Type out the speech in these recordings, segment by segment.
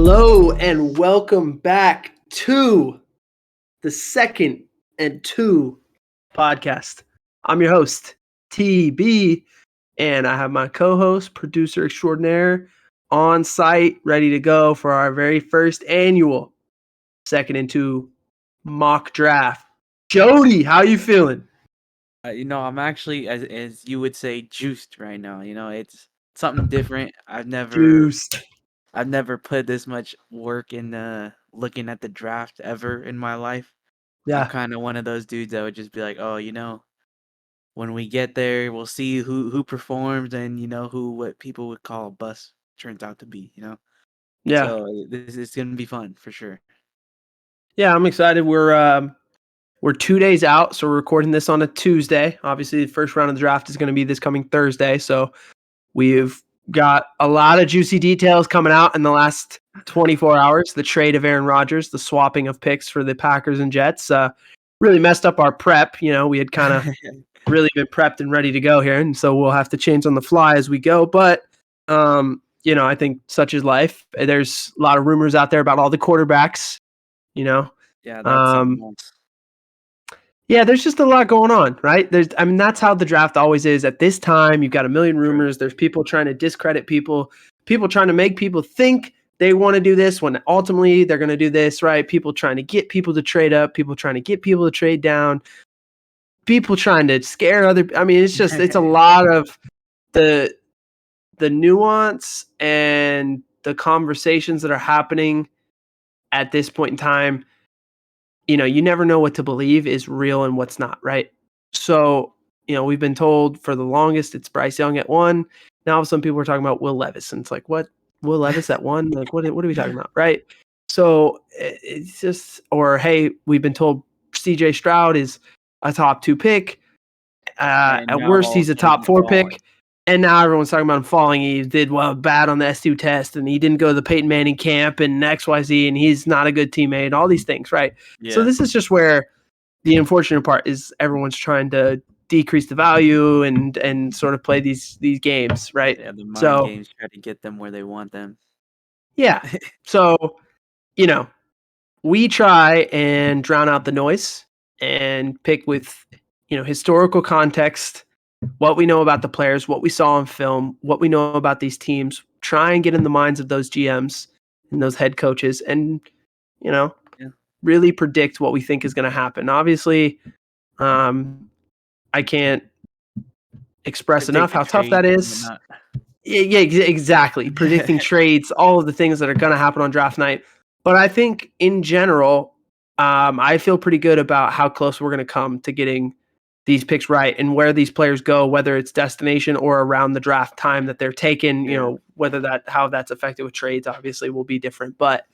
Hello and welcome back to the Second and Two podcast. I'm your host, TB, and I have my co-host, producer extraordinaire, on site, ready to go for our very first annual Second and Two mock draft. Jody, how you feeling? I'm actually, as you would say, juiced right now. It's something different. Juiced. I've never put this much work in looking at the draft ever in my life. I'm Yeah. kind of one of those dudes that would just be like, oh, when we get there, we'll see who performs and who what people would call a bust turns out to be. Yeah. So this is gonna be fun for sure. Yeah, I'm excited. We're 2 days out, so we're recording this on a Tuesday. Obviously, the first round of the draft is going to be this coming Thursday, so we've got a lot of juicy details coming out in the last 24 hours. The trade of Aaron Rodgers, the swapping of picks for the Packers and Jets, really messed up our prep. We had kind of really been prepped and ready to go here, and so we'll have to change on the fly as we go. But I think such is life. There's a lot of rumors out there about all the quarterbacks. Yeah, that's something Um, else. Yeah, there's just a lot going on, right? That's how the draft always is. At this time, you've got a million rumors. There's people trying to discredit people trying to make people think they want to do this when ultimately they're going to do this, right? People trying to get people to trade up, people trying to get people to trade down, people trying to scare other. I mean, it's a lot of the nuance and the conversations that are happening at this point in time. You never know what to believe is real and what's not, right? So, we've been told for the longest it's Bryce Young at 1. Now some people are talking about Will Levis, and it's like, what? Will Levis at 1? Like, what are we talking about, right? So it's just, or hey, we've been told CJ Stroud is a top 2 pick. And At now worst, all of he's a a sudden top he's 4 falling. pick. And now everyone's talking about him falling. He did bad on the S2 test, and he didn't go to the Peyton Manning camp and XYZ, and he's not a good teammate, all these things, right? So Yeah. this is just where the unfortunate part is everyone's trying to decrease the value and sort of play these games, right? Yeah, the mind So games try to get them where they want them. yeah. So, we try and drown out the noise and pick with, historical context, what we know about the players, what we saw on film, what we know about these teams, try and get in the minds of those GMs and those head coaches and, Yeah. really predict what we think is going to happen. Obviously, I can't express enough Predict the how tough that trades and is. whatnot. Yeah, exactly. Predicting trades, all of the things that are going to happen on draft night. But I think in general, I feel pretty good about how close we're going to come to getting these picks right and where these players go, whether it's destination or around the draft time that they're taken. Yeah. Whether how that's affected with trades obviously will be different. But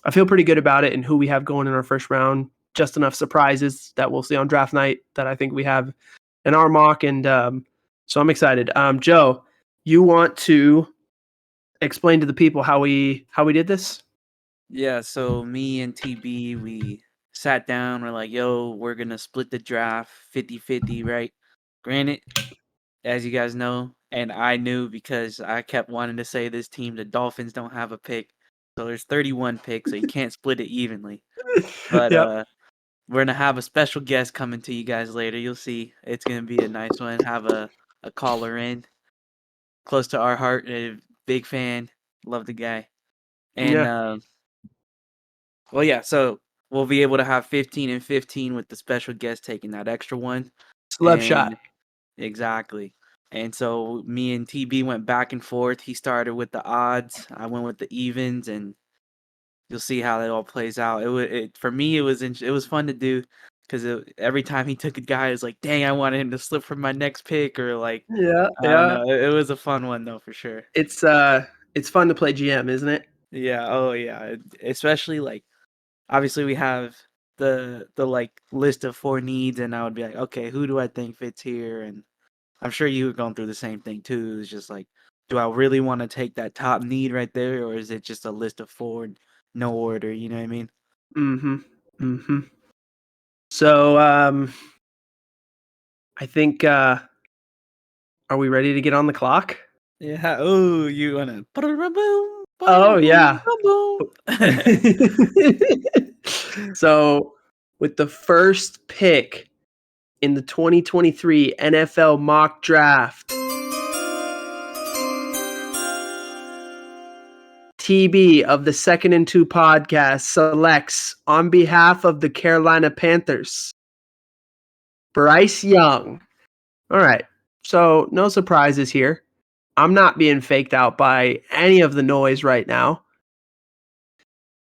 I feel pretty good about it and who we have going in our first round. Just enough surprises that we'll see on draft night that I think we have in our mock, and so I'm excited. Joe, you want to explain to the people how we did this? Yeah, so me and TB, we sat down, we're like, yo, we're gonna split the draft 50-50, right? Granted, as you guys know, and I knew because I kept wanting to say this team, the Dolphins don't have a pick. So there's 31 picks, so you can't split it evenly. But Yep. we're gonna have a special guest coming to you guys later. You'll see. It's gonna be a nice one. Have a caller in. Close to our heart, a big fan. Love the guy. And Yeah. well, yeah, so we'll be able to have 15 and 15 with the special guest taking that extra one. Celeb shot. And exactly. And so me and TB went back and forth. He started with the odds. I went with the evens, and you'll see how that all plays out. For me, it was fun to do because every time he took a guy, it was like, dang, I wanted him to slip for my next pick, or like, Yeah. I don't Yeah. know. It was a fun one though, for sure. It's fun to play GM, isn't it? Yeah. Oh yeah. Especially like, obviously we have the like list of 4 needs, and I would be like, okay, who do I think fits here? And I'm sure you were going through the same thing too. It's just like, do I really want to take that top need right there, or is it just a list of 4, no order? You know what I mean? Mm-hmm. Mm-hmm. So I think are we ready to get on the clock? Yeah. Oh, you wanna boom? Boom, Oh boom, yeah. boom, boom. So, with the first pick in the 2023 NFL mock draft, TB of the Second and Two podcast selects on behalf of the Carolina Panthers, Bryce Young. All right. So, no surprises here. I'm not being faked out by any of the noise right now.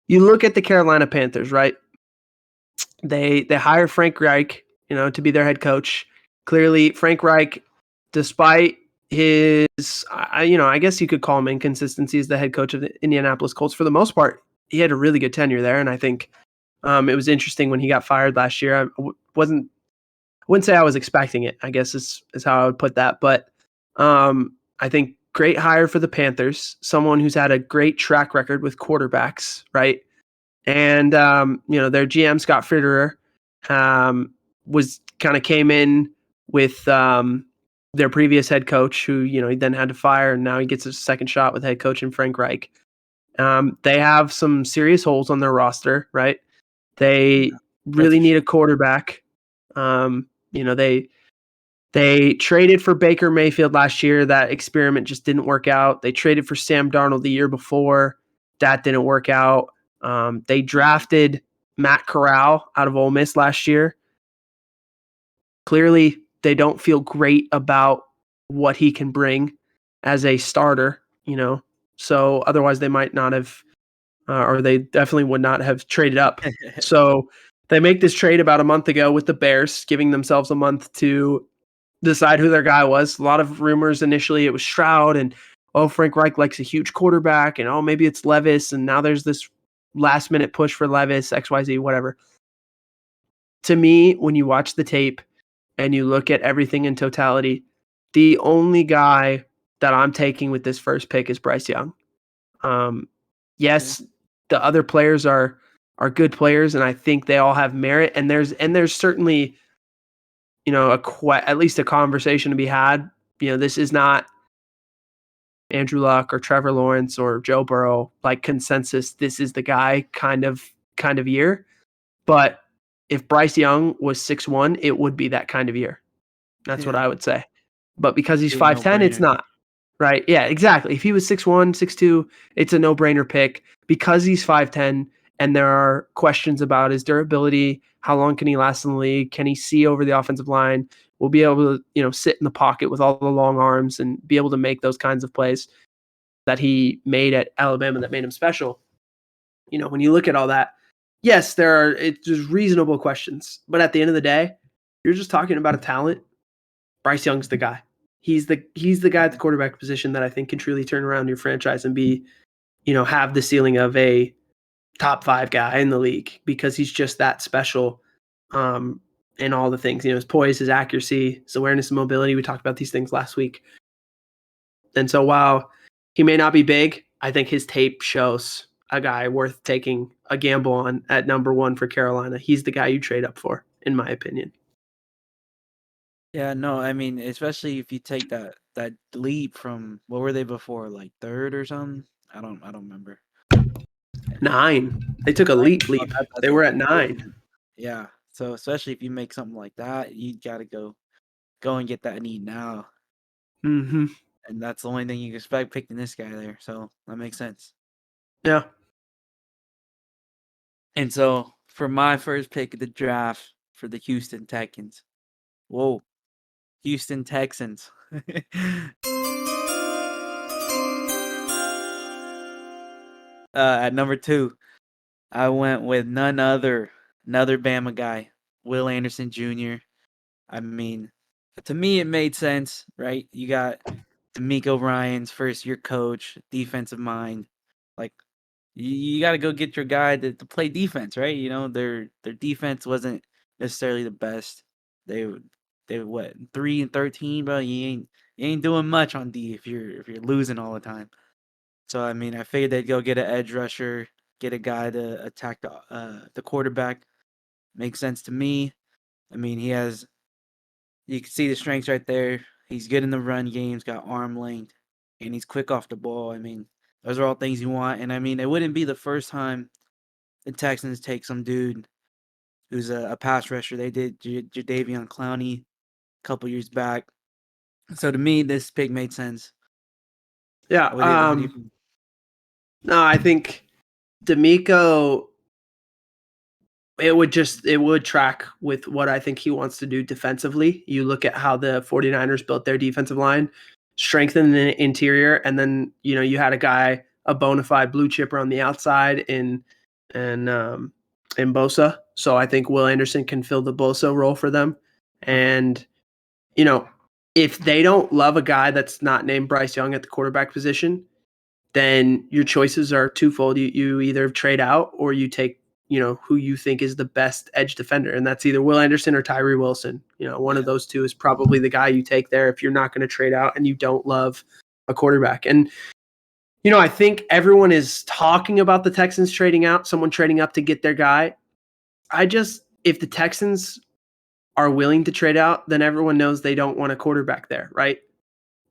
You look at the Carolina Panthers, right? They hire Frank Reich, to be their head coach. Clearly, Frank Reich, despite his, I guess you could call him inconsistencies, the head coach of the Indianapolis Colts, for the most part, he had a really good tenure there, and I think it was interesting when he got fired last year. I wouldn't say I was expecting it, I guess is how I would put that, but I think great hire for the Panthers, someone who's had a great track record with quarterbacks, right? And their GM Scott Fitterer was kind of came in with their previous head coach, who he then had to fire, and now he gets a second shot with head coach and Frank Reich. They have some serious holes on their roster, right? They That's really for need sure. a quarterback. They traded for Baker Mayfield last year. That experiment just didn't work out. They traded for Sam Darnold the year before. That didn't work out. They drafted Matt Corral out of Ole Miss last year. Clearly, they don't feel great about what he can bring as a starter, So otherwise, they might not have, or they definitely would not have traded up. So they make this trade about a month ago with the Bears, giving themselves a month to decide who their guy was. A lot of rumors initially it was Stroud, and Frank Reich likes a huge quarterback, and maybe it's Levis, and now there's this last minute push for Levis, XYZ, whatever. To me, when you watch the tape and you look at everything in totality, the only guy that I'm taking with this first pick is Bryce Young. Yes, the other players are good players, and I think they all have merit. And there's certainly at least a conversation to be had. This is not Andrew Luck or Trevor Lawrence or Joe Burrow, like consensus. This is the guy kind of year. But if Bryce Young was 6'1", it would be that kind of year. That's what Yeah, I would say. But because he's be a 5'10", it's no-brainer. not. Right? Yeah, exactly. If he was 6'1", 6'2", it's a no-brainer pick. Because he's 5'10", and there are questions about his durability, how long can he last in the league, can he see over the offensive line, will be able to sit in the pocket with all the long arms and be able to make those kinds of plays that he made at Alabama that made him special. When you look at all that, yes, it's just reasonable questions. But at the end of the day, you're just talking about a talent. Bryce Young's the guy. He's the guy at the quarterback position that I think can truly turn around your franchise and be, have the ceiling of a top 5 guy in the league, because he's just that special in all the things. His poise, his accuracy, his awareness and mobility. We talked about these things last week. And so while he may not be big, I think his tape shows a guy worth taking a gamble on at number 1 for Carolina. He's the guy you trade up for, in my opinion. Yeah, no, I mean, especially if you take that leap from, what were they before, like third or something? I don't remember. 9. They took a leap. That's They a were at leap. 9. Yeah, so especially if you make something like that, you gotta go and get that need now, Mm-hmm. and that's the only thing you can expect picking this guy there. So that makes sense. Yeah. And so for my first pick of the draft for the Houston Texans, whoa, Houston Texans. At number 2, I went with another Bama guy, Will Anderson Jr. I mean, to me, it made sense, right? You got D'Amico Ryan's first year coach, defensive mind. Like, you got to go get your guy to play defense, right? Their defense wasn't necessarily the best. They what, 3-13, bro? You ain't doing much on D if you're losing all the time. So I mean, I figured they'd go get an edge rusher, get a guy to attack the quarterback. Makes sense to me. I mean, you can see the strengths right there. He's good in the run game. He's got arm length, and he's quick off the ball. I mean, Those are all things you want. And I mean, it wouldn't be the first time the Texans take some dude who's a pass rusher. They did Jadeveon Clowney a couple years back. So to me, this pick made sense. Yeah. What do you think? No, I think D'Amico, it would track with what I think he wants to do defensively. You look at how the 49ers built their defensive line, strengthen the interior, and then you had a guy, a bona fide blue chipper on the outside in Bosa. So I think Will Anderson can fill the Bosa role for them. And if they don't love a guy that's not named Bryce Young at the quarterback position, then your choices are twofold. You either trade out or you take who you think is the best edge defender, and that's either Will Anderson or Tyree Wilson. One of those two is probably the guy you take there if you're not going to trade out and you don't love a quarterback. And I think everyone is talking about the Texans trading out, someone trading up to get their guy. If the Texans are willing to trade out, then everyone knows they don't want a quarterback there, right?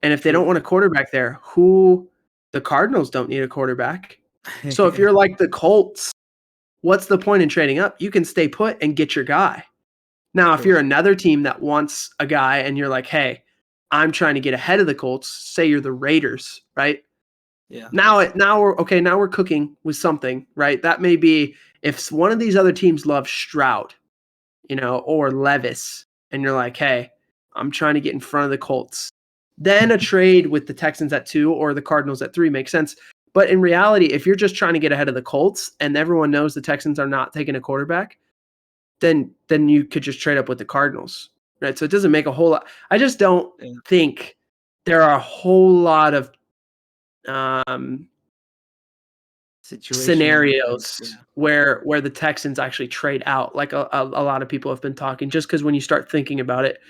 And if they don't want a quarterback there, the Cardinals don't need a quarterback. So if you're like the Colts, what's the point in trading up? You can stay put and get your guy. Now, if you're another team that wants a guy and you're like, hey, I'm trying to get ahead of the Colts, say you're the Raiders, right? Yeah. Now we're cooking with something, right? That may be if one of these other teams loves Stroud, or Levis, and you're like, hey, I'm trying to get in front of the Colts. Then a trade with the Texans at 2 or the Cardinals at 3 makes sense. But in reality, if you're just trying to get ahead of the Colts and everyone knows the Texans are not taking a quarterback, then you could just trade up with the Cardinals, right? So it doesn't make a whole lot. I just don't think there are a whole lot of scenarios where the Texans actually trade out. Like a lot of people have been talking, just because when you start thinking about it,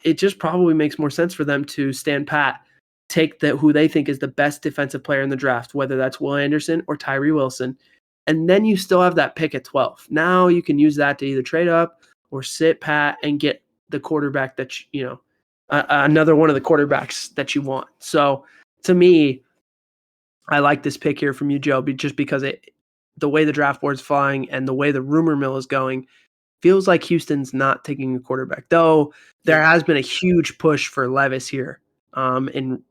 it just probably makes more sense for them to stand pat, take who they think is the best defensive player in the draft, whether that's Will Anderson or Tyree Wilson. And then you still have that pick at 12. Now you can use that to either trade up or sit pat and get the quarterback that, another one of the quarterbacks that you want. So to me, I like this pick here from you, Joe, just because the way the draft board's flying and the way the rumor mill is going, feels like Houston's not taking a quarterback, though there has been a huge push for Levis here in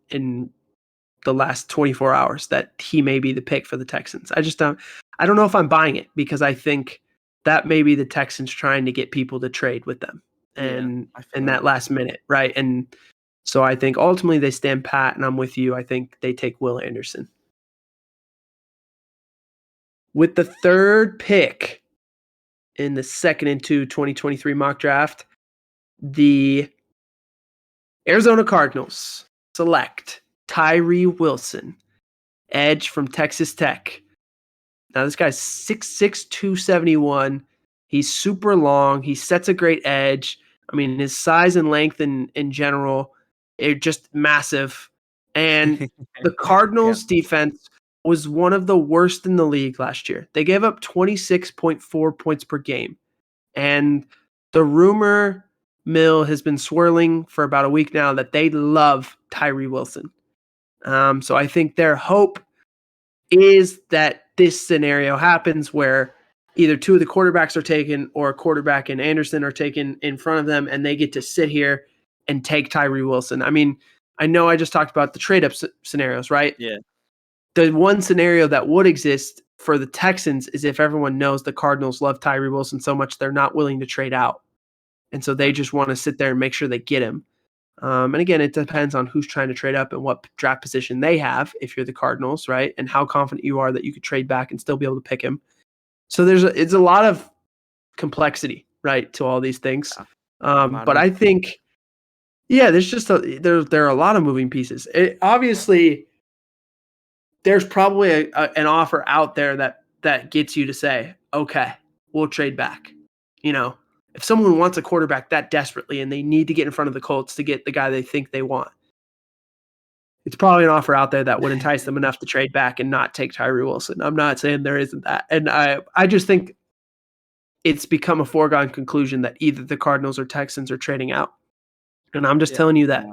the last 24 hours that he may be the pick for the Texans. I don't know if I'm buying it, because I think that may be the Texans trying to get people to trade with them and in that last minute, right? And so I think ultimately they stand pat, and I'm with you. I think they take Will Anderson. With the third pick in the 2nd and 2 2023 mock draft, the Arizona Cardinals select Tyree Wilson, edge from Texas Tech. Now, this guy's 6'6", 271. He's super long. He sets a great edge. I mean, his size and length in general are just massive. And the Cardinals defense was one of the worst in the league last year. They gave up 26.4 points per game. And the rumor mill has been swirling for about a week now that they love Tyree Wilson. So I think their hope is that this scenario happens where either two of the quarterbacks are taken or a quarterback and Anderson are taken in front of them, and they get to sit here and take Tyree Wilson. I mean, I know I just talked about the trade-up scenarios, right? Yeah. The one scenario that would exist for the Texans is if everyone knows the Cardinals love Tyree Wilson so much they're not willing to trade out. And so they just want to sit there and make sure they get him. And again, it depends on who's trying to trade up and what draft position they have if you're the Cardinals, right? And how confident you are that you could trade back and still be able to pick him. So it's a lot of complexity, right, to all these things. But I think, there's just there are a lot of moving pieces. Obviously, there's probably an offer out there that gets you to say, okay, we'll trade back. If someone wants a quarterback that desperately and they need to get in front of the Colts to get the guy they think they want, it's probably an offer out there that would entice them enough to trade back and not take Tyree Wilson. I'm not saying there isn't that. And I just think it's become a foregone conclusion that either the Cardinals or Texans are trading out. And I'm just telling you that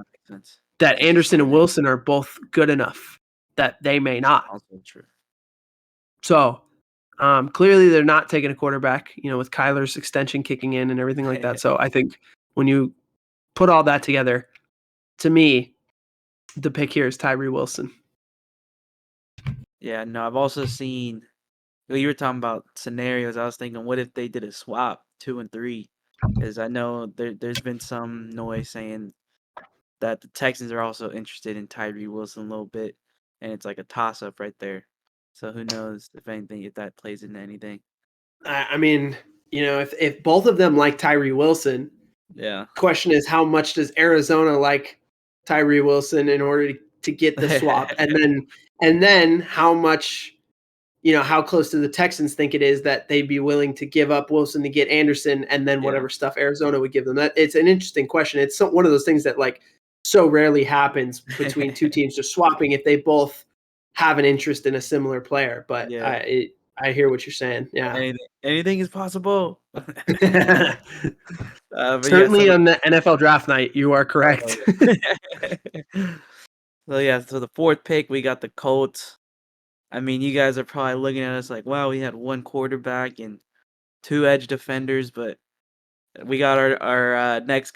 Anderson and Wilson are both good enough that they may not. Also true. So clearly they're not taking a quarterback, with Kyler's extension kicking in and everything like that. So I think when you put all that together, to me, the pick here is Tyree Wilson. Yeah, no, I've also seen. Well, you were talking about scenarios. I was thinking, what if they did a swap 2 and 3? Because I know there's been some noise saying that the Texans are also interested in Tyree Wilson a little bit, and it's like a toss up right there. So who knows if that plays into anything. I mean, if both of them like Tyree Wilson, Yeah. question is how much does Arizona like Tyree Wilson in order to get the swap, and then how much, how close do the Texans think it is that they'd be willing to give up Wilson to get Anderson, and then whatever stuff Arizona would give them. That it's an interesting question. It's one of those things that like so rarely happens between two teams just swapping if they both have an interest in a similar player. But Yeah. I hear what you're saying. Yeah. Anything is possible. Certainly on the NFL draft night, you are correct. So the fourth pick, we got the Colts. I mean, you guys are probably looking at us like, wow, we had one quarterback and 2 edge defenders, but we got our next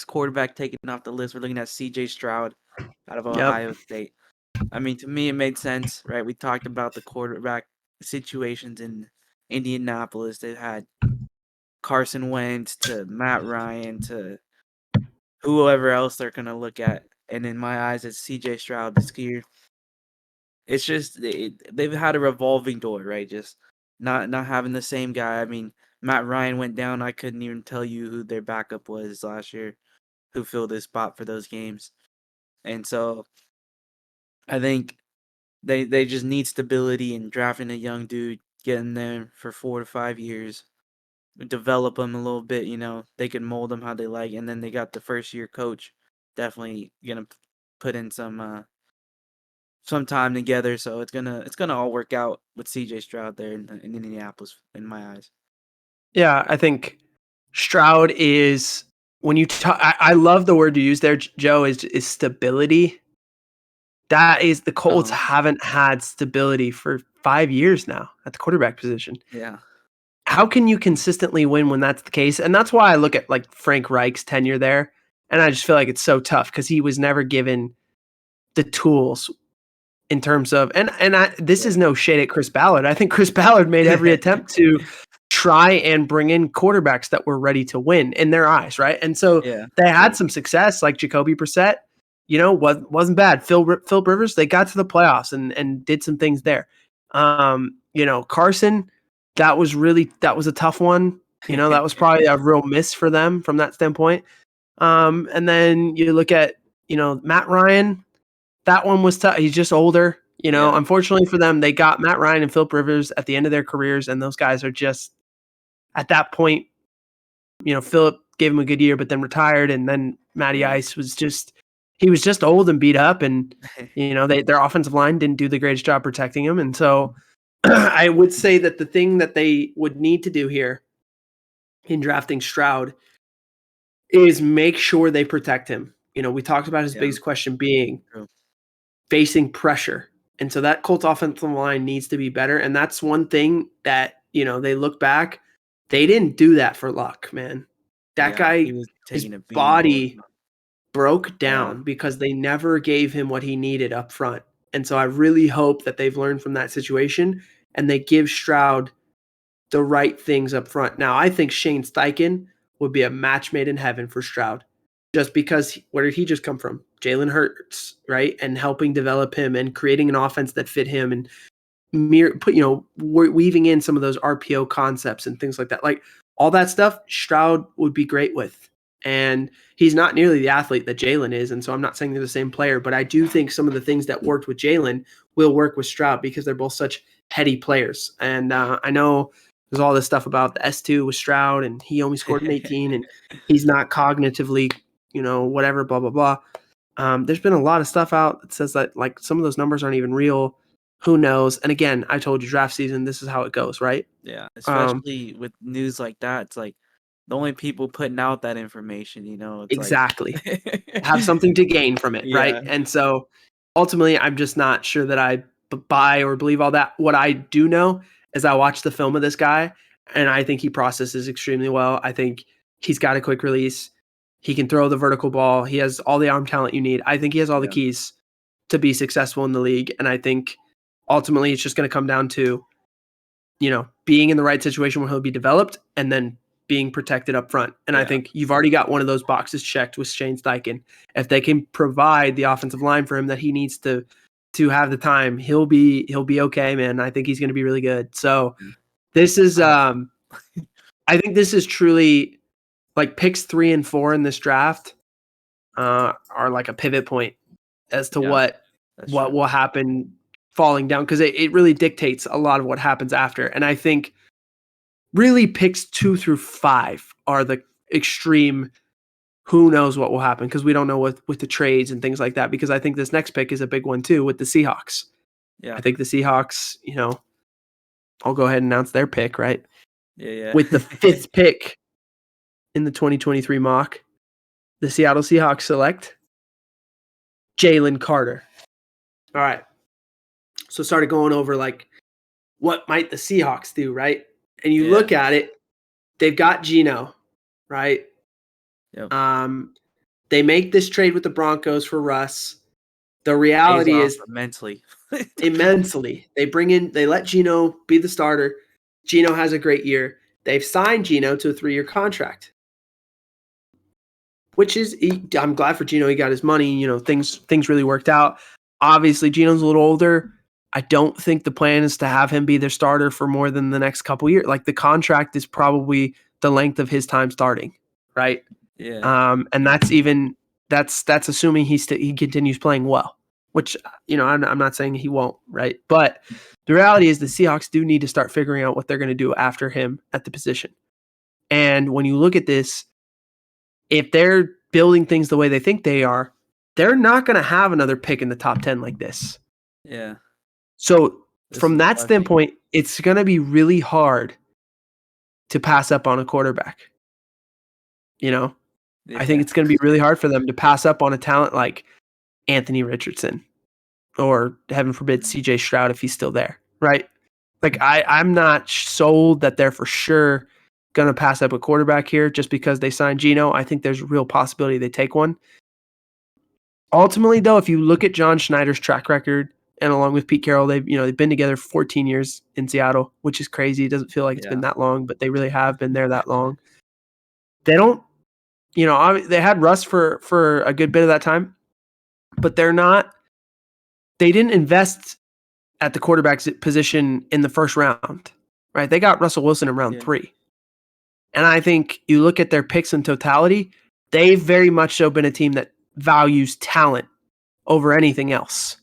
quarterback taken off the list. We're looking at C.J. Stroud out of Ohio State. I mean, to me, it made sense, right? We talked about the quarterback situations in Indianapolis. They had Carson Wentz to Matt Ryan to whoever else they're going to look at. And in my eyes, it's C.J. Stroud this year. It's just they've had a revolving door, right? Just not having the same guy. I mean, Matt Ryan went down. I couldn't even tell you who their backup was last year, who filled his spot for those games. And so I think they just need stability and drafting a young dude, getting there for 4 to 5 years, develop him a little bit. They can mold him how they like, and then they got the first year coach, definitely gonna put in some time together. So it's gonna all work out with C.J. Stroud there in Indianapolis, in my eyes. Yeah, I think Stroud is when you talk. I love the word you use there, Joe. Is stability. That is the Colts haven't had stability for 5 years now at the quarterback position. Yeah. How can you consistently win when that's the case? And that's why I look at like Frank Reich's tenure there, and I just feel like it's so tough because he was never given the tools in terms of this is no shade at Chris Ballard. I think Chris Ballard made every attempt to try and bring in quarterbacks that were ready to win in their eyes, right? And so they had some success, like Jacoby Brissett. Wasn't bad. Phil Rivers, they got to the playoffs and did some things there. Carson, that was a tough one. That was probably a real miss for them from that standpoint. And then you look at, Matt Ryan, that one was tough. He's just older. Unfortunately for them, they got Matt Ryan and Philip Rivers at the end of their careers, and those guys are just at that point. Philip gave him a good year, but then retired, and then Matty Ice was just old and beat up, and their offensive line didn't do the greatest job protecting him, and so I would say that the thing that they would need to do here in drafting Stroud is make sure they protect him. We talked about his biggest question being facing pressure. And so that Colts offensive line needs to be better. And that's one thing that, they look back, they didn't do that for luck, man. That guy, his body broke down because they never gave him what he needed up front. And so I really hope that they've learned from that situation and they give Stroud the right things up front. Now, I think Shane Steichen would be a match made in heaven for Stroud. Just because where did he just come from? Jalen Hurts, right? And helping develop him and creating an offense that fit him and weaving in some of those RPO concepts and things like that. Like all that stuff, Stroud would be great with. And he's not nearly the athlete that Jalen is. And so I'm not saying they're the same player, but I do think some of the things that worked with Jalen will work with Stroud because they're both such heady players. And I know there's all this stuff about the S2 with Stroud and he only scored an 18 and he's not cognitively whatever, blah, blah, blah. There's been a lot of stuff out that says that like some of those numbers aren't even real. Who knows? And again, I told you draft season, this is how it goes, right? Yeah. Especially with news like that. It's like the only people putting out that information, it's exactly. Have something to gain from it. Right. And so ultimately, I'm just not sure that I buy or believe all that. What I do know is I watched the film of this guy, and I think he processes extremely well. I think he's got a quick release. He can throw the vertical ball. He has all the arm talent you need. I think he has all the keys to be successful in the league. And I think ultimately it's just going to come down to, being in the right situation where he'll be developed and then being protected up front. And I think you've already got one of those boxes checked with Shane Steichen. If they can provide the offensive line for him that he needs to have the time, he'll be okay, man. I think he's going to be really good. So this is, I think this is truly like picks 3 and 4 in this draft are like a pivot point as to what will happen falling down, because it really dictates a lot of what happens after. And I think really picks 2 through 5 are the extreme who knows what will happen, because we don't know with the trades and things like that, because I think this next pick is a big one too with the Seahawks. Yeah. I think the Seahawks, I'll go ahead and announce their pick, right? Yeah. With the 5th pick in the 2023 mock, the Seattle Seahawks select Jalen Carter. All right. So started going over like what might the Seahawks do, right? And you look at it, they've got Geno, right? Yep. They make this trade with the Broncos for Russ. The reality is immensely. They let Geno be the starter. Geno has a great year. They've signed Geno to a 3-year contract, which is, I'm glad for Geno. He got his money. Things really worked out. Obviously, Geno's a little older. I don't think the plan is to have him be their starter for more than the next couple years. Like, the contract is probably the length of his time starting, right? Yeah. And that's assuming he continues playing well, which, I'm not saying he won't, right? But the reality is the Seahawks do need to start figuring out what they're going to do after him at the position. And when you look at this, if they're building things the way they think they are, they're not going to have another pick in the top 10 like this. Yeah. So from that standpoint, it's going to be really hard to pass up on a quarterback. I think it's going to be really hard for them to pass up on a talent like Anthony Richardson or, heaven forbid, CJ Stroud if he's still there, right? Like, I'm not sold that they're for sure going to pass up a quarterback here just because they signed Geno. I think there's a real possibility they take one. Ultimately, though, if you look at John Schneider's track record, and along with Pete Carroll, they've been together 14 years in Seattle, which is crazy. It doesn't feel like it's been that long, but they really have been there that long. They don't, they had Russ for a good bit of that time, but they didn't invest at the quarterback position in the first round, right? They got Russell Wilson in round 3. And I think you look at their picks in totality, they've very much so been a team that values talent over anything else,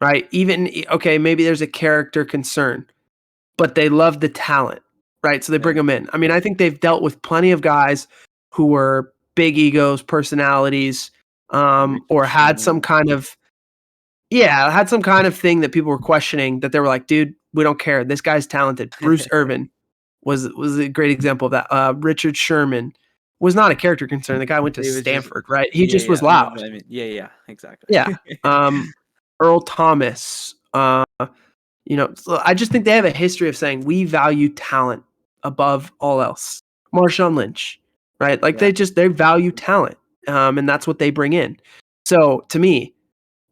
right? Even, okay, maybe there's a character concern, but they love the talent, right? So they bring them in. I mean, I think they've dealt with plenty of guys who were big egos, personalities, or had some kind of thing that people were questioning, that they were like, dude, we don't care. This guy's talented. Bruce Irvin was a great example of that. Richard Sherman was not a character concern. The guy went to Stanford, right? He just was loud. I mean, yeah, exactly. Yeah. Earl Thomas, so I just think they have a history of saying we value talent above all else. Marshawn Lynch, right? Like, they value talent, and that's what they bring in. So to me,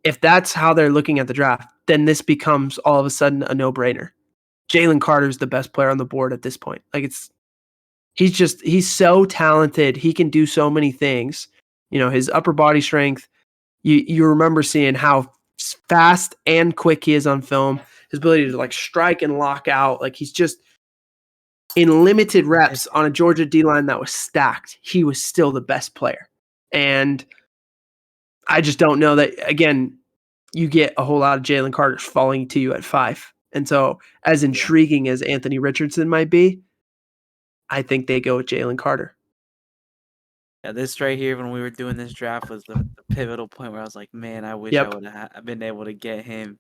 if that's how they're looking at the draft, then this becomes all of a sudden a no-brainer. Jalen Carter's the best player on the board at this point. Like, he's so talented. He can do so many things. His upper body strength. You remember seeing how fast and quick he is on film. His ability to like strike and lock out. Like, he's just in limited reps on a Georgia D-line that was stacked. He was still the best player. And I just don't know that, again, you get a whole lot of Jalen Carter falling to you at 5. And so, as intriguing as Anthony Richardson might be, I think they go with Jalen Carter. Yeah, this right here, when we were doing this draft, was the pivotal point where I was like, man, I wish I would have been able to get him.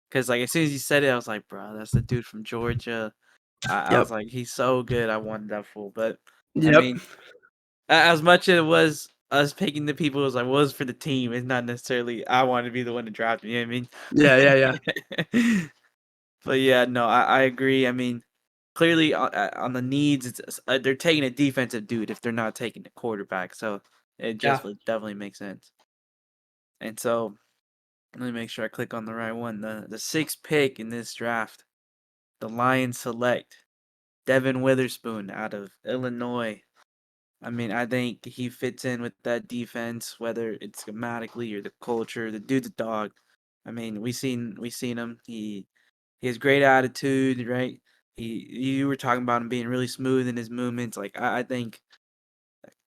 Because, like, as soon as you said it, I was like, bro, that's the dude from Georgia. I was like, he's so good. I wanted that fool. But, I mean, as much as it was us picking the people was for the team. It's not necessarily I want to be the one to draft him. You know what Yeah. I mean? But yeah, no, I agree. I mean, clearly on the needs, they're taking a defensive dude if they're not taking a quarterback. So it just Yeah. would definitely makes sense. And so let me make sure I click on the right one. The sixth pick in this draft, the Lions select Devin Witherspoon out of Illinois. I mean, I think he fits in with that defense, whether it's schematically or the culture. The dude's a dog. I mean, we seen him. He has great attitude, right? You were talking about him being really smooth in his movements. Like I think,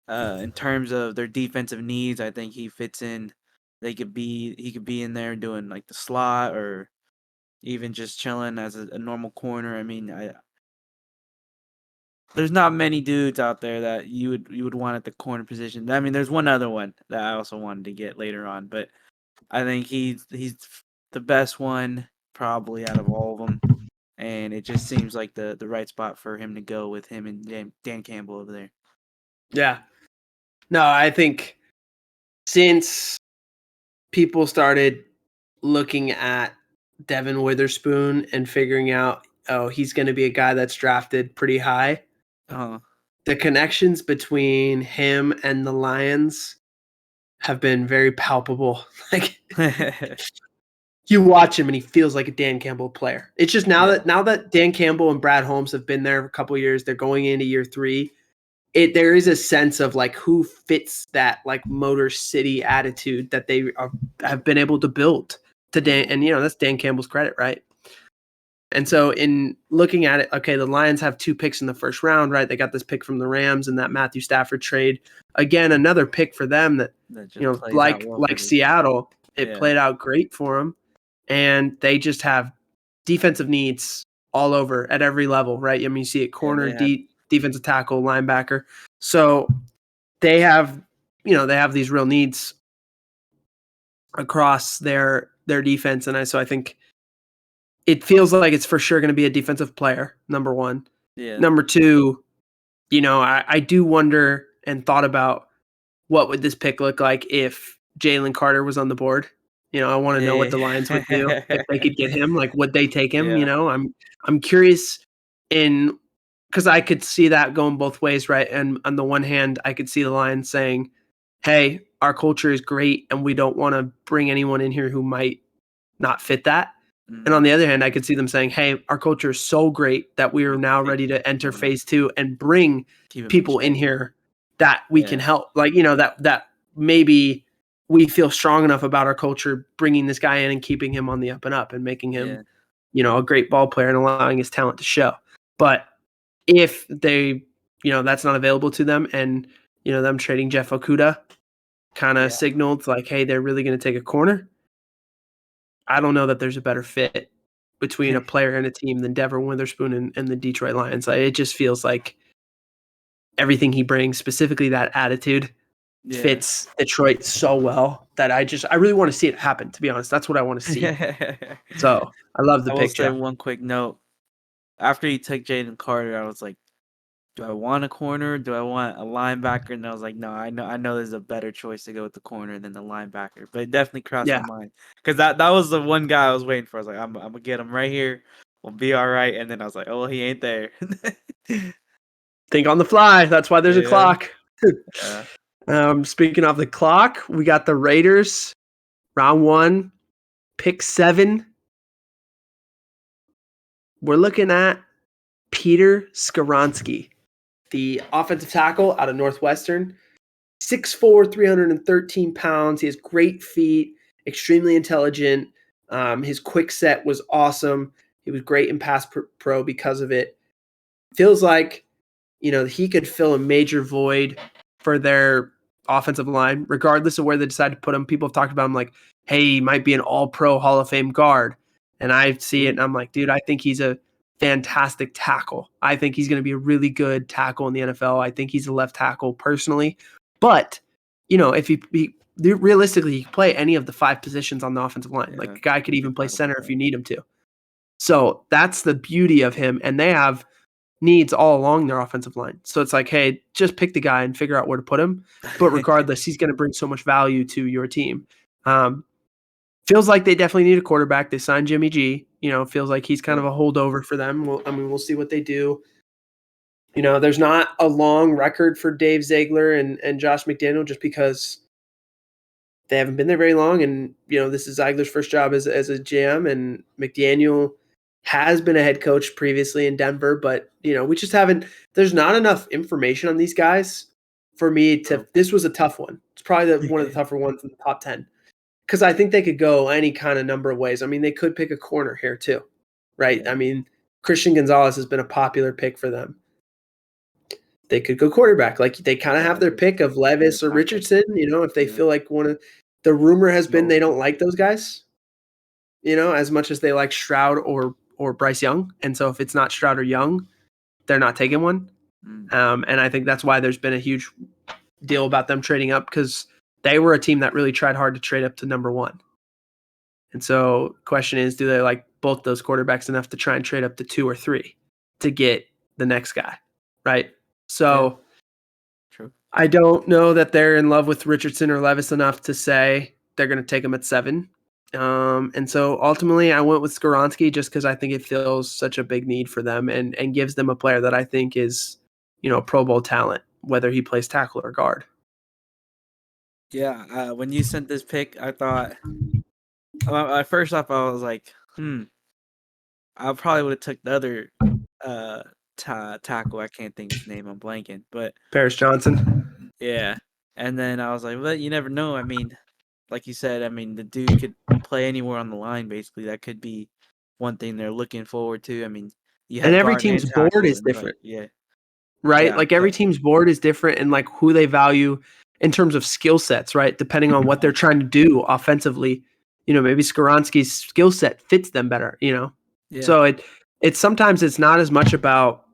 in terms of their defensive needs, I think he fits in. He could be in there doing like the slot or even just chilling as a normal corner. I mean, there's not many dudes out there that you would want at the corner position. I mean, there's one other one that I also wanted to get later on, but I think he's the best one probably out of all of them, and it just seems like the right spot for him to go with him and Dan Campbell over there. Yeah. No, I think since people started looking at Devin Witherspoon and figuring out, oh, he's going to be a guy that's drafted pretty high. The connections between him and the Lions have been very palpable. Like you watch him and he feels like a Dan Campbell player. It's just now that Dan Campbell and Brad Holmes have been there for a couple of years, they're going into year 3. There is a sense of like who fits that like Motor City attitude that they have been able to build to Dan, and that's Dan Campbell's credit, right? And so in looking at it, okay, the Lions have 2 picks in the first round, right? They got this pick from the Rams and that Matthew Stafford trade. Again, another pick for them that like Seattle, it played out great for them, and they just have defensive needs all over at every level, right? I mean, you see it corner, defensive tackle, linebacker. So they have these real needs across their defense, and I think it feels like it's for sure going to be a defensive player. Number one, Number two, I do wonder and thought about what would this pick look like if Jalen Carter was on the board. I want to know what the Lions would do if they could get him. Like, would they take him? I'm curious because I could see that going both ways, right? And on the one hand, I could see the Lions saying, hey, our culture is great and we don't want to bring anyone in here who might not fit that. And on the other hand, I could see them saying, hey, our culture is so great that we are now ready to enter phase 2 and bring people in here that we can help. Like, that maybe we feel strong enough about our culture bringing this guy in and keeping him on the up and up and making him, a great ball player and allowing his talent to show. But if they, that's not available to them and, them trading Jeff Okudah kind of signaled like, hey, they're really going to take a corner. I don't know that there's a better fit between a player and a team than Devin Witherspoon and the Detroit Lions. It just feels like everything he brings, specifically that attitude, fits Detroit so well that I really want to see it happen, to be honest. That's what I want to see. So I love the picture. I will say one quick note. After he took Jalen Carter, I was like, do I want a corner? Do I want a linebacker? And I was like, no, I know there's a better choice to go with the corner than the linebacker. But it definitely crossed my mind. Because that was the one guy I was waiting for. I was like, I'm going to get him right here. We'll be all right. And then I was like, oh, he ain't there. Think on the fly. That's why there's a clock. Speaking of the clock, we got the Raiders, round 1, pick 7. We're looking at Peter Skoronski, the offensive tackle out of Northwestern. 6'4", 313 pounds. He has great feet, extremely intelligent. His quick set was awesome. He was great in pass pro because of it. Feels like, he could fill a major void for their offensive line, regardless of where they decide to put him. People have talked about him like, hey, he might be an all-pro Hall of Fame guard. And I see it and I'm like, dude, I think he's a fantastic tackle. I think he's going to be a really good tackle in the NFL. I think he's a left tackle personally. But, if he realistically, he can play any of the 5 positions on the offensive line. Like, a guy could even play center if you need him to. So that's the beauty of him. And they have needs all along their offensive line. So it's like, hey, just pick the guy and figure out where to put him. But regardless, he's going to bring so much value to your team. Feels like they definitely need a quarterback. They signed Jimmy G. Feels like he's kind of a holdover for them. We'll see what they do. There's not a long record for Dave Ziegler and Josh McDaniel just because they haven't been there very long. And, this is Ziegler's first job as a GM, and McDaniel has been a head coach previously in Denver, but, we just haven't – there's not enough information on these guys for me to – this was a tough one. It's probably one of the tougher ones in the top 10 because I think they could go any kind of number of ways. I mean, they could pick a corner here too, right? Yeah. I mean, Christian Gonzalez has been a popular pick for them. They could go quarterback. Like, they kind of have their pick of Levis or Richardson, if they feel like the rumor has been they don't like those guys, as much as they like Stroud or Bryce Young. And so if it's not Stroud or Young, they're not taking one. And I think that's why there's been a huge deal about them trading up, because they were a team that really tried hard to trade up to number 1. And so the question is, do they like both those quarterbacks enough to try and trade up to 2 or 3 to get the next guy, right? So True. I don't know that they're in love with Richardson or Levis enough to say they're going to take him at 7. And so ultimately I went with Skoronski just because I think it fills such a big need for them and gives them a player that I think is, Pro Bowl talent, whether he plays tackle or guard. Yeah, when you sent this pick, I thought, first off, I was like, I probably would have took the other tackle. I can't think of his name. I'm blanking, but Paris Johnson. Yeah, and then I was like, well, you never know. I mean, like you said, the dude could play anywhere on the line. Basically, that could be one thing they're looking forward to. I mean, and every team's board is different. Yeah. Right? Yeah, like every team's board is different and like who they value in terms of skill sets, right? Depending on what they're trying to do offensively, maybe Skoronski's skill set fits them better, Yeah. So it's sometimes it's not as much about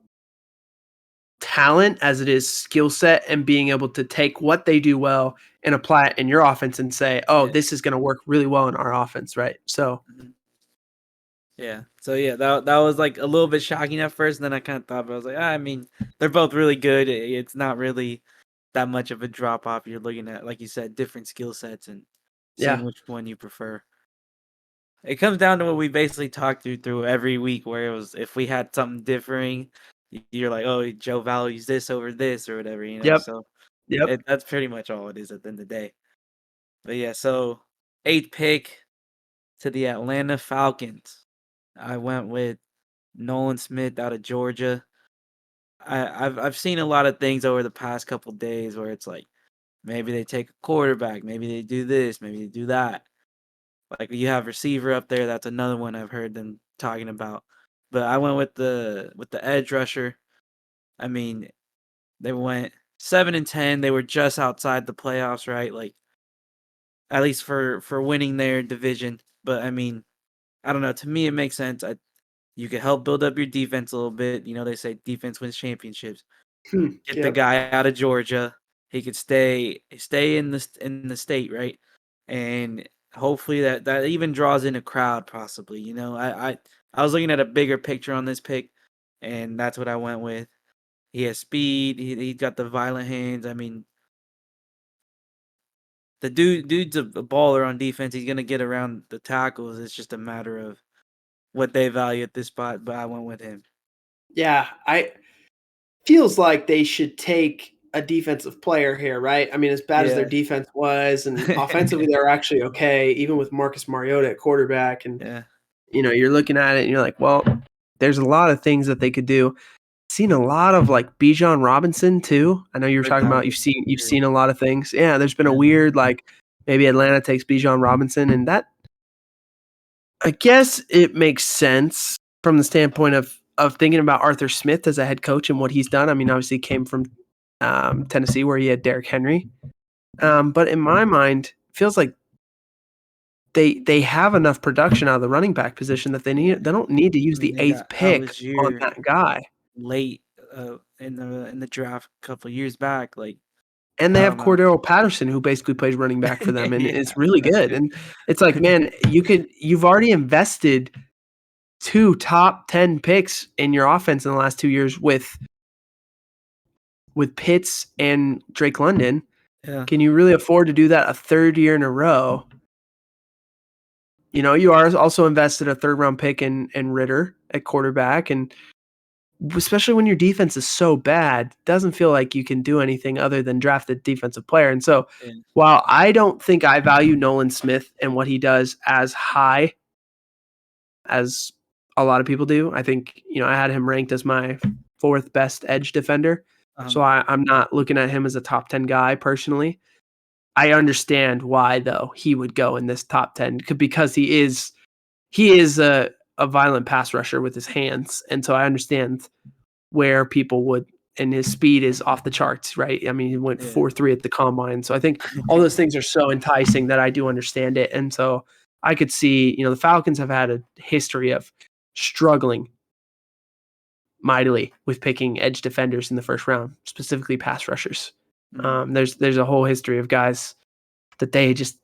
talent as it is skill set and being able to take what they do well and apply it in your offense and say, oh, this is going to work really well in our offense, right? So Yeah. So yeah, that was like a little bit shocking at first, and then I kind of thought, but I was like, they're both really good. It's not really that much of a drop off. You're looking at, like you said, different skill sets and seeing which one you prefer. It comes down to what we basically talked through every week, where it was if we had something differing, you're like, oh, Joe values this over this or whatever, Yep. So Yep. that's pretty much all it is at the end of the day. But yeah, so 8th pick to the Atlanta Falcons. I went with Nolan Smith out of Georgia. I've seen a lot of things over the past couple days where it's like maybe they take a quarterback, maybe they do this, maybe they do that. Like you have receiver up there, that's another one I've heard them talking about. But I went with the edge rusher. I mean, they went 7-10. They were just outside the playoffs, right? Like at least for winning their division. But I mean, I don't know. To me, it makes sense. You could help build up your defense a little bit. They say defense wins championships. Get the guy out of Georgia. He could stay in the state, right? And hopefully that even draws in a crowd, possibly. I was looking at a bigger picture on this pick, and that's what I went with. He has speed. He's got the violent hands. I mean, the dude's a baller on defense. He's gonna get around the tackles. It's just a matter of what they value at this spot. But I went with him. Yeah, feels like they should take a defensive player here, right? I mean, as bad as their defense was, and offensively they're actually okay, even with Marcus Mariota at quarterback. And you're looking at it and you're like, well, there's a lot of things that they could do. Seen a lot of like Bijan Robinson too. I know you were talking about you've seen a lot of things. Yeah, there's been a weird like maybe Atlanta takes Bijan Robinson, and that I guess it makes sense from the standpoint of thinking about Arthur Smith as a head coach and what he's done. I mean, obviously he came from Tennessee where he had Derrick Henry. But in my mind, it feels like they have enough production out of the running back position that they don't need to use the 8th pick on that guy. Late in the draft a couple of years back, like. And they have Cordero Patterson, who basically plays running back for them, and it's really good. And it's like, man, you've already invested 2 top 10 picks in your offense in the last 2 years with Pitts and Drake London. Yeah. Can you really afford to do that a third year in a row? You are also invested a third round pick in Ritter at quarterback, and especially when your defense is so bad, it doesn't feel like you can do anything other than draft a defensive player. And so while I don't think I value Nolan Smith and what he does as high as a lot of people do, I think, I had him ranked as my 4th best edge defender. So I'm not looking at him as a top 10 guy personally. I understand why, though, he would go in this top 10 because he is a violent pass rusher with his hands. And so I understand where people would, and his speed is off the charts, right? I mean, he went 4.3 at the combine. So I think all those things are so enticing that I do understand it. And so I could see, the Falcons have had a history of struggling mightily with picking edge defenders in the first round, specifically pass rushers. There's a whole history of guys that they just,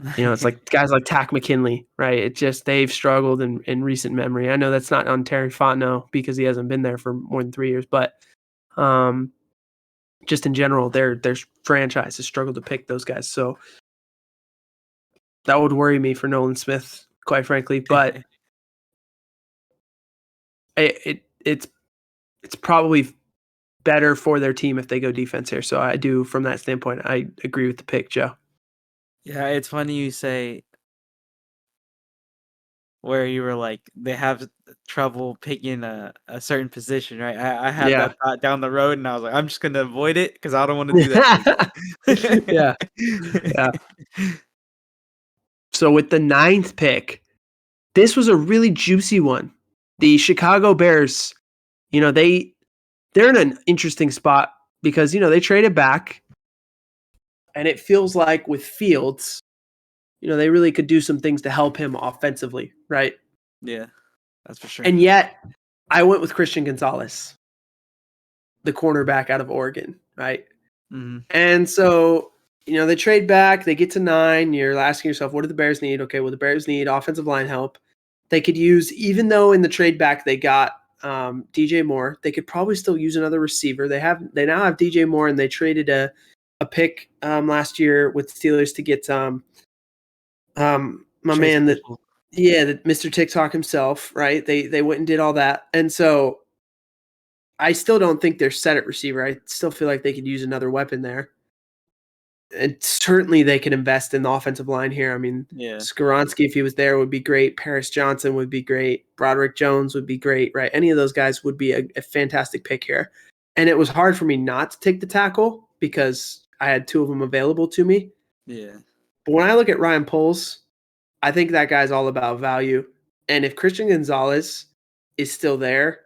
it's like guys like Tack McKinley, right? It just, they've struggled in recent memory. I know that's not on Terry Fontenot because he hasn't been there for more than 3 years, but just in general, their franchise has struggled to pick those guys. So that would worry me for Nolan Smith, quite frankly. But it's probably better for their team if they go defense here. So I do, from that standpoint, I agree with the pick, Joe. Yeah, it's funny you say where you were like, they have trouble picking a certain position, right? I had that thought down the road, and I was like, I'm just going to avoid it because I don't want to do that. Yeah. So with the 9th pick, this was a really juicy one. The Chicago Bears, they're in an interesting spot because, they traded back, and it feels like with Fields, they really could do some things to help him offensively, right? Yeah, that's for sure. And yet, I went with Christian Gonzalez, the cornerback out of Oregon, right? Mm-hmm. And so, they trade back, they get to 9. You're asking yourself, what do the Bears need? Okay, well, the Bears need offensive line help. They could use, even though in the trade back they got DJ Moore, they could probably still use another receiver. They now have DJ Moore, and they traded a pick last year with Steelers to get my man that Mr. TikTok himself, right? They went and did all that. And so I still don't think they're set at receiver. I still feel like they could use another weapon there. And certainly they could invest in the offensive line here. I mean, Skoronski, if he was there, would be great. Paris Johnson would be great. Broderick Jones would be great, right? Any of those guys would be a fantastic pick here. And it was hard for me not to take the tackle because I had 2 of them available to me. Yeah. But when I look at Ryan Poles, I think that guy's all about value. And if Christian Gonzalez is still there,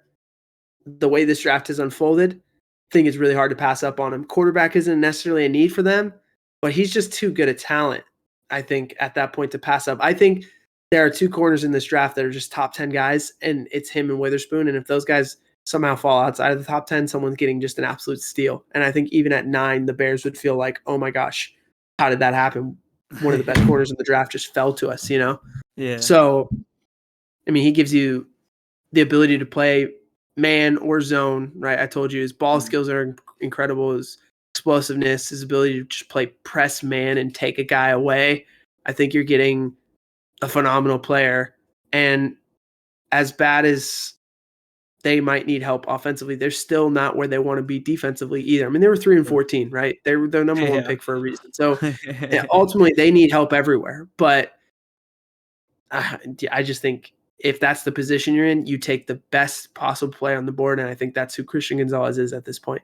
the way this draft has unfolded, I think it's really hard to pass up on him. Quarterback isn't necessarily a need for them, but he's just too good a talent, I think, at that point to pass up. I think there are 2 corners in this draft that are just top 10 guys, and it's him and Witherspoon. And if those guys somehow fall outside of the top 10, someone's getting just an absolute steal. And I think even at 9, the Bears would feel like, oh my gosh, how did that happen? One of the best corners in the draft just fell to us, Yeah. So, I mean, he gives you the ability to play man or zone, right? I told you his ball skills are incredible. His explosiveness, his ability to just play press man and take a guy away. I think you're getting a phenomenal player. And as bad as they might need help offensively, they're still not where they want to be defensively either. I mean, they were 3-14, right? They were their number 1 pick for a reason. So ultimately, they need help everywhere. But I just think if that's the position you're in, you take the best possible player on the board, and I think that's who Christian Gonzalez is at this point.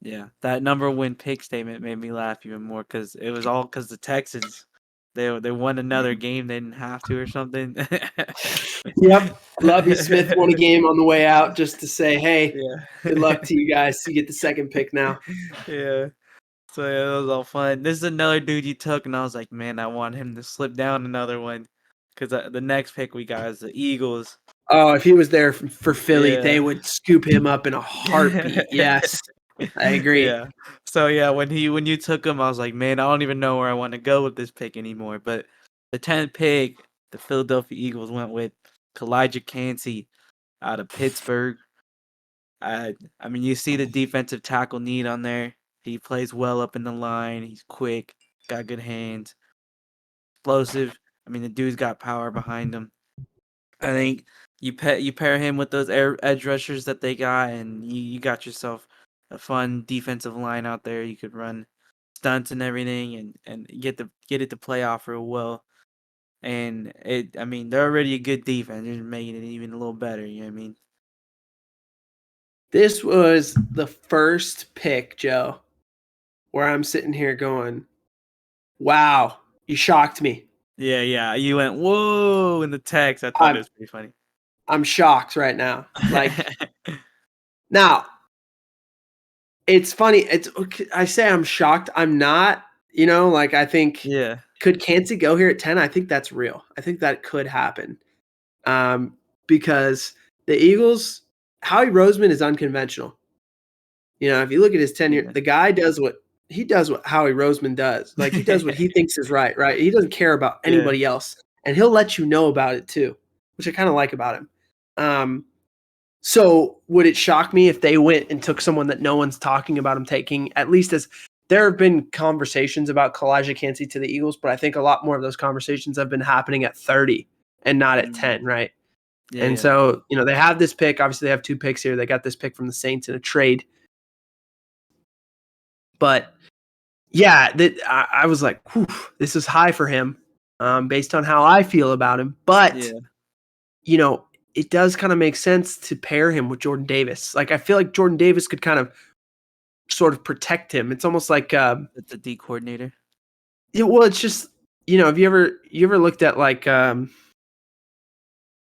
Yeah, that number 1 pick statement made me laugh even more because it was all because the Texans. They won another game they didn't have to or something. Yep. Lovie Smith won a game on the way out just to say, hey, good luck to you guys. You get the 2nd pick now. Yeah. So it was all fun. This is another dude you took, and I was like, man, I want him to slip down another one because the next pick we got is the Eagles. Oh, if he was there for Philly, they would scoop him up in a heartbeat. Yes. I agree. Yeah. So when you took him, I was like, man, I don't even know where I want to go with this pick anymore. But the 10th pick, the Philadelphia Eagles went with Kalijah Cansey out of Pittsburgh. I mean, you see the defensive tackle need on there. He plays well up in the line. He's quick, got good hands, explosive. I mean, the dude's got power behind him. I think you pair him with those edge rushers that they got, and you got yourself a fun defensive line out there. You could run stunts and everything, and get it to play off real well. And I mean, they're already a good defense. They're just making it even a little better. You know what I mean? This was the first pick, Joe, where I'm sitting here going, wow, you shocked me. Yeah. You went, whoa, in the text. I thought it was pretty funny. I'm shocked right now. Like, now, it's funny. I say I'm shocked. I'm not, like, I think, could Cansey go here at 10? I think that's real. I think that could happen. Because the Eagles, Howie Roseman is unconventional. If you look at his tenure, the guy does what Howie Roseman does. Like, he does what he thinks is right? He doesn't care about anybody else. And he'll let you know about it too, which I kind of like about him. So would it shock me if they went and took someone that no one's talking about him taking, at least as there have been conversations about Kalijah Cansey to the Eagles, but I think a lot more of those conversations have been happening at 30 and not at 10, right? So, they have this pick. Obviously, they have 2 picks here. They got this pick from the Saints in a trade. But, yeah, I was like, whew, this is high for him based on how I feel about him. But, it does kind of make sense to pair him with Jordan Davis. Like, I feel like Jordan Davis could kind of sort of protect him. It's almost like it's a D coordinator. Yeah, well, it's just, have you ever looked at like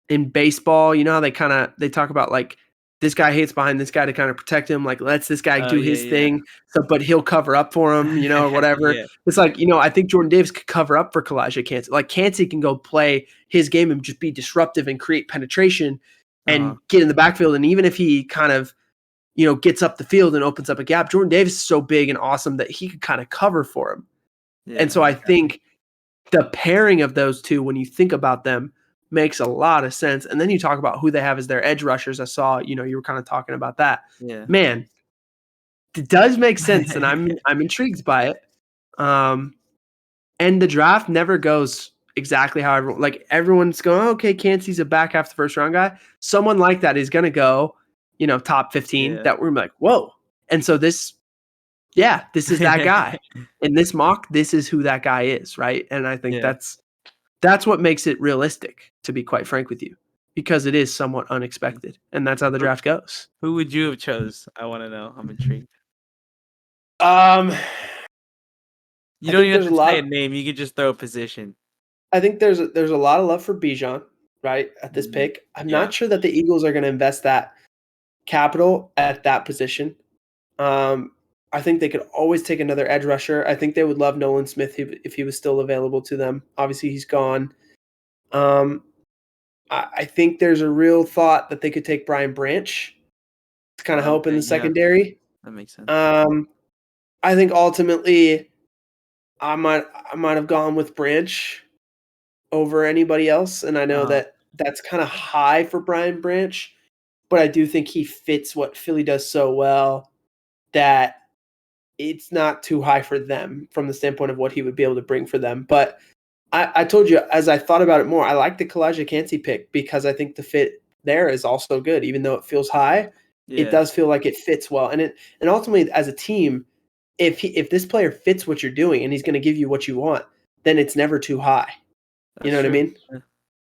in baseball, how they talk about like this guy hates behind this guy to kind of protect him, like lets this guy do his thing, so but he'll cover up for him, or whatever. It's like, I think Jordan Davis could cover up for Kalijah Cansey. Like Cansey can go play his game and just be disruptive and create penetration and get in the backfield. And even if he kind of, gets up the field and opens up a gap, Jordan Davis is so big and awesome that he could kind of cover for him. And so I think the pairing of those two, when you think about them, makes a lot of sense. And then you talk about who they have as their edge rushers. I saw, you were kind of talking about that. Yeah. Man, it does make sense, and I'm intrigued by it. And the draft never goes exactly how everyone's going, okay, Cansey's a back half the first round guy. Someone like that is going to go, top 15 that we're like, whoa. And so this is that guy. In this mock, this is who that guy is, right? And I think that's what makes it realistic, to be quite frank with you, because it is somewhat unexpected, and that's how the draft goes. Who would you have chose? I want to know. I'm intrigued. You don't even have to say a name. You could just throw a position. I think there's a lot of love for Bijan, right, at this pick. I'm not sure that the Eagles are going to invest that capital at that position. I think they could always take another edge rusher. I think they would love Nolan Smith if he was still available to them. Obviously, he's gone. I think there's a real thought that they could take Brian Branch to kind of help in the secondary. That makes sense. I think ultimately, I might have gone with Branch over anybody else, and I know that that's kind of high for Brian Branch, but I do think he fits what Philly does so well that it's not too high for them from the standpoint of what he would be able to bring for them. But I told you, as I thought about it more, I like the Kalijah Cansey pick because I think the fit there is also good. Even though it feels high, it does feel like it fits well. And ultimately, as a team, if this player fits what you're doing and he's going to give you what you want, then it's never too high. You know what I mean?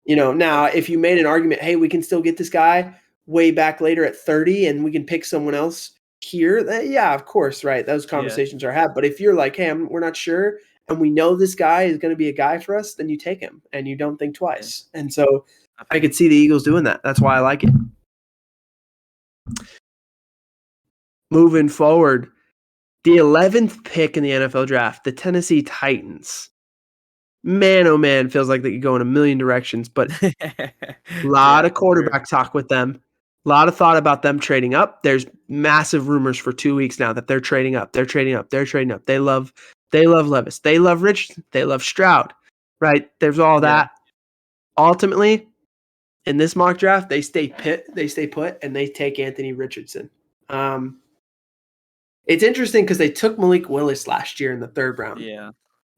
Now if you made an argument, hey, we can still get this guy way back later at 30 and we can pick someone else here, of course, right? Those conversations are had. But if you're like, hey, we're not sure, and we know this guy is going to be a guy for us, then you take him and you don't think twice. And so I could see the Eagles doing that. That's why I like it. Moving forward, the 11th pick in the NFL draft, the Tennessee Titans. Man, oh man, feels like they could go in a million directions, but a lot of quarterback talk with them. A lot of thought about them trading up. There's massive rumors for 2 weeks now that they're trading up. They're trading up. They're trading up. They love Levis. They love Richardson. They love Stroud. Right? There's all that. Ultimately, in this mock draft, they stay put, and they take Anthony Richardson. It's interesting because they took Malik Willis last year in the 3rd round. Yeah.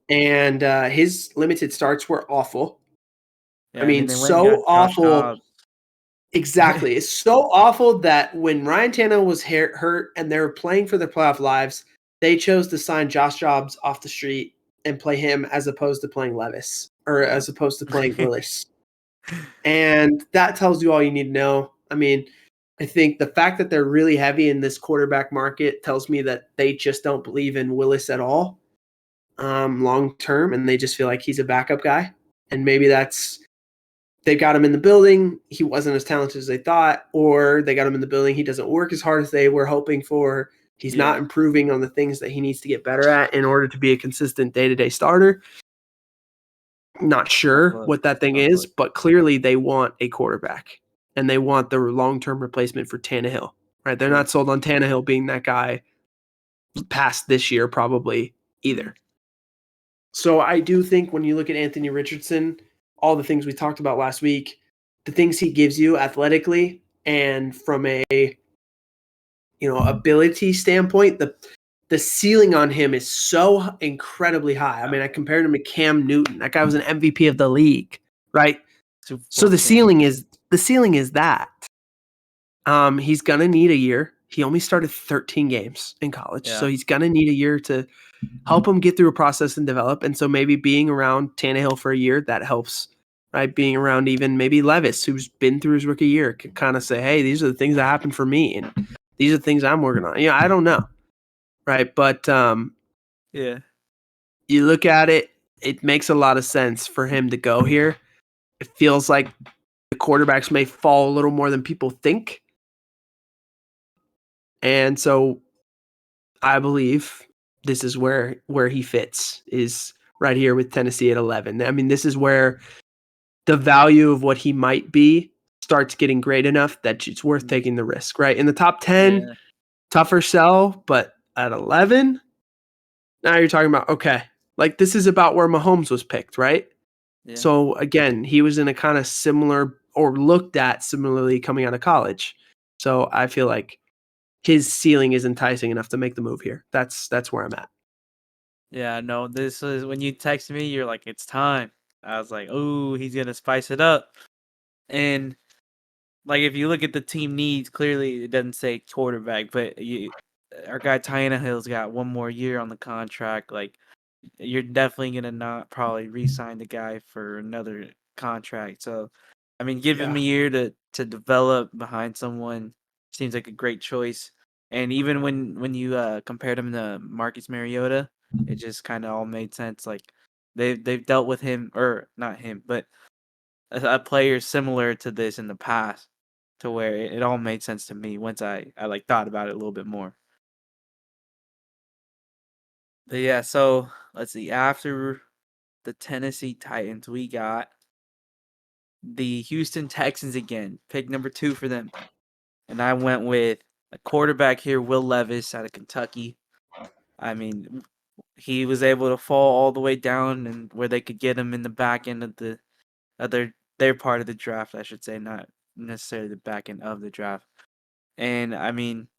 And his limited starts were awful. Yeah, I mean, they went and got so Josh awful. Dobbs. Exactly. It's so awful that when Ryan Tannehill was hurt and they were playing for their playoff lives, they chose to sign Josh Dobbs off the street and play him as opposed to playing Levis or as opposed to playing Willis. And that tells you all you need to know. I mean, I think the fact that they're really heavy in this quarterback market tells me that they just don't believe in Willis at all long term, and they just feel like he's a backup guy. And maybe they got him in the building, he wasn't as talented as they thought, or they got him in the building, he doesn't work as hard as they were hoping for. He's not improving on the things that he needs to get better at in order to be a consistent day-to-day starter. Not sure what that thing is, but clearly they want a quarterback, and they want the long-term replacement for Tannehill, right? They're not sold on Tannehill being that guy past this year probably either. So I do think when you look at Anthony Richardson, all the things we talked about last week, the things he gives you athletically and from a ability standpoint, the ceiling on him is so incredibly high. I mean, I compared him to Cam Newton. That guy was an MVP of the league, right? So the ceiling is that. He's gonna need a year. He only started 13 games in college, so he's gonna need a year to help him get through a process and develop. And so maybe being around Tannehill for a year, that helps, right? Being around even maybe Levis, who's been through his rookie year, can kind of say, hey, these are the things that happened for me, and these are the things I'm working on. I don't know, right? But you look at it, it makes a lot of sense for him to go here. It feels like the quarterbacks may fall a little more than people think. And so I believe this is where he fits, is right here with Tennessee at 11. I mean, this is where the value of what he might be starts getting great enough that it's worth taking the risk, right? In the top 10, tougher sell, but at 11, now you're talking about, okay, like this is about where Mahomes was picked, right? Yeah. So again, he was in a kind of similar or looked at similarly coming out of college. So I feel like his ceiling is enticing enough to make the move here. That's where I'm at. Yeah, no, this is when you text me, you're like, it's time. I was like, oh, he's going to spice it up. And like, if you look at the team needs, clearly it doesn't say quarterback, but our guy Tannehill's got one more year on the contract. Like, you're definitely going to not probably re-sign the guy for another contract. So, I mean, give him a year to develop behind someone seems like a great choice. And even when you compared him to Marcus Mariota, it just kind of all made sense. Like they've dealt with him, or not him, but a player similar to this in the past, to where it all made sense to me once I like thought about it a little bit more. But yeah, so let's see. After the Tennessee Titans, we got the Houston Texans again, pick number 2 for them. And I went with a quarterback here, Will Levis out of Kentucky. I mean, he was able to fall all the way down and where they could get him in the back end of their part of the draft, I should say, not necessarily the back end of the draft. And I mean,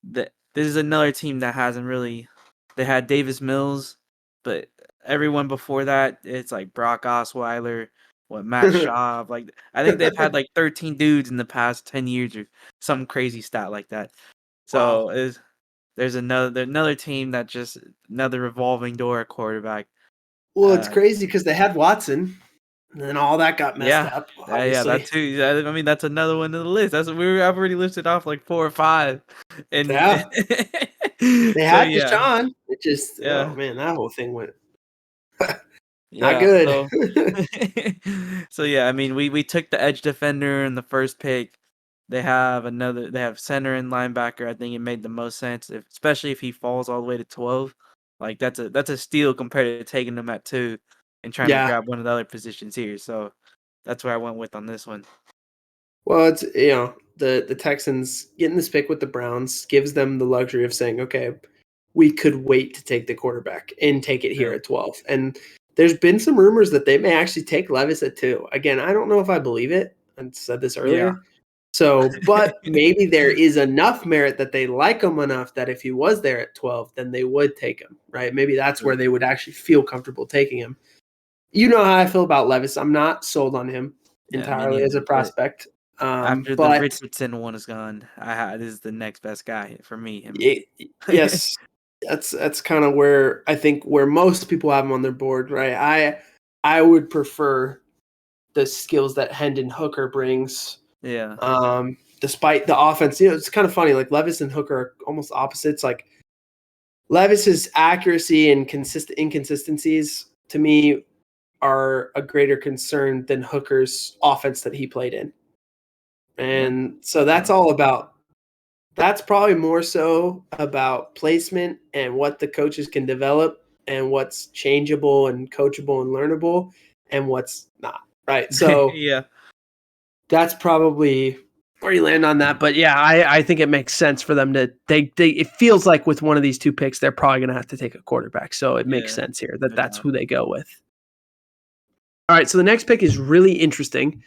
this is another team that hasn't really. They had Davis Mills, but everyone before that, it's like Brock Osweiler, Matt Schaub. Like I think they've had like 13 dudes in the past 10 years or some crazy stat like that. So there's another team that just another revolving door at quarterback. Well, it's crazy because they had Watson, and then all that got messed up. Yeah, that too. I mean, that's another one on the list. I've already listed off like 4 or 5. And they had Deshaun. It just oh man, that whole thing went not good. So yeah, I mean, we took the edge defender in the first pick. They have center and linebacker. I think it made the most sense, especially if he falls all the way to 12. Like that's a steal compared to taking him at 2 and trying to grab one of the other positions here. So that's where I went with on this one. Well, it's the Texans getting this pick with the Browns gives them the luxury of saying, okay, we could wait to take the quarterback and take it here at 12. And there's been some rumors that they may actually take Levis at 2. Again, I don't know if I believe it. I said this Yeah. earlier. So, but maybe there is enough merit that they like him enough that if he was there at 12, then they would take him, right? Maybe that's where they would actually feel comfortable taking him. You know how I feel about Levis. I'm not sold on him entirely as a prospect. After the Richardson one is gone, this is the next best guy for me. Yes, that's kind of where I think where most people have him on their board, right? I would prefer the skills that Hendon Hooker brings. Yeah. Despite the offense, it's kind of funny. Like Levis and Hooker are almost opposites. Like Levis's accuracy and inconsistencies to me are a greater concern than Hooker's offense that he played in. And so that's all about. That's probably more so about placement and what the coaches can develop and what's changeable and coachable and learnable and what's not, right? So yeah, that's probably where you land on that. But yeah, I think it makes sense for them to it feels like with one of these two picks, they're probably going to have to take a quarterback. So it makes sense here that that's who they go with. All right, so the next pick is really interesting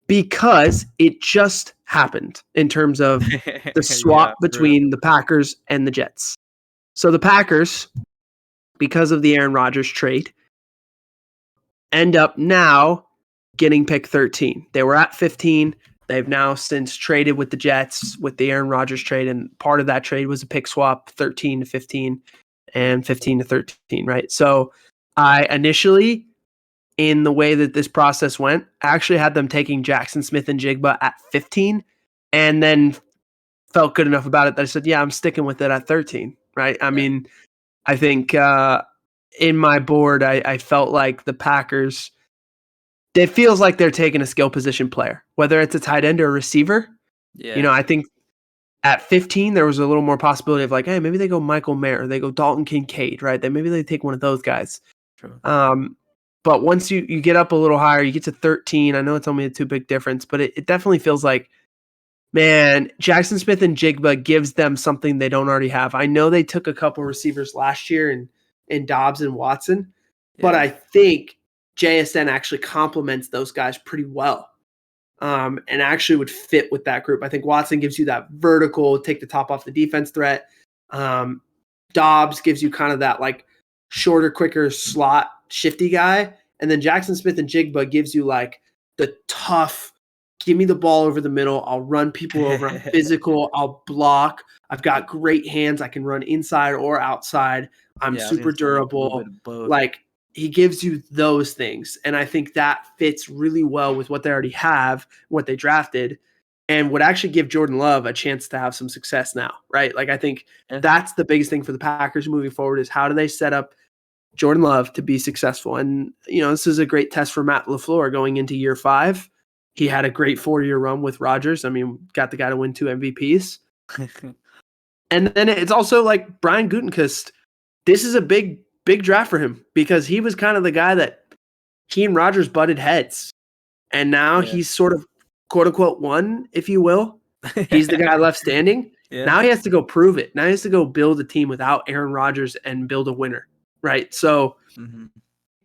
because it just happened in terms of the swap between the Packers and the Jets. So the Packers, because of the Aaron Rodgers trade, end up now getting pick 13. They were at 15. They've now since traded with the Jets with the Aaron Rodgers trade, and part of that trade was a pick swap, 13 to 15 and 15 to 13, right? So I initially, in the way that this process went, I actually had them taking Jackson Smith-Njigba at 15 and then felt good enough about it that I said, yeah, I'm sticking with it at 13, right? I mean, I think in my board, I felt like the Packers, it feels like they're taking a skill position player, whether it's a tight end or a receiver. Yeah. I think at 15, there was a little more possibility of like, hey, maybe they go Michael Mayer, or they go Dalton Kincaid, right? Maybe they take one of those guys. True. But once you get up a little higher, you get to 13. I know it's only a 2 big difference, but it definitely feels like, man, Jackson Smith-Njigba gives them something they don't already have. I know they took a couple receivers last year in Dobbs and Watson, but I think JSN actually complements those guys pretty well, and actually would fit with that group. I think Watson gives you that vertical, take the top off the defense threat. Dobbs gives you kind of that like shorter, quicker slot shifty guy. And then Jackson Smith-Njigba gives you like the tough, give me the ball over the middle. I'll run people over. I'm physical. I'll block. I've got great hands. I can run inside or outside. I'm super durable. Like he gives you those things. And I think that fits really well with what they already have, what they drafted, and would actually give Jordan Love a chance to have some success now, right? Like I think that's the biggest thing for the Packers moving forward is how do they set up Jordan Love to be successful? And, this is a great test for Matt LaFleur going into year 5. He had a great 4-year run with Rodgers. I mean, got the guy to win 2 MVPs. And then it's also like Brian Gutekunst. This is a big draft for him because he was kind of the guy that he and Rodgers butted heads. And now he's sort of quote unquote won, if you will. He's the guy left standing. Now he has to go prove it. Now he has to go build a team without Aaron Rodgers and build a winner. Right. So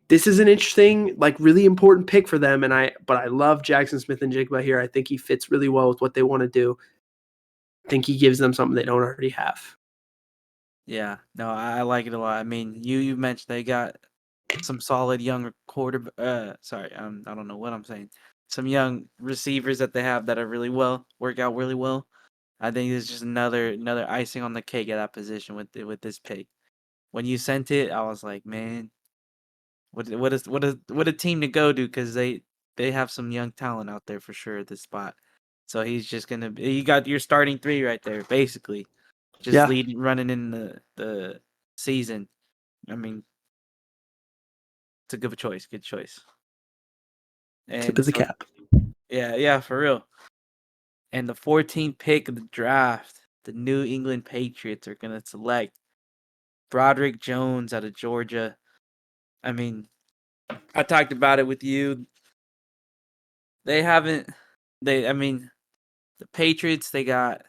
this is an interesting, like really important pick for them. But I love Jackson Smith-Njigba here. I think he fits really well with what they want to do. I think he gives them something they don't already have. Yeah, no, I like it a lot. I mean, you mentioned they got some solid young sorry, I don't know what I'm saying. Some young receivers that they have that are work out really well. I think it's just another icing on the cake at that position with this pick. When you sent it, I was like, man, what a team to go to because they have some young talent out there for sure at this spot. So he's just you got your starting 3 right there, basically, just running in the season. I mean, it's a good choice. Good choice. And tip of the cap. Yeah, for real. And the 14th pick of the draft, the New England Patriots are gonna select Broderick Jones out of Georgia. I mean, I talked about it with you. The Patriots, they got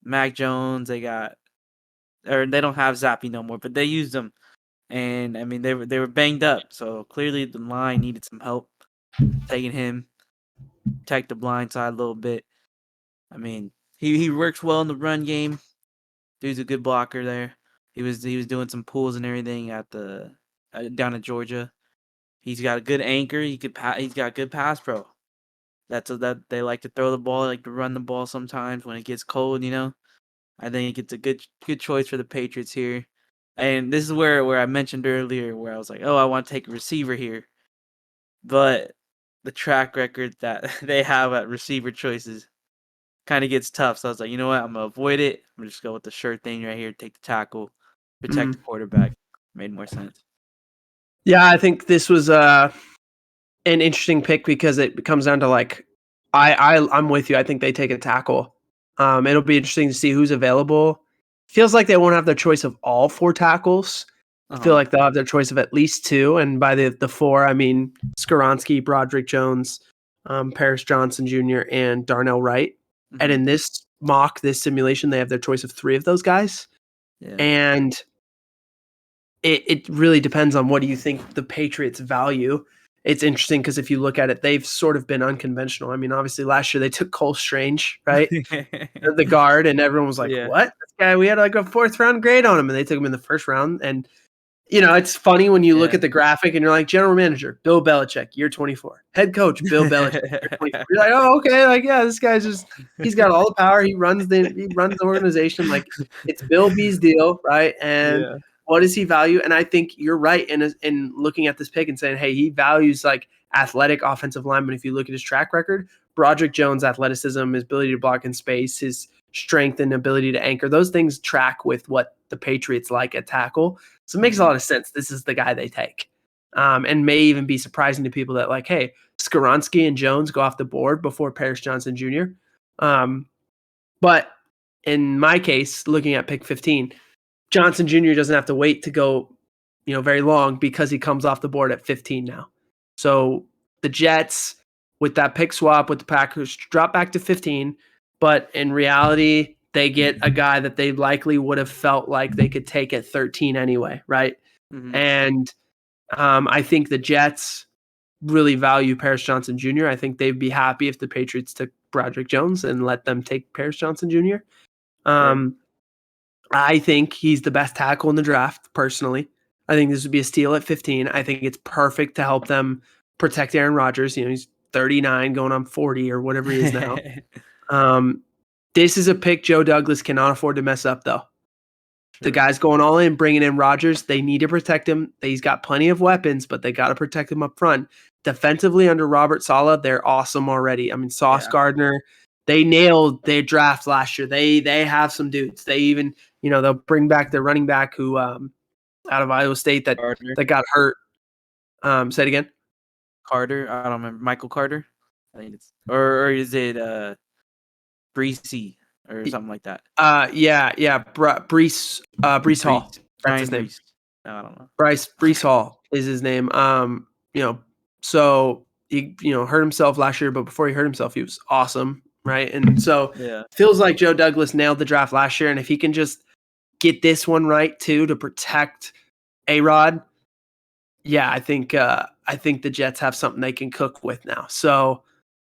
Mac Jones, they don't have Zappy no more, but they used him and I mean they were banged up, so clearly the line needed some help taking him, protect the blind side a little bit. I mean, he works well in the run game. Dude's a good blocker there. He was doing some pulls and everything at the down in Georgia. He's got a good anchor. He's got good pass pro. That they like to throw the ball, like to run the ball sometimes when it gets cold. I think it's a good choice for the Patriots here. And this is where I mentioned earlier where I was like, oh, I want to take a receiver here, but the track record that they have at receiver choices kind of gets tough. So I was like, you know what? I'm gonna avoid it. I'm gonna just go with the sure thing right here. Take the tackle, protect the quarterback. Made more sense. Yeah, I think this was an interesting pick because it comes down to like I'm with you. I think they take a tackle. It'll be interesting to see who's available. Feels like they won't have their choice of all 4 tackles. I feel like they'll have their choice of at least 2, and by the 4, I mean Skoronski, Broderick Jones, Paris Johnson Jr., and Darnell Wright. And in this simulation, they have their choice of 3 of those guys. Yeah. And it really depends on what do you think the Patriots value. It's interesting because if you look at it, they've sort of been unconventional. I mean, obviously last year they took Cole Strange, right? The guard, and everyone was like, Yeah. what? This guy, we had like a 4th round grade on him, and they took him in the 1st round. And it's funny when you look Yeah. at the graphic and you're like, general manager, Bill Belichick, year 24. Head coach, Bill Belichick, year 24. You're like, oh, okay. Like, yeah, this guy's he's got all the power. He runs the organization. Like, it's Bill B's deal, right? And Yeah. what does he value? And I think you're right in looking at this pick and saying, hey, he values like athletic offensive linemen. If you look at his track record, Broderick Jones' athleticism, his ability to block in space, his strength and ability to anchor, those things track with what the Patriots like at tackle. So it makes a lot of sense. This is the guy they take. And may even be surprising to people that like, hey, Skoronski and Jones go off the board before Paris Johnson Jr. But in my case, looking at pick 15, Johnson Jr. doesn't have to wait to go, very long because he comes off the board at 15 now. So the Jets, with that pick swap with the Packers, drop back to 15. But in reality, they get a guy that they likely would have felt like they could take at 13 anyway, right? And I think the Jets really value Paris Johnson Jr. I think they'd be happy if the Patriots took Broderick Jones and let them take Paris Johnson Jr. I think he's the best tackle in the draft, personally. I think this would be a steal at 15. I think it's perfect to help them protect Aaron Rodgers. He's 39 going on 40 or whatever he is now. This is a pick Joe Douglas cannot afford to mess up, though. The guy's going all in, bringing in Rodgers. They need to protect him. He's got plenty of weapons, but they got to protect him up front. Defensively, under Robert Saleh, they're awesome already. I mean, Sauce Gardner, they nailed their draft last year. They have some dudes. They even, they'll bring back their running back who out of Iowa State that got hurt. Say it again. Carter. I don't remember. Michael Carter. I think it's or is it Breesy or something like that? Yeah. Breece Hall. That's his name. I don't know. Breece Hall is his name. So he hurt himself last year, but before he hurt himself, he was awesome, right? And so feels like Joe Douglas nailed the draft last year, and if he can just get this one right too to protect A-Rod, I think the Jets have something they can cook with now. So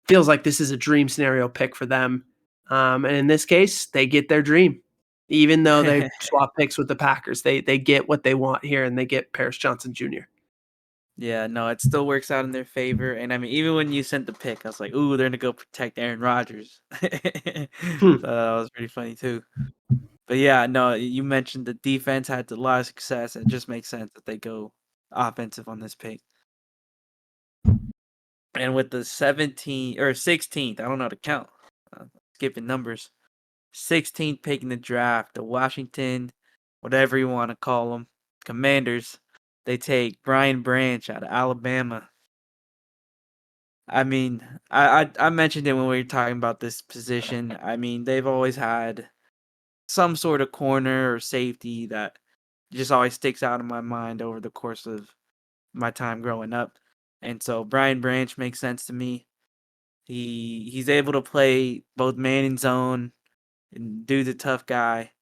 feels like this is a dream scenario pick for them. And in this case, they get their dream. Even though they swap picks with the Packers, they get what they want here, and they get Paris Johnson Jr. Yeah, no, it still works out in their favor. And I mean, even when you sent the pick, I was like, ooh, they're going to go protect Aaron Rodgers. That was pretty funny, too. But yeah, no, you mentioned the defense had a lot of success. It just makes sense that they go offensive on this pick. And with the 17th or 16th, I don't know how to count, skipping numbers. 16th pick in the draft, the Washington, whatever you want to call them, Commanders. They take Brian Branch out of Alabama. I mean, I mentioned it when we were talking about this position. I mean, they've always had some sort of corner or safety that just always sticks out in my mind over the course of my time growing up. And so Brian Branch makes sense to me. He's able to play both man and zone, and dude's a tough guy.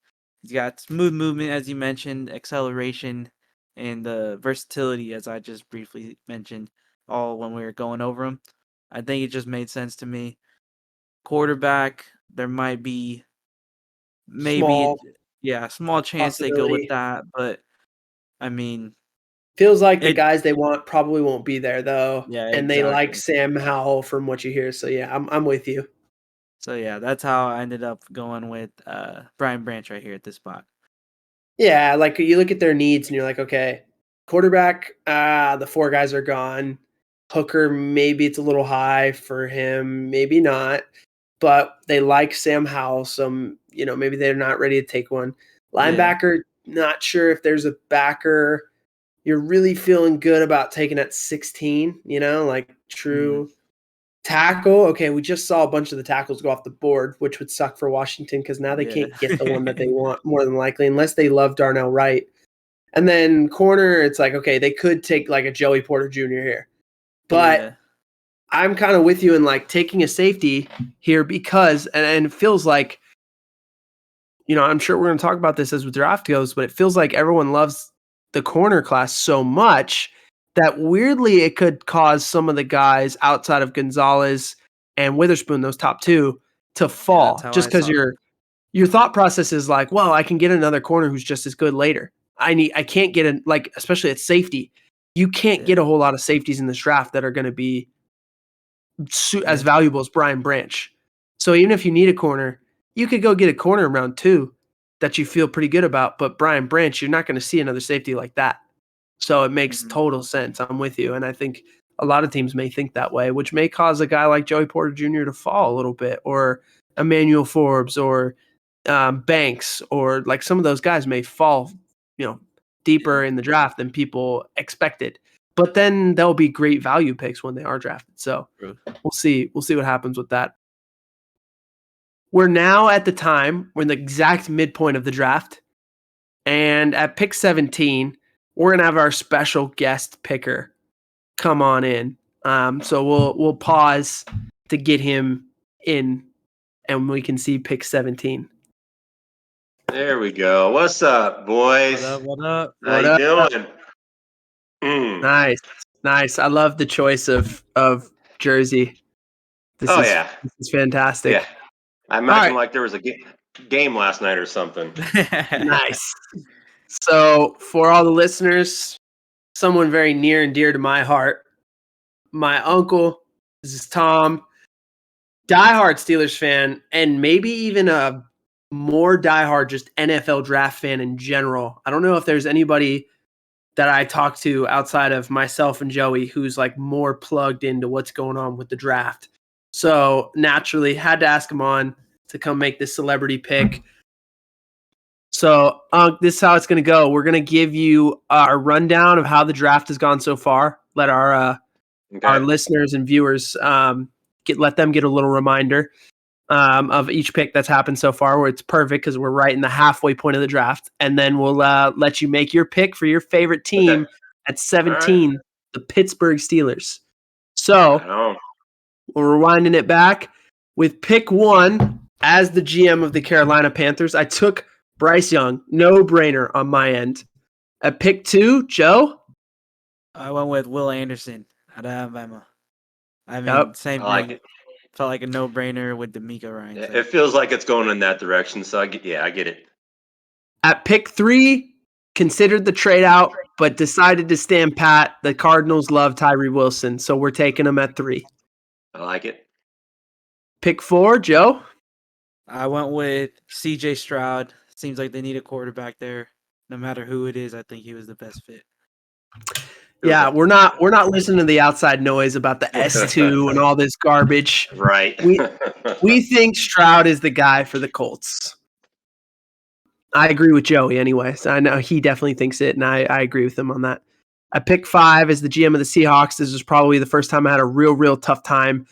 He's got smooth movement, as you mentioned, acceleration. and the versatility, as I just briefly mentioned, all when we were going over them. I think it just made sense to me. Quarterback, there might be maybe a small chance they go with possibility. that, but I mean, Feels like the it guys they want probably won't be there though, yeah, and they like exactly. Sam Howell from what you hear. So yeah, I'm with you. So yeah, that's how I ended up going with Brian Branch right here at this spot. Yeah, like you look at their needs and you're like, okay, quarterback, the 4 guys are gone. Hooker, maybe it's a little high for him, maybe not. But they like Sam Howell, so maybe they're not ready to take one. Yeah. Linebacker, not sure if there's a backer you're really feeling good about taking at 16, like Mm, true tackle. Okay, we just saw a bunch of the tackles go off the board, which would suck for Washington because now they yeah. can't get the one that they want more than likely, unless they love Darnell Wright. And then corner, it's like, okay, they could take like a Joey Porter Jr. here. But Yeah. I'm kind of with you in like taking a safety here because, and it feels like, I'm sure we're going to talk about this as the draft goes, but it feels like everyone loves the corner class so much that weirdly it could cause some of the guys outside of Gonzalez and Witherspoon, those top 2, to Yeah, that's fall how just I because saw it. your thought process is like, well, I can get another corner who's just as good later. I can't get in, like, especially at safety. You can't Yeah. get a whole lot of safeties in this draft that are going to be as Yeah. valuable as Brian Branch. So even if you need a corner, you could go get a corner in round 2 that you feel pretty good about. But Brian Branch, you're not going to see another safety like that. So it makes Mhm. total sense. I'm with you. And I think a lot of teams may think that way, which may cause a guy like Joey Porter Jr. to fall a little bit, or Emmanuel Forbes, or Banks, or like some of those guys may fall, deeper Yeah. in the draft than people expected. But then there'll be great value picks when they are drafted. So True. we'll see. We'll see what happens with that. We're now at the time, we're in the exact midpoint of the draft. And at pick 17, we're gonna have our special guest picker come on in. So we'll pause to get him in, and we can see pick 17. There we go. What's up, boys? What up? What up? How What you up? doing? Mm. Nice. I love the choice of jersey. This Oh is yeah, this is fantastic. yeah. I All imagine right, like there was a game last night or something. nice. So for all the listeners, someone very near and dear to my heart, my uncle. This is Tom, diehard Steelers fan, and maybe even a more diehard just NFL draft fan in general. I don't know if there's anybody that I talk to outside of myself and Joey who's like more plugged into what's going on with the draft. So naturally had to ask him on to come make this celebrity pick. So this is how it's going to go. We're going to give you a rundown of how the draft has gone so far. Let our Okay. listeners and viewers let them get a little reminder of each pick that's happened so far, where it's perfect because we're right in the halfway point of the draft. And then we'll let you make your pick for your favorite team Okay. at All right. 17, the Pittsburgh Steelers. So Right on. we're rewinding it back with pick 1 as the GM of the Carolina Panthers. I took Bryce Young, no brainer on my end. At pick 2, Joe. I went with Will Anderson out of Alabama. I mean, Yep. same I like thing. it. Felt like a no-brainer with D'Amico Ryan. It feels like it's going in that direction. So I get it. At pick 3, considered the trade out, but decided to stand pat. The Cardinals love Tyree Wilson, so we're taking him at 3. I like it. Pick 4, Joe. I went with C.J. Stroud. Seems like they need a quarterback there. No matter who it is, I think he was the best fit. Yeah, we're not listening to the outside noise about the S2 and all this garbage. Right. We think Stroud is the guy for the Colts. I agree with Joey anyways. I know he definitely thinks it, and I agree with him on that. At pick 5 as the GM of the Seahawks. This was probably the first time I had a real tough time.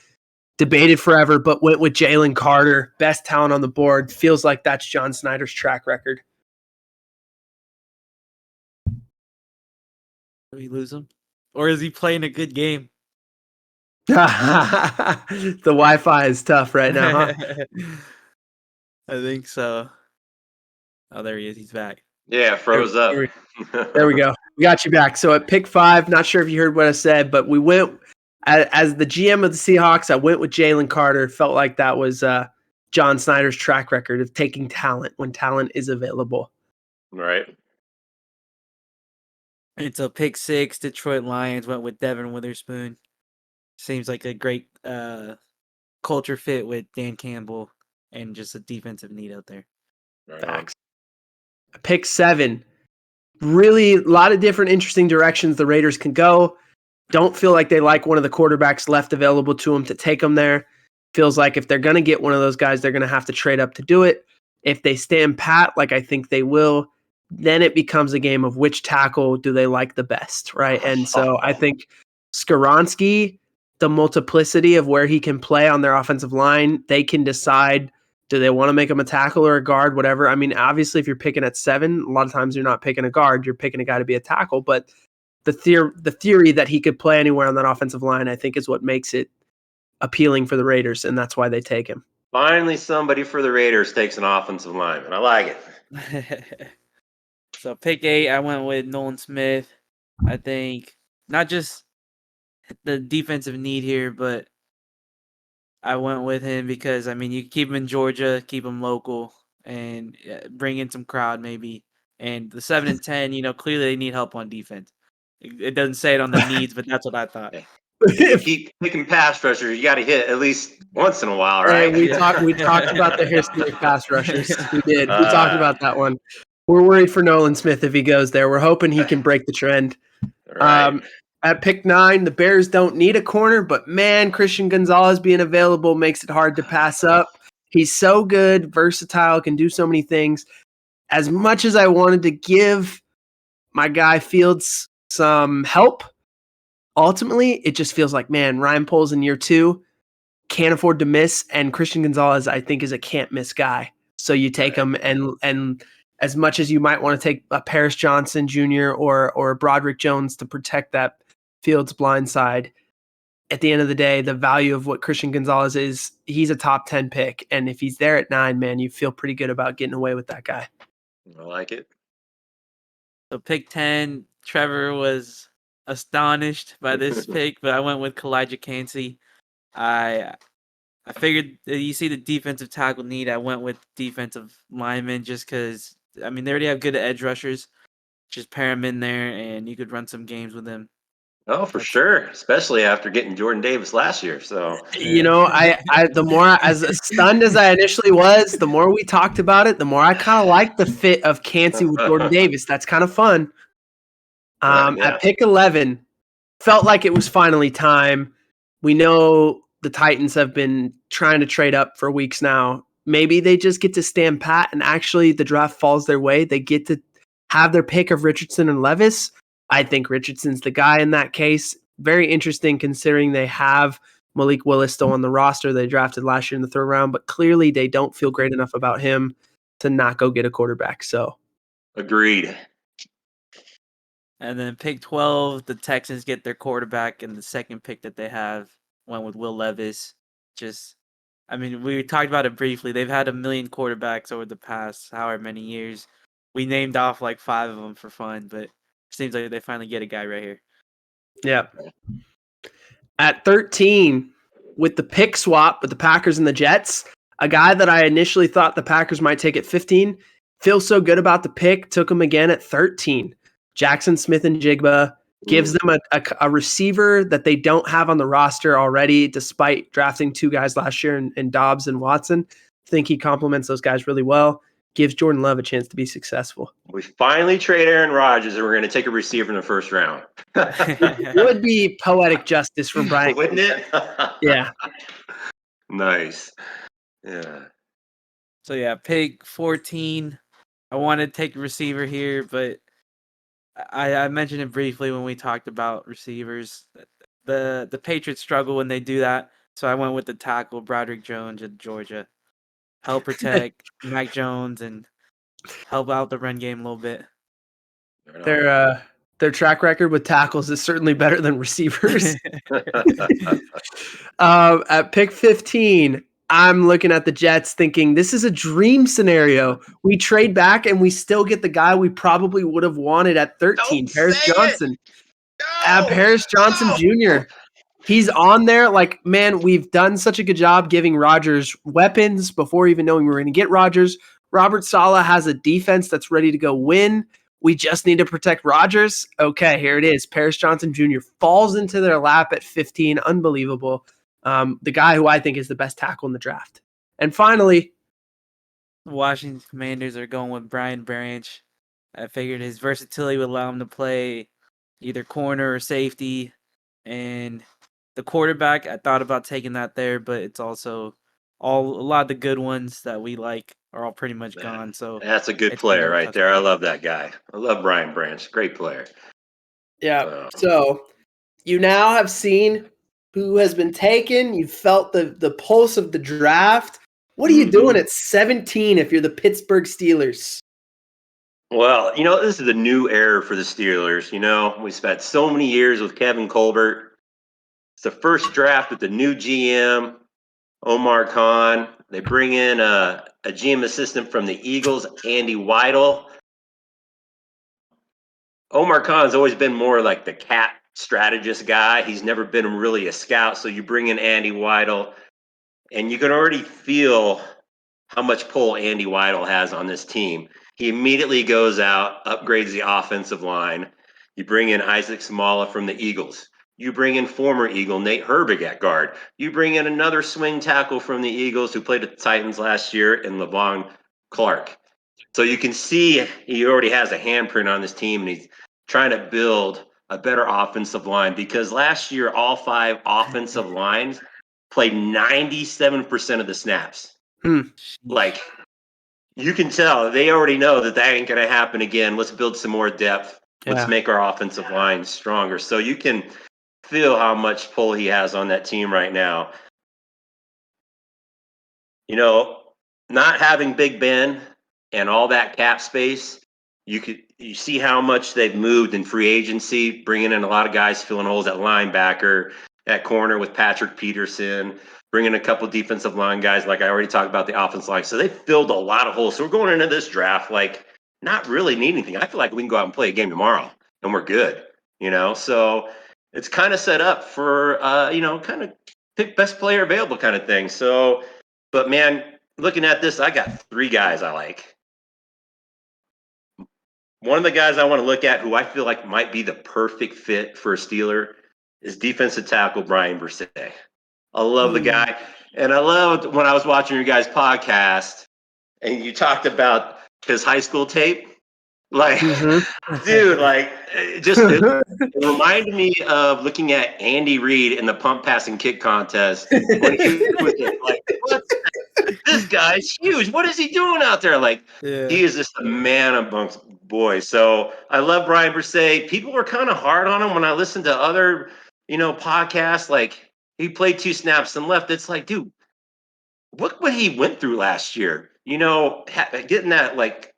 Debated forever, but went with Jalen Carter. Best talent on the board. Feels like that's John Snyder's track record. Did we lose him? Or is he playing a good game? The Wi-Fi is tough right now, huh? I think so. Oh, there he is. He's back. Yeah, froze up. There we go. We got you back. So at pick 5, not sure if you heard what I said, but we went as the GM of the Seahawks. I went with Jalen Carter. Felt like that was John Snyder's track record of taking talent when talent is available. Right. It's a pick 6. Detroit Lions went with Devin Witherspoon. Seems like a great culture fit with Dan Campbell and just a defensive need out there. Right. Facts. Pick 7. Really, a lot of different interesting directions the Raiders can go. Don't feel like they like one of the quarterbacks left available to them to take them there. Feels like if they're going to get one of those guys, they're going to have to trade up to do it. If they stand pat, like I think they will, then it becomes a game of which tackle do they like the best, right? And so I think Skoronski, the multiplicity of where he can play on their offensive line, they can decide, do they want to make him a tackle or a guard, whatever. I mean, obviously, if you're picking at 7, a lot of times you're not picking a guard, you're picking a guy to be a tackle. But the theory that he could play anywhere on that offensive line, I think, is what makes it appealing for the Raiders, and that's why they take him. Finally, somebody for the Raiders takes an offensive lineman. I like it. So pick 8, I went with Nolan Smith. I think not just the defensive need here, but I went with him because, I mean, you keep him in Georgia, keep him local, and bring in some crowd maybe. And the 7 and 10, clearly they need help on defense. It doesn't say it on the needs, but that's what I thought. You keep picking pass rushers, you got to hit at least once in a while, right? Hey, we talked about the history of pass rushers. We did. We talked about that one. We're worried for Nolan Smith if he goes there. We're hoping he can break the trend. Right. At pick 9, the Bears don't need a corner, but man, Christian Gonzalez being available makes it hard to pass up. He's so good, versatile, can do so many things. As much as I wanted to give my guy Fields some help, ultimately, it just feels like, man, Ryan Poles in year 2 can't afford to miss, and Christian Gonzalez, I think, is a can't-miss guy. So you take him, and as much as you might want to take a Paris Johnson Jr. or a Broderick Jones to protect that Fields blind side, at the end of the day, the value of what Christian Gonzalez is, he's a top 10 pick. And if he's there at 9, man, you feel pretty good about getting away with that guy. I like it. So pick 10, Trevor was astonished by this pick, but I went with Kalijah Cansey. I figured you see the defensive tackle need. I went with defensive lineman just because, I mean, they already have good edge rushers. Just pair them in there, and you could run some games with them. Oh, for sure. Especially after getting Jordan Davis last year. So, The more as stunned as I initially was, the more we talked about it, the more I kind of liked the fit of Cansey with Jordan Davis. That's kind of fun. Yeah. At pick 11, felt like it was finally time. We know the Titans have been trying to trade up for weeks now. Maybe they just get to stand pat and actually the draft falls their way. They get to have their pick of Richardson and Levis. I think Richardson's the guy in that case. Very interesting considering they have Malik Willis still on the roster. They drafted last year in the 3rd round, but clearly they don't feel great enough about him to not go get a quarterback. So, agreed. And then pick 12, the Texans get their quarterback, and the second pick that they have went with Will Levis. We talked about it briefly. They've had a million quarterbacks over the past however many years. We named off like 5 of them for fun, but it seems like they finally get a guy right here. yeah. At 13, with the pick swap with the Packers and the Jets, a guy that I initially thought the Packers might take at 15, feels so good about the pick, took him again at 13. Jackson Smith-Njigba gives them a receiver that they don't have on the roster already, despite drafting 2 guys last year in Dobbs and Watson. I think he complements those guys really well. Gives Jordan Love a chance to be successful. We finally trade Aaron Rodgers, and we're going to take a receiver in the 1st round. It would be poetic justice from Brian. Wouldn't it? Yeah. Nice. Yeah. So, yeah, pick 14. I wanted to take a receiver here, but I mentioned it briefly when we talked about receivers. The Patriots struggle when they do that, so I went with the tackle, Broderick Jones at Georgia. Help protect Mac Jones and help out the run game a little bit. Their track record with tackles is certainly better than receivers. At pick 15, I'm looking at the Jets thinking this is a dream scenario. We trade back and we still get the guy we probably would have wanted at 13, Don't Paris say it. Johnson. No. Paris Johnson No. Jr. He's on there. Like, man, we've done such a good job giving Rodgers weapons before even knowing we were going to get Rodgers. Robert Saleh has a defense that's ready to go win. We just need to protect Rodgers. Okay, here it is. Paris Johnson Jr. falls into their lap at 15. Unbelievable. The guy who I think is the best tackle in the draft. And finally, Washington Commanders are going with Brian Branch. I figured his versatility would allow him to play either corner or safety. And the quarterback, I thought about taking that there, but it's also a lot of the good ones that we like are all pretty much gone. So That's a good it's player more right tough. there. I love that guy. I love Brian Branch. Great player. yeah. So you now have seen who has been taken. You felt the pulse of the draft. What are you doing at 17 if you're the Pittsburgh Steelers? Well, this is a new era for the Steelers. We spent so many years with Kevin Colbert. It's the first draft with the new GM, Omar Khan. They bring in a GM assistant from the Eagles, Andy Weidel. Omar Khan's always been more like the cap strategist guy. He's never been really a scout. So you bring in Andy Weidel, and you can already feel how much pull Andy Weidel has on this team. He immediately goes out, upgrades the offensive line. You bring in Isaac Samala from the Eagles. You bring in former Eagle Nate Herbig at guard. You bring in another swing tackle from the Eagles who played at the Titans last year in Levon Clark. So you can see he already has a handprint on this team, and he's trying to build a better offensive line because last year all 5 offensive lines played 97% of the snaps. Like, you can tell they already know that ain't going to happen again. Let's build some more depth. Let's make our offensive line stronger. So you can feel how much pull he has on that team right now. Not having Big Ben and all that cap space, you see how much they've moved in free agency, bringing in a lot of guys filling holes at linebacker, at corner with Patrick Peterson, bringing a couple defensive line guys, like I already talked about the offensive line. So they filled a lot of holes. So we're going into this draft like not really need anything. I feel like we can go out and play a game tomorrow and we're good. So it's kind of set up for kind of pick best player available kind of thing. So, but man, looking at this, I got 3 guys I like. One of the guys I want to look at who I feel like might be the perfect fit for a Steeler is defensive tackle Brian Brzee. I love the guy. And I loved when I was watching your guys' podcast and you talked about his high school tape. Like, dude, like, it reminded me of looking at Andy Reid in the pump, pass, and kick contest when he was like, what? This guy's huge. What is he doing out there? Like, he is just a man amongst boys. So I love Brian Brzee. People were kind of hard on him when I listened to other, podcasts. Like, he played 2 snaps and left. It's like, dude, look what he went through last year. Getting that like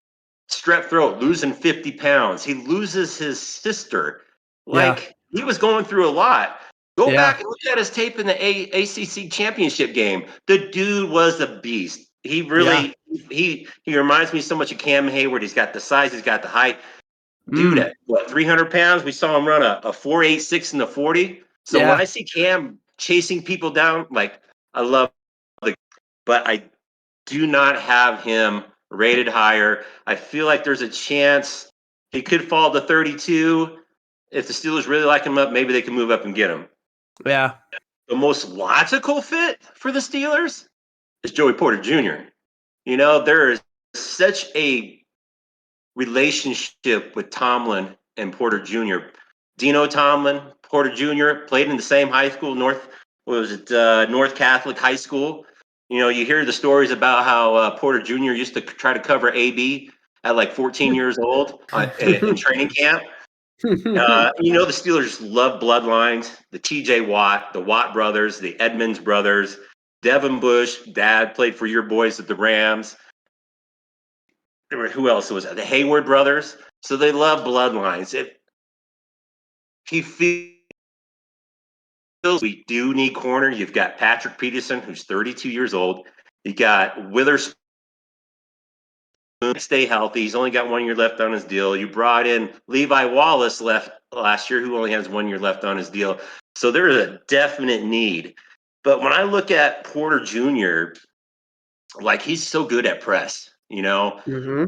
strep throat, losing 50 pounds. He loses his sister. Like, he was going through a lot. Go back and look at his tape in the ACC championship game. The dude was a beast. He really, he reminds me so much of Cam Hayward. He's got the size, he's got the height. Dude, at 300 pounds, we saw him run a 4.86 in the 40. So when I see Cam chasing people down, like, I love it. But I do not have him rated higher. I feel like there's a chance he could fall to 32. If the Steelers really like him up, maybe they can move up and get him. Yeah. The most logical fit for the Steelers is Joey Porter Jr. There is such a relationship with Tomlin and Porter Jr. Dino Tomlin, Porter Jr. played in the same high school, North Catholic High School. You hear the stories about how Porter Jr. used to try to cover AB at like 14 years old in training camp. The Steelers love bloodlines. The TJ Watt, the Watt brothers, the Edmonds brothers, Devin Bush, dad played for your boys at the Rams. Who else was it? The Hayward brothers. So they love bloodlines. He feels we do need corner. You've got Patrick Peterson, who's 32 years old. You got Witherspoon, stay healthy. He's only got 1 year left on his deal. You brought in Levi Wallace left last year, who only has 1 year left on his deal. So there is a definite need. But when I look at Porter Jr., like, he's so good at press, you know.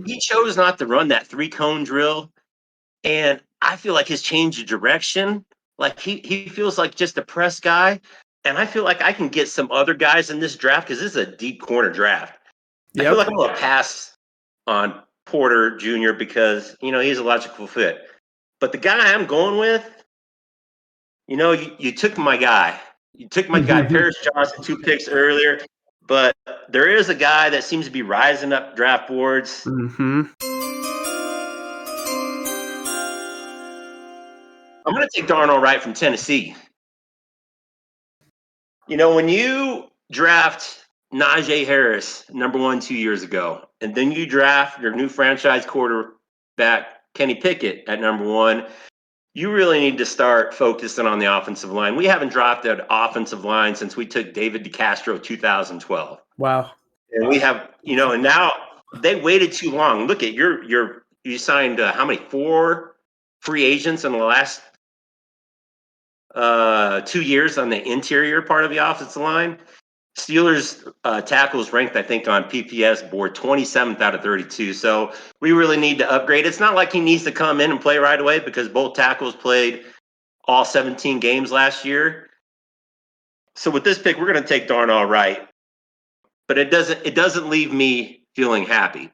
He chose not to run that 3-cone drill, and I feel like his change of direction, like he feels like just a press guy, and I feel like I can get some other guys in this draft because this is a deep corner draft. I feel like I'm gonna pass on Porter Jr. because, you know, he's a logical fit. But the guy I'm going with, you know, you took my guy. You took my guy, Paris Johnson, 2 picks earlier. But there is a guy that seems to be rising up draft boards. I'm going to take Darnell Wright from Tennessee. You know, when you draft Najee Harris, number 1 2 years ago, and then you draft your new franchise quarterback, Kenny Pickett, at number 1, you really need to start focusing on the offensive line. We haven't dropped an offensive line since we took David DeCastro 2012. Wow. And we have, you know, and now they waited too long. Look at you signed how many? 4 free agents in the last 2 years on the interior part of the offensive line. Steelers tackles ranked, I think, on PPS board 27th out of 32. So we really need to upgrade. It's not like he needs to come in and play right away because both tackles played all 17 games last year. So with this pick, we're going to take Darnell Wright, but it doesn't leave me feeling happy.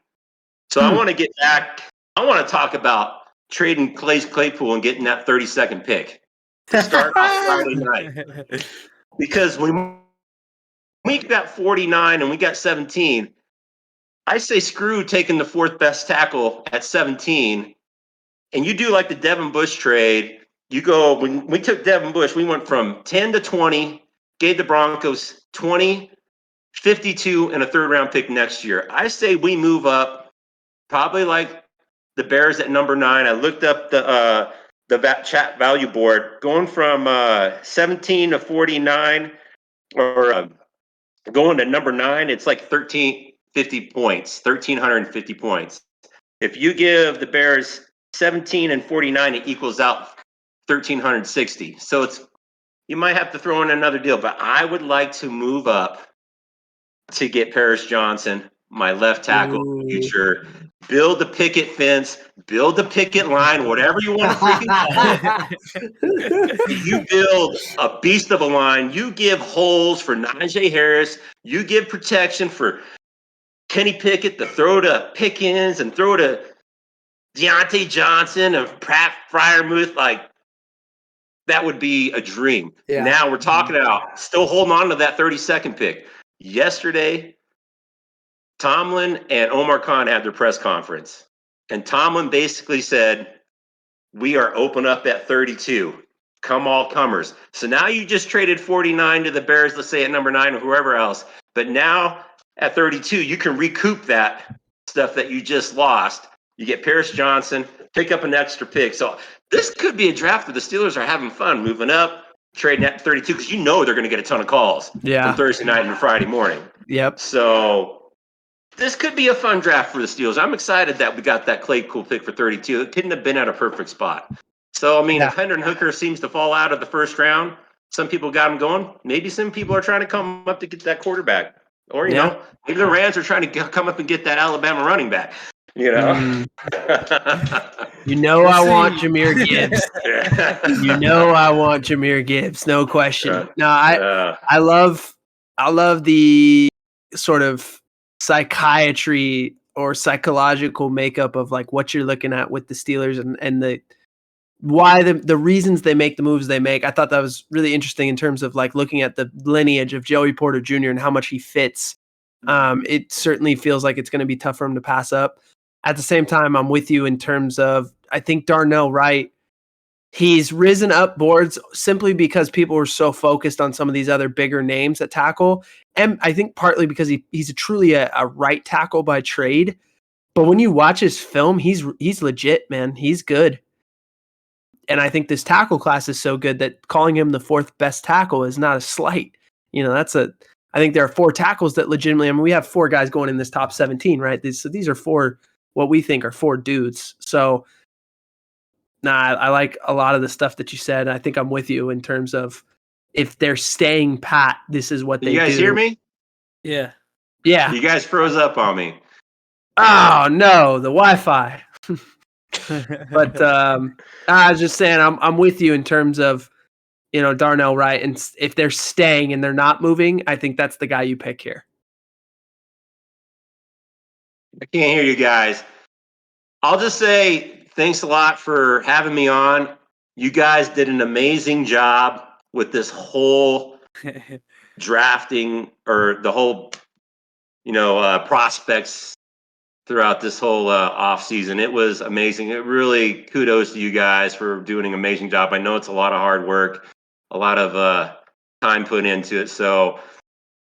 So I want to get back. I want to talk about trading Claypool and getting that 32nd pick to start on Friday night, because when we got 49 and we got 17, I say screw taking the 4th best tackle at 17, and you do like the Devin Bush trade. You go, when we took Devin Bush, we went from 10 to 20, gave the Broncos 20, 52, and a 3rd round pick next year. I say we move up, probably like the Bears at number 9. I looked up the chat value board, going from 17 to 49, or going to number 9, it's like 1,350 points. If you give the Bears 17 and 49, it equals out 1,360. So you might have to throw in another deal, but I would like to move up to get Paris Johnson, my left tackle future. Build the picket fence, build the picket line, whatever you want to freaking call it. You build a beast of a line. You give holes for Najee Harris. You give protection for Kenny Pickett to throw to Pickens and throw to Deontay Johnson and Pat Freiermuth. Like, that would be a dream. Yeah. Now we're talking about still holding on to that 32nd pick. Yesterday, Tomlin and Omar Khan had their press conference, and Tomlin basically said, we are open up at 32. Come all comers. So now you just traded 49 to the Bears, let's say at number 9 or whoever else. But now at 32, you can recoup that stuff that you just lost. You get Paris Johnson, pick up an extra pick. So this could be a draft where the Steelers are having fun moving up, trading at 32, because you know they're going to get a ton of calls from Thursday night and Friday morning. Yep. So this could be a fun draft for the Steelers. I'm excited that we got that Claypool pick for 32. It couldn't have been at a perfect spot. So, I mean, if Hendon Hooker seems to fall out of the first round, some people got him going. Maybe some people are trying to come up to get that quarterback. Or, you know, maybe the Rams are trying to come up and get that Alabama running back. You know? You know I want Jahmyr Gibbs. You know I want Jahmyr Gibbs. No question. No, I love the sort of psychiatry or psychological makeup of like what you're looking at with the Steelers and the why the reasons they make the moves they make. I thought that was really interesting in terms of like looking at the lineage of Joey Porter Jr. and how much he fits. It certainly feels like it's going to be tough for him to pass up. At the same time, I'm with you in terms of, I think Darnell Wright, he's risen up boards simply because people were so focused on some of these other bigger names at tackle. And I think partly because he's truly a right tackle by trade. But when you watch his film, he's legit, man. He's good. And I think this tackle class is so good that calling him the 4th best tackle is not a slight. I think there are 4 tackles that legitimately, we have 4 guys going in this top 17, right? These are 4, what we think are 4 dudes. So, I like a lot of the stuff that you said. I think I'm with you in terms of if they're staying pat, this is what they do. You guys hear me? Yeah. Yeah. You guys froze up on me. Oh, no, the Wi-Fi. But I was just saying, I'm with you in terms of, Darnell Wright, and if they're staying and they're not moving, I think that's the guy you pick here. I can't hear you guys. I'll just say thanks a lot for having me on. You guys did an amazing job with this whole drafting or the whole, prospects throughout this whole off season. It was amazing. It really kudos to you guys for doing an amazing job. I know it's a lot of hard work, a lot of time put into it. So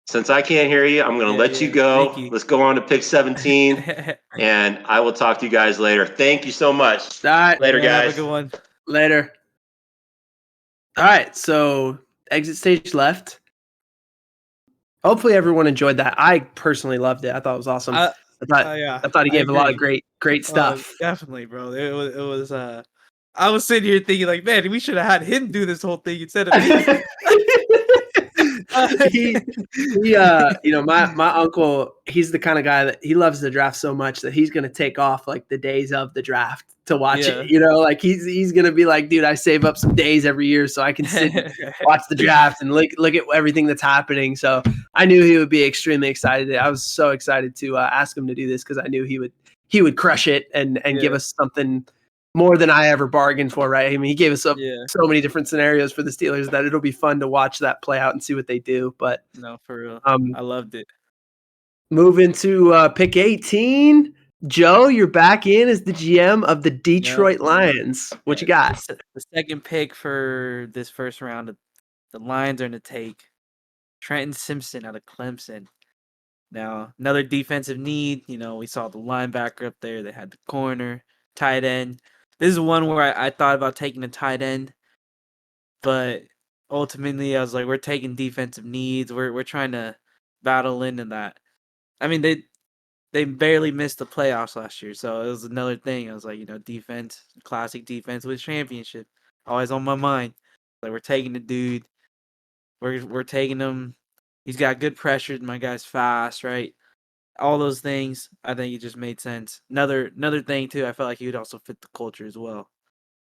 since I can't hear you, I'm going to let you go. Let's go on to pick 17, and I will talk to you guys later. Thank you so much. All right. Later, guys. Have a good one. Later. All right, so exit stage left. Hopefully everyone enjoyed that. I personally loved it. I thought it was awesome. I thought he gave a lot of great stuff. Definitely, bro. It was I was sitting here thinking like, man, we should have had him do this whole thing instead of me. My uncle, he's the kind of guy that he loves the draft so much that he's going to take off like the days of the draft to watch it. Like he's going to be like, dude, I save up some days every year so I can sit and watch the draft and look at everything that's happening. So I knew he would be extremely excited. I was so excited to ask him to do this because I knew he would crush it and give us something more than I ever bargained for, right? I mean, he gave us so many different scenarios for the Steelers that it'll be fun to watch that play out and see what they do. But no, for real, I loved it. Moving to pick 18, Joe, you're back in as the GM of the Detroit Lions. What you got? The second pick for this first round, the Lions are going to take Trenton Simpson out of Clemson. Now, another defensive need. We saw the linebacker up there. They had the corner, tight end. This is one where I thought about taking a tight end, but ultimately I was like, we're taking defensive needs. We're trying to battle into that. I mean, they barely missed the playoffs last year, so it was another thing. I was like, defense, classic defense with championship, always on my mind. Like, we're taking the dude. We're taking him. He's got good pressure. My guy's fast, right? All those things, I think it just made sense. Another thing too, I felt like he would also fit the culture as well,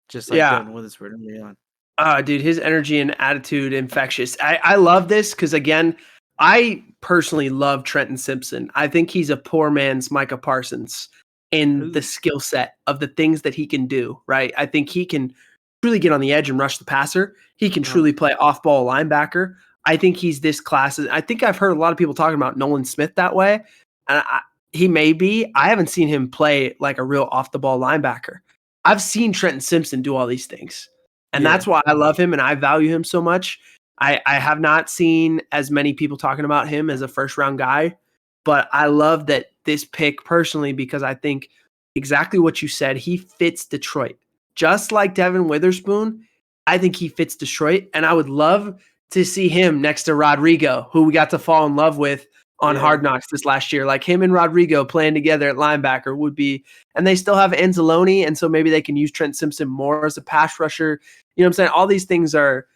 just like Jordan Witherspoon early on. Dude, his energy and attitude infectious. I love this because again, I personally love Trenton Simpson. I think he's a poor man's Micah Parsons in the skill set of the things that he can do. Right? I think he can truly get on the edge and rush the passer. He can truly play off-ball linebacker. I think he's this class. I think I've heard a lot of people talking about Nolan Smith that way. And he may be. I haven't seen him play like a real off-the-ball linebacker. I've seen Trenton Simpson do all these things. And that's why I love him and I value him so much. I have not seen as many people talking about him as a first-round guy. But I love that this pick personally because I think exactly what you said. He fits Detroit. Just like Devin Witherspoon, I think he fits Detroit. And I would love to see him next to Rodrigo, who we got to fall in love with on Hard Knocks this last year. Like him and Rodrigo playing together at linebacker would be, and they still have Anzalone, and so maybe they can use Trent Simpson more as a pass rusher. You know what I'm saying? All these things are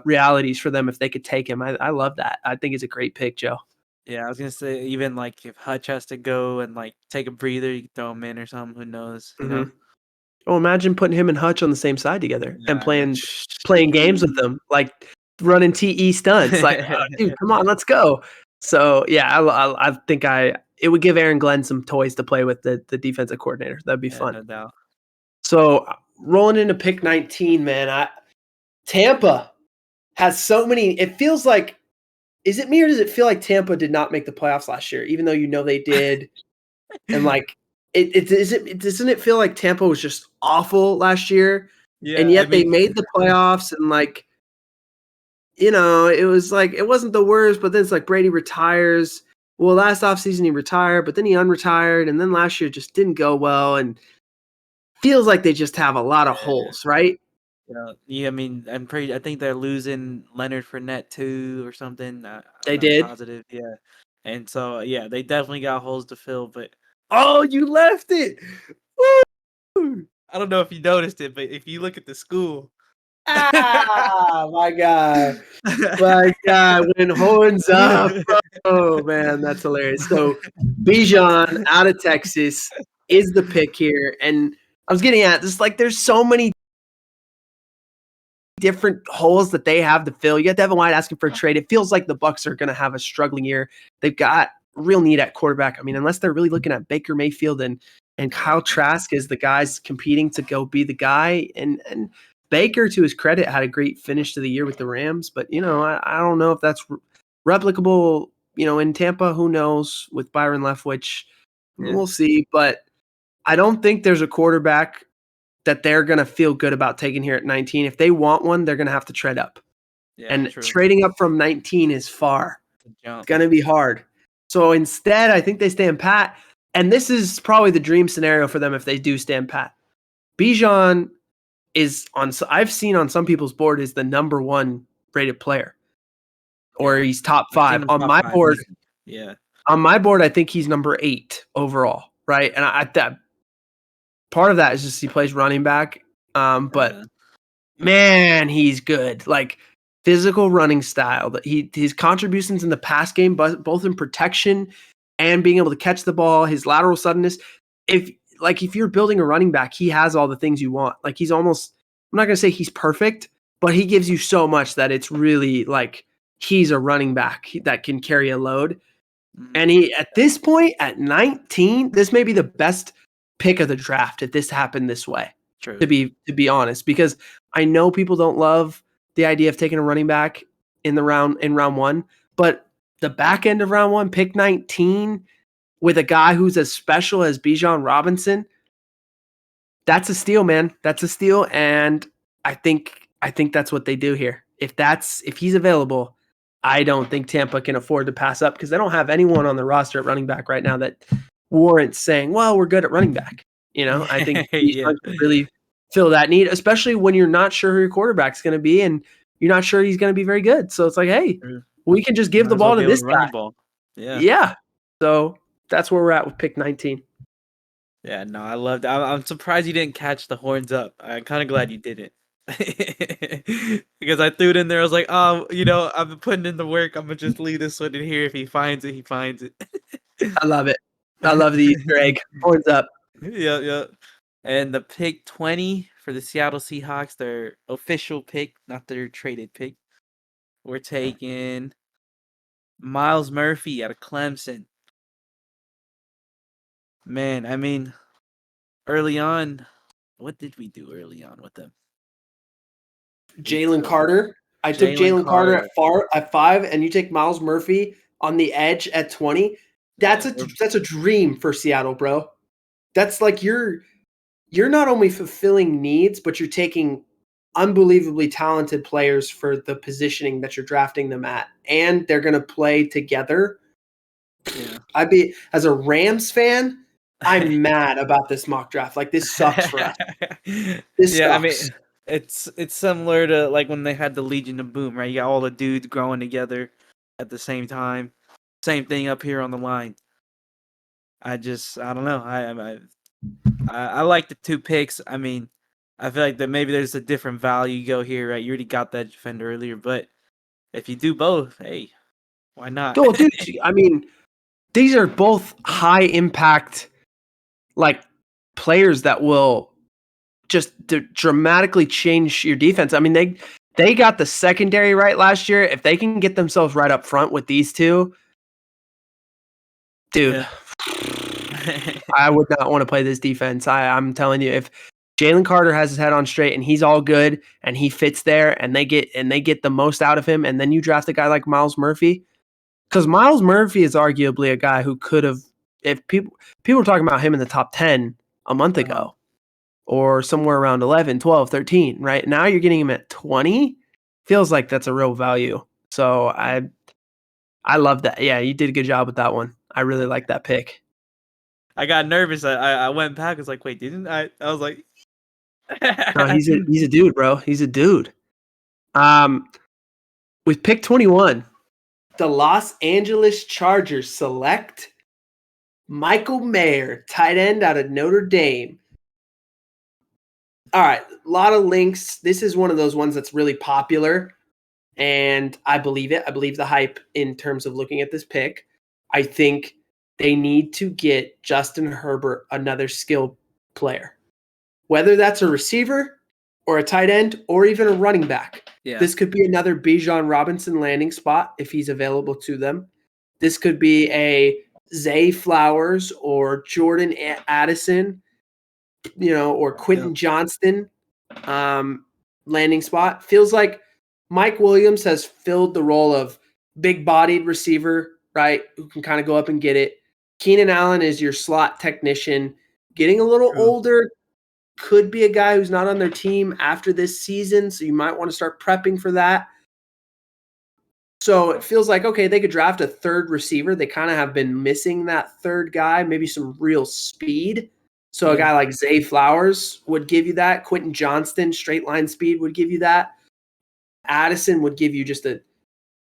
realities for them if they could take him. I love that. I think it's a great pick, Joe. Yeah, I was gonna say even like if Hutch has to go and like take a breather, you can throw him in or something. Who knows? You know? Oh, imagine putting him and Hutch on the same side together and playing games with them, like running TE stunts. Like, dude, come on, let's go. So yeah, I think it would give Aaron Glenn some toys to play with the defensive coordinator. That'd be fun. No doubt. So rolling into pick 19, man, Tampa has so many. It feels like, is it me or does it feel like Tampa did not make the playoffs last year, even though they did? And like, doesn't it feel like Tampa was just awful last year? Yeah, and yet they made the playoffs and like. It was like, it wasn't the worst, but then it's like Brady retires. Well, last offseason he retired, but then he unretired. And then last year just didn't go well. And feels like they just have a lot of holes, right? Yeah, I mean, I think they're losing Leonard Fournette too or something. I'm They not did. positive. Yeah, and so yeah, they definitely got holes to fill. But oh, you left it. Woo! I don't know if you noticed it, but if you look at the school, Ah, my God. My God, when horns up. Oh, man, that's hilarious. So, Bijan out of Texas is the pick here. And I was getting at this, like, there's so many different holes that they have to fill. You got Devin White asking for a trade. It feels like the Bucs are going to have a struggling year. They've got real need at quarterback. I mean, unless they're really looking at Baker Mayfield and Kyle Trask as the guys competing to go be the guy. And Baker, to his credit, had a great finish to the year with the Rams. But, I don't know if that's replicable, in Tampa. Who knows with Byron Leftwich? Yeah. We'll see. But I don't think there's a quarterback that they're going to feel good about taking here at 19. If they want one, they're going to have to trade up. yeah, And true. trading up from 19 is far. It's Jump. going to be hard. So instead, I think they stand pat. And this is probably the dream scenario for them if they do stand pat. Bijan is I've seen on some people's board is the number 1 rated player. Or he's top 5. On my board, yeah. On my board, I think he's number 8 overall. Right. And that part of that is just he plays running back. But man, he's good. Like physical running style. That his contributions in the pass game, both in protection and being able to catch the ball, his lateral suddenness. If you're building a running back, he has all the things you want. Like he's almost, I'm not gonna say he's perfect, but he gives you so much that it's really like he's a running back that can carry a load. And he, at this point, at 19, this may be the best pick of the draft if this happened this way. True. To be honest, because I know people don't love the idea of taking a running back in round 1, but the back end of round 1, pick 19 with a guy who's as special as Bijan Robinson, that's a steal, man. That's a steal, and I think that's what they do here. If he's available, I don't think Tampa can afford to pass up because they don't have anyone on the roster at running back right now that warrants saying, well, we're good at running back. I think Bijan can really fill that need, especially when you're not sure who your quarterback's going to be and you're not sure he's going to be very good. So it's like, hey, we can just give the ball to this guy. Yeah. So that's where we're at with pick 19. Yeah, no, I loved it. I'm surprised you didn't catch the horns up. I'm kind of glad you didn't. Because I threw it in there. I was like, oh, I've been putting in the work. I'm going to just leave this one in here. If he finds it, he finds it. I love it. I love the Easter egg. Horns up. Yeah. And the pick 20 for the Seattle Seahawks, their official pick, not their traded pick. We're taking Miles Murphy out of Clemson. Man, I mean, early on, what did we do early on with them? Jalen Carter. I took Jalen Carter at 5, and you take Miles Murphy on the edge at 20. That's a dream for Seattle, bro. That's like you're not only fulfilling needs, but you're taking unbelievably talented players for the positioning that you're drafting them at, and they're going to play together. Yeah. As a Rams fan, I'm mad about this mock draft. Like this sucks for us. This sucks. I mean, it's similar to like when they had the Legion of Boom, right? You got all the dudes growing together at the same time. Same thing up here on the line. I don't know. I like the 2 picks. I mean, I feel like that maybe there's a different value you go here, right? You already got that defender earlier, but if you do both, hey, why not? Oh, dude, I mean, these are both high impact, like players that will just dramatically change your defense. I mean, they got the secondary right last year. If they can get themselves right up front with these two, dude. Yeah. I would not want to play this defense. I'm telling you, if Jalen Carter has his head on straight and he's all good and he fits there and they get the most out of him, and then you draft a guy like Miles Murphy, because Miles Murphy is arguably a guy who could have, if people were talking about him in the top 10 a month ago, or somewhere around 11, 12, 13, right? Now you're getting him at 20. Feels like that's a real value. So I love that. Yeah, you did a good job with that one. I really like that pick. I got nervous. I went back. I was like, wait, didn't I? I was like, No, he's a dude, bro. He's a dude. With pick 21, the Los Angeles Chargers select Michael Mayer, tight end out of Notre Dame. All right, a lot of links. This is one of those ones that's really popular, and I believe it. I believe the hype in terms of looking at this pick. I think they need to get Justin Herbert another skill player, whether that's a receiver or a tight end or even a running back. Yeah. This could be another Bijan Robinson landing spot if he's available to them. This could be a Zay Flowers or Jordan Addison, or Quentin Johnston landing spot. Feels like Mike Williams has filled the role of big-bodied receiver, right, who can kind of go up and get it. Keenan Allen is your slot technician. Getting a little older, could be a guy who's not on their team after this season, so you might want to start prepping for that. So it feels like, okay, they could draft a third receiver. They kind of have been missing that third guy, maybe some real speed. So a guy like Zay Flowers would give you that. Quentin Johnston, straight line speed, would give you that. Addison would give you just a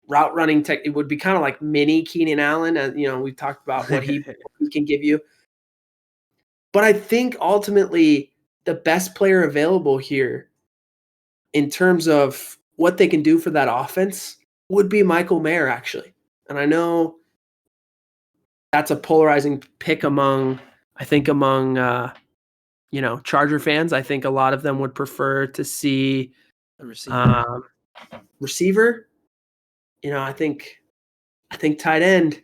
route running tech. It would be kind of like mini Keenan Allen. We've talked about what he can give you. But I think ultimately the best player available here in terms of what they can do for that offense would be Michael Mayer, actually. And I know that's a polarizing pick among Charger fans. I think a lot of them would prefer to see a receiver. Receiver. I think tight end.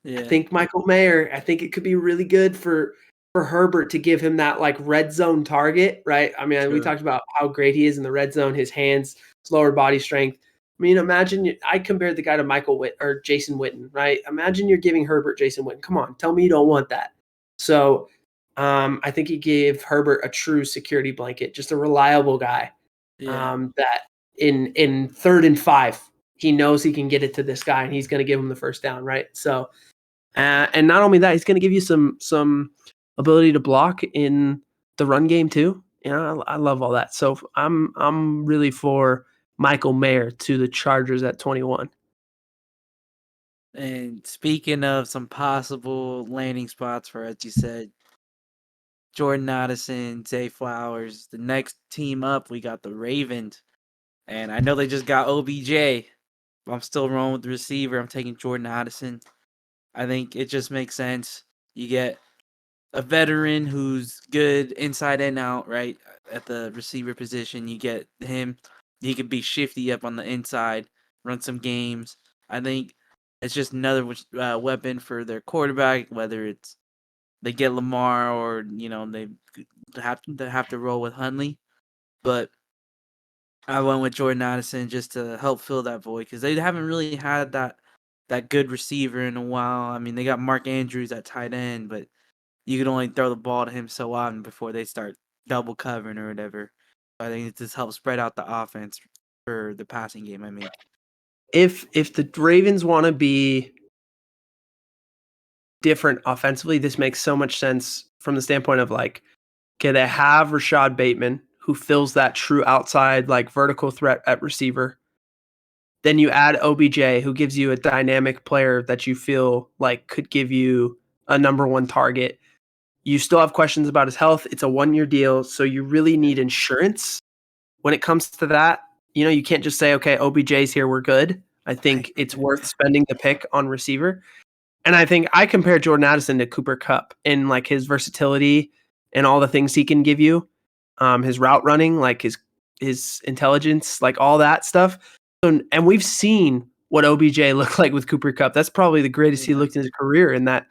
Yeah. I think Michael Mayer. I think it could be really good for Herbert to give him that like red zone target, right? I mean, we talked about how great he is in the red zone, his hands, his lower body strength. I mean, imagine I compared the guy to Jason Witten, right? Imagine you're giving Herbert Jason Witten. Come on, tell me you don't want that. So I think he gave Herbert a true security blanket, just a reliable guy that in 3rd and 5, he knows he can get it to this guy and he's going to give him the first down, right? So, and not only that, he's going to give you some ability to block in the run game too. I love all that. So I'm really for Michael Mayer to the Chargers at 21. And speaking of some possible landing spots for, as you said, Jordan Addison, Zay Flowers, the next team up, we got the Ravens. And I know they just got OBJ. But I'm still rolling with the receiver. I'm taking Jordan Addison. I think it just makes sense. You get a veteran who's good inside and out, right? At the receiver position, you get him. He could be shifty up on the inside, run some games. I think it's just another weapon for their quarterback, whether it's they get Lamar or they have to roll with Hundley. But I went with Jordan Addison just to help fill that void because they haven't really had that good receiver in a while. I mean, they got Mark Andrews at tight end, but you can only throw the ball to him so often before they start double covering or whatever. I think it just helps spread out the offense for the passing game. I mean, if the Ravens want to be different offensively, this makes so much sense from the standpoint of like, okay, they have Rashad Bateman who fills that true outside like vertical threat at receiver. Then you add OBJ who gives you a dynamic player that you feel like could give you a number one target. You still have questions about his health. It's a 1-year deal, so you really need insurance when it comes to that. You can't just say, okay, OBJ's here, we're good. I think it's worth spending the pick on receiver. And I think I compare Jordan Addison to Cooper Kupp in like his versatility and all the things he can give you, his route running, like his intelligence, like all that stuff. So, and we've seen what OBJ looked like with Cooper Kupp. That's probably the greatest he looked in his career in that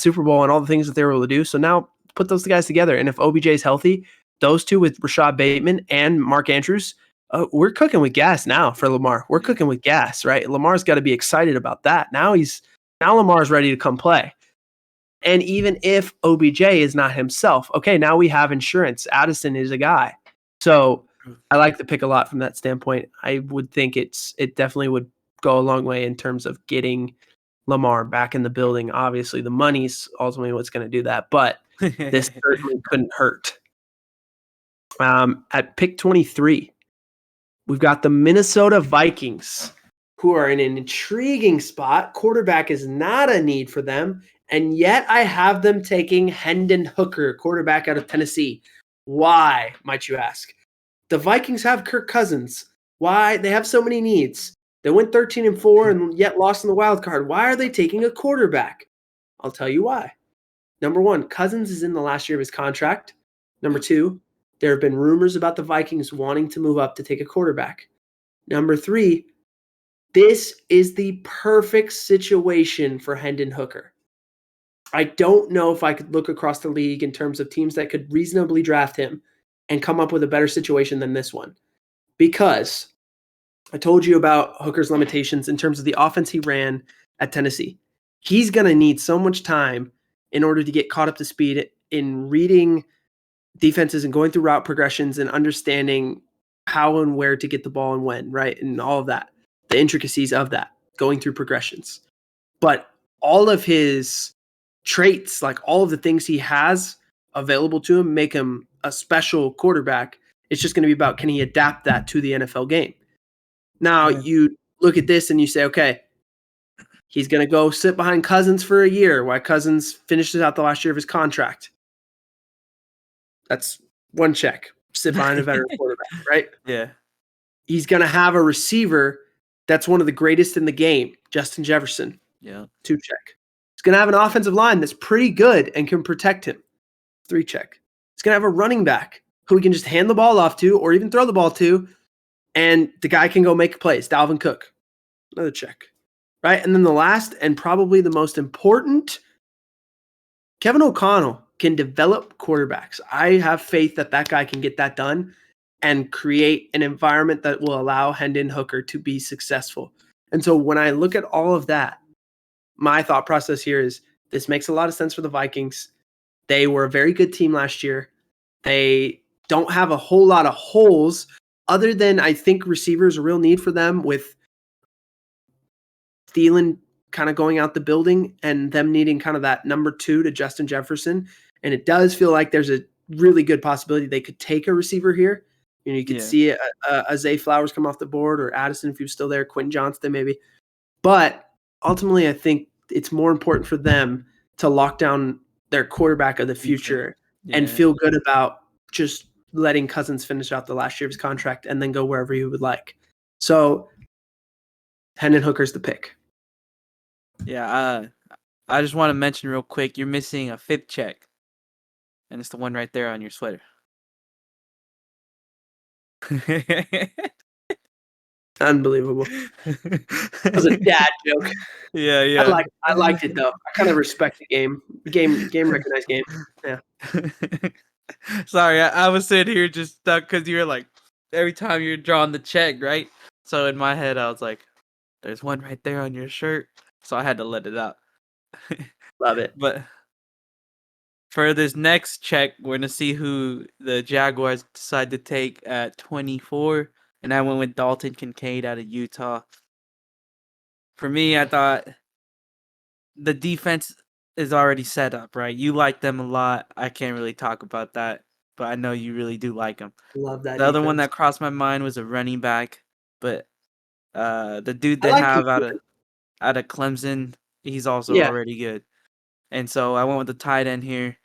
Super Bowl and all the things that they were able to do. So now put those guys together. And if OBJ is healthy, those two with Rashad Bateman and Mark Andrews, we're cooking with gas now for Lamar. We're cooking with gas, right? Lamar's got to be excited about that. Now Lamar's ready to come play. And even if OBJ is not himself, okay, now we have insurance. Addison is a guy. So I like the pick a lot from that standpoint. I would think it definitely would go a long way in terms of getting Lamar back in the building. Obviously, the money's ultimately what's going to do that, but this certainly couldn't hurt. At pick 23, we've got the Minnesota Vikings, who are in an intriguing spot. Quarterback is not a need for them, and yet I have them taking Hendon Hooker, quarterback out of Tennessee. Why, might you ask? The Vikings have Kirk Cousins. Why? They have so many needs. They went 13-4 and yet lost in the wild card. Why are they taking a quarterback? I'll tell you why. Number one, Cousins is in the last year of his contract. Number two, there have been rumors about the Vikings wanting to move up to take a quarterback. Number three, this is the perfect situation for Hendon Hooker. I don't know if I could look across the league in terms of teams that could reasonably draft him and come up with a better situation than this one. Because I told you about Hooker's limitations in terms of the offense he ran at Tennessee. He's going to need so much time in order to get caught up to speed in reading defenses and going through route progressions and understanding how and where to get the ball and when, right? And all of that, the intricacies of that, going through progressions. But all of his traits, like all of the things he has available to him, make him a special quarterback. It's just going to be about, can he adapt that to the NFL game? Now, you look at this and you say, okay, he's going to go sit behind Cousins for a year while Cousins finishes out the last year of his contract. That's one check. Sit behind a veteran quarterback, right? Yeah. He's going to have a receiver that's one of the greatest in the game, Justin Jefferson. Yeah. 2 check. He's going to have an offensive line that's pretty good and can protect him. 3 check. He's going to have a running back who he can just hand the ball off to or even throw the ball to, and the guy can go make plays. Dalvin Cook. Another check. Right? And then the last and probably the most important, Kevin O'Connell can develop quarterbacks. I have faith that that guy can get that done and create an environment that will allow Hendon Hooker to be successful. And so when I look at all of that, my thought process here is this makes a lot of sense for the Vikings. They were a very good team last year. They don't have a whole lot of holes other than I think receivers a real need for them with Thielen kind of going out the building and them needing kind of that number 2 to Justin Jefferson. And it does feel like there's a really good possibility they could take a receiver here. You know, you could see a Zay Flowers come off the board, or Addison if he was still there, Quentin Johnston maybe. But ultimately, I think it's more important for them to lock down their quarterback of the future and feel good about just letting Cousins finish out the last year of his contract and then go wherever he would like. So Hendon Hooker's the pick. Yeah, I just want to mention real quick, you're missing a 5th check, and it's the one right there on your sweater. Unbelievable. That was a dad joke. Yeah. I liked it though. I kind of respect the game. Game recognized game. Yeah. Sorry, I was sitting here just stuck because you were like, every time you're drawing the check, right? So in my head, I was like, there's one right there on your shirt. So I had to let it out. Love it. But for this next check, we're going to see who the Jaguars decide to take at 24. And I went with Dalton Kincaid out of Utah. For me, I thought the defense is already set up, right? You like them a lot. I can't really talk about that, but I know you really do like them. Love that. The other one that crossed my mind was a running back, but the dude they have out of Clemson, he's also already good. And so I went with the tight end here.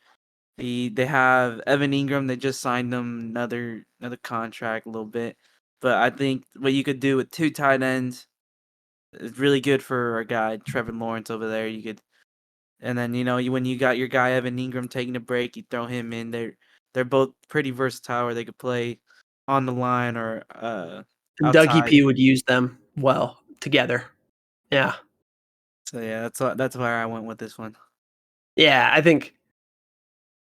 They have Evan Ingram. They just signed him another contract a little bit. But I think what you could do with 2 tight ends is really good for our guy, Trevor Lawrence over there. You could, and then, when you got your guy, Evan Ingram, taking a break, you throw him in. They're both pretty versatile where they could play on the line or outside. Dougie P would use them well together. Yeah. So, yeah, that's where I went with this one. Yeah, I think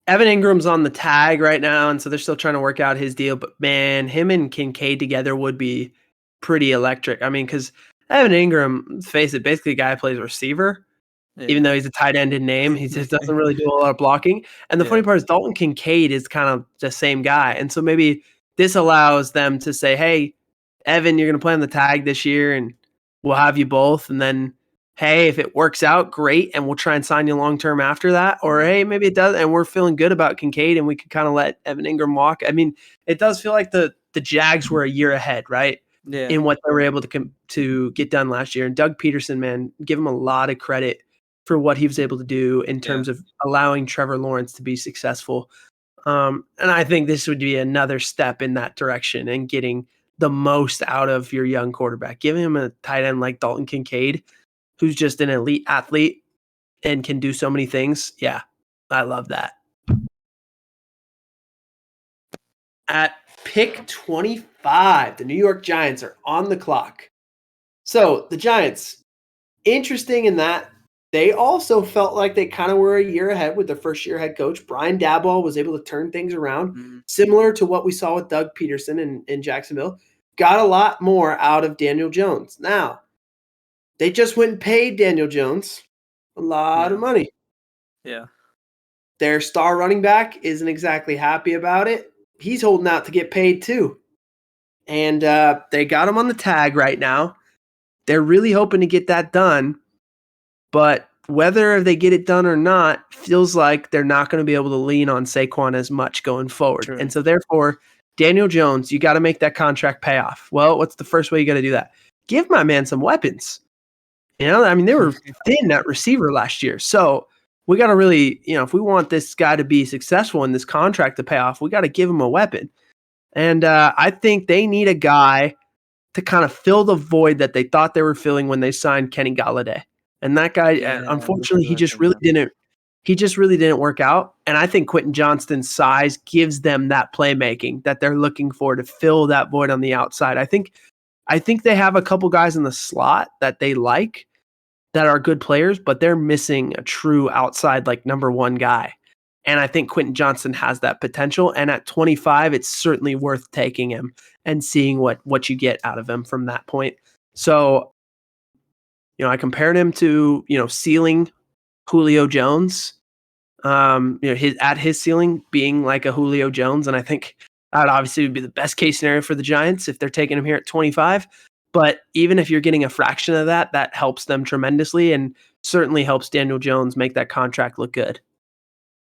Evan Ingram's on the tag right now, and so they're still trying to work out his deal. But, man, him and Kincaid together would be pretty electric. I mean, because Evan Ingram, let's face it, basically a guy who plays receiver, even though he's a tight end in name. He just doesn't really do a lot of blocking. And the funny part is Dalton Kincaid is kind of the same guy. And so maybe this allows them to say, hey, Evan, you're going to play on the tag this year, and we'll have you both. And then hey, if it works out, great, and we'll try and sign you long-term after that. Or, hey, maybe it does, and we're feeling good about Kincaid, and we could kind of let Evan Ingram walk. I mean, it does feel like the Jags were a year ahead, right, Yeah. in what they were able to get done last year. And Doug Peterson, man, give him a lot of credit for what he was able to do in terms of allowing Trevor Lawrence to be successful. And I think this would be another step in that direction and getting the most out of your young quarterback. Giving him a tight end like Dalton Kincaid, who's just an elite athlete and can do so many things. Yeah, I love that. At pick 25, the New York Giants are on the clock. So the Giants, interesting in that they also felt like they kind of were a year ahead with their first-year head coach. Brian Daboll was able to turn things around, similar to what we saw with Doug Peterson in Jacksonville. Got a lot more out of Daniel Jones. Now, they just went and paid Daniel Jones a lot of money. Yeah. Their star running back isn't exactly happy about it. He's holding out to get paid too. And they got him on the tag right now. They're really hoping to get that done. But whether they get it done or not, feels like they're not going to be able to lean on Saquon as much going forward. True. And so therefore, Daniel Jones, you got to make that contract pay off. Well, what's the first way you got to do that? Give my man some weapons. You know, I mean, they were thin at receiver last year. So we got to really, if we want this guy to be successful in this contract to pay off, we got to give him a weapon. And I think they need a guy to kind of fill the void that they thought they were filling when they signed Kenny Golladay. And that guy, unfortunately, he just really didn't work out. And I think Quentin Johnston's size gives them that playmaking that they're looking for to fill that void on the outside. I think they have a couple guys in the slot that they like that are good players, but they're missing a true outside, like number one guy. And I think Quentin Johnston has that potential. And at 25, it's certainly worth taking him and seeing what you get out of him from that point. So, I compared him to, ceiling Julio Jones, his ceiling being like a Julio Jones. And I think that obviously would be the best case scenario for the Giants if they're taking him here at 25. But even if you're getting a fraction of that, that helps them tremendously and certainly helps Daniel Jones make that contract look good.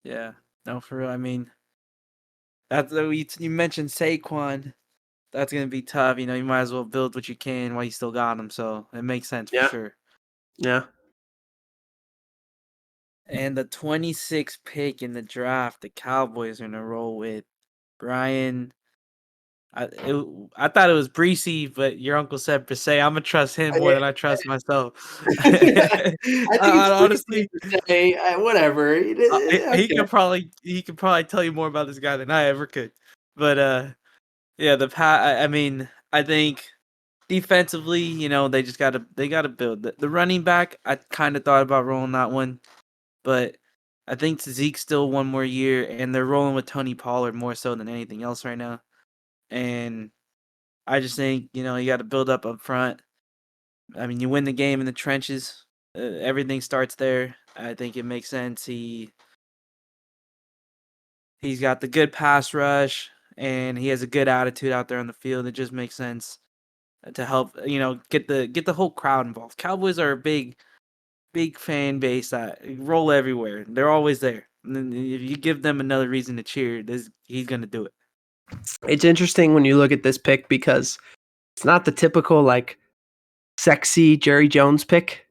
Yeah, no, for real. I mean, that's you mentioned Saquon. That's gonna be tough. You might as well build what you can while you still got him. So it makes sense for sure. Yeah. And the 26th pick in the draft, the Cowboys are gonna roll with Brian. I thought it was Breesy, but your uncle said Brisset. I'm gonna trust him more than I trust myself. I think honestly, whatever. He could probably tell you more about this guy than I ever could. But yeah, I mean, I think defensively, they just gotta build the running back. I kind of thought about rolling that one, but I think Zeke's still one more year, and they're rolling with Tony Pollard more so than anything else right now. And I just think, you got to build up front. I mean, you win the game in the trenches. Everything starts there. I think it makes sense. He's got the good pass rush, and he has a good attitude out there on the field. It just makes sense to help, get the whole crowd involved. Cowboys are a big fan base that roll everywhere. They're always there. And if you give them another reason to cheer, he's going to do it. It's interesting when you look at this pick because it's not the typical like sexy Jerry Jones pick,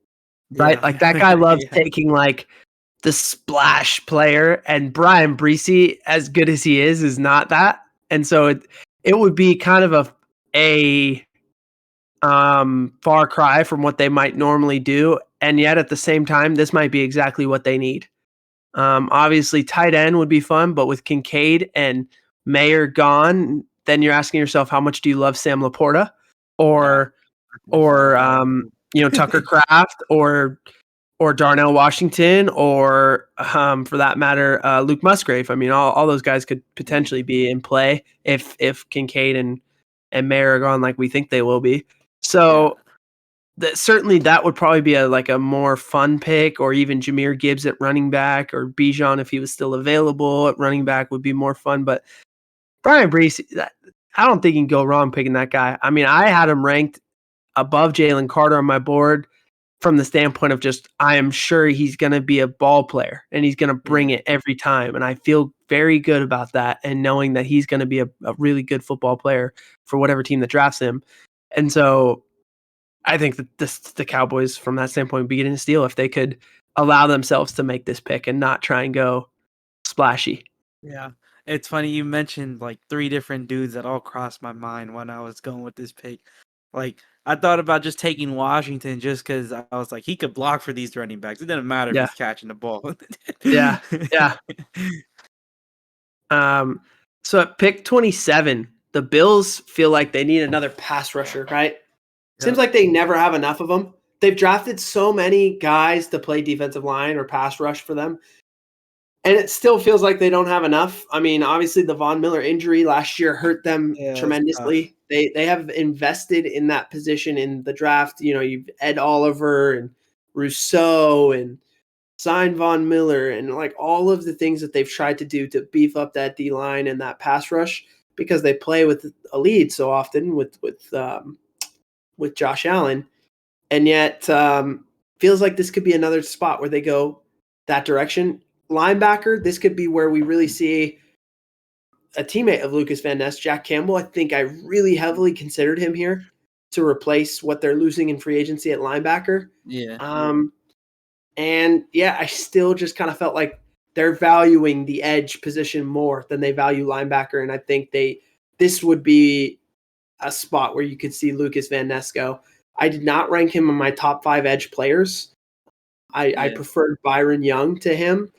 right? Like that guy loves taking like the splash player, and Brian Breesy, as good as he is not that. And so it would be kind of a far cry from what they might normally do. And yet at the same time, this might be exactly what they need. Obviously tight end would be fun, but with Kincaid and Mayer gone, then you're asking yourself, how much do you love Sam Laporta or Tucker Kraft or Darnell Washington or for that matter, Luke Musgrave. I mean, all those guys could potentially be in play if Kincaid and Mayer are gone like we think they will be. So certainly that would probably be a more fun pick, or even Jahmyr Gibbs at running back, or Bijan if he was still available at running back would be more fun. But Brian Breesy, I don't think you can go wrong picking that guy. I mean, I had him ranked above Jalen Carter on my board. from the standpoint of just, I am sure he's going to be a ball player and he's going to bring it every time. And I feel very good about that, and knowing that he's going to be a really good football player for whatever team that drafts him. And so I think that the Cowboys, from that standpoint, would be getting a steal if they could allow themselves to make this pick and not try and go splashy. Yeah. It's funny you mentioned like 3 different dudes that all crossed my mind when I was going with this pick. Like, I thought about just taking Washington just because I was like, he could block for these running backs. It doesn't matter if Yeah. he's catching the ball. Yeah. So at pick 27, the Bills feel like they need another pass rusher, right? Seems like they never have enough of them. They've drafted so many guys to play defensive line or pass rush for them, and it still feels like they don't have enough. I mean, obviously the Von Miller injury last year hurt them tremendously. They have invested in that position in the draft. You know, you've Ed Oliver and Rousseau and signed Von Miller and like all of the things that they've tried to do to beef up that D line and that pass rush, because they play with a lead so often with Josh Allen. And yet feels like this could be another spot where they go that direction. Linebacker, this could be where we really see a teammate of Lucas Van Ness, Jack Campbell. I think I really heavily considered him here to replace what they're losing in free agency at linebacker. Yeah. And yeah, I still just kind of felt like they're valuing the edge position more than they value linebacker. And I think this would be a spot where you could see Lucas Van Ness go. I did not rank him in my top 5 edge players. I preferred Byron Young to him.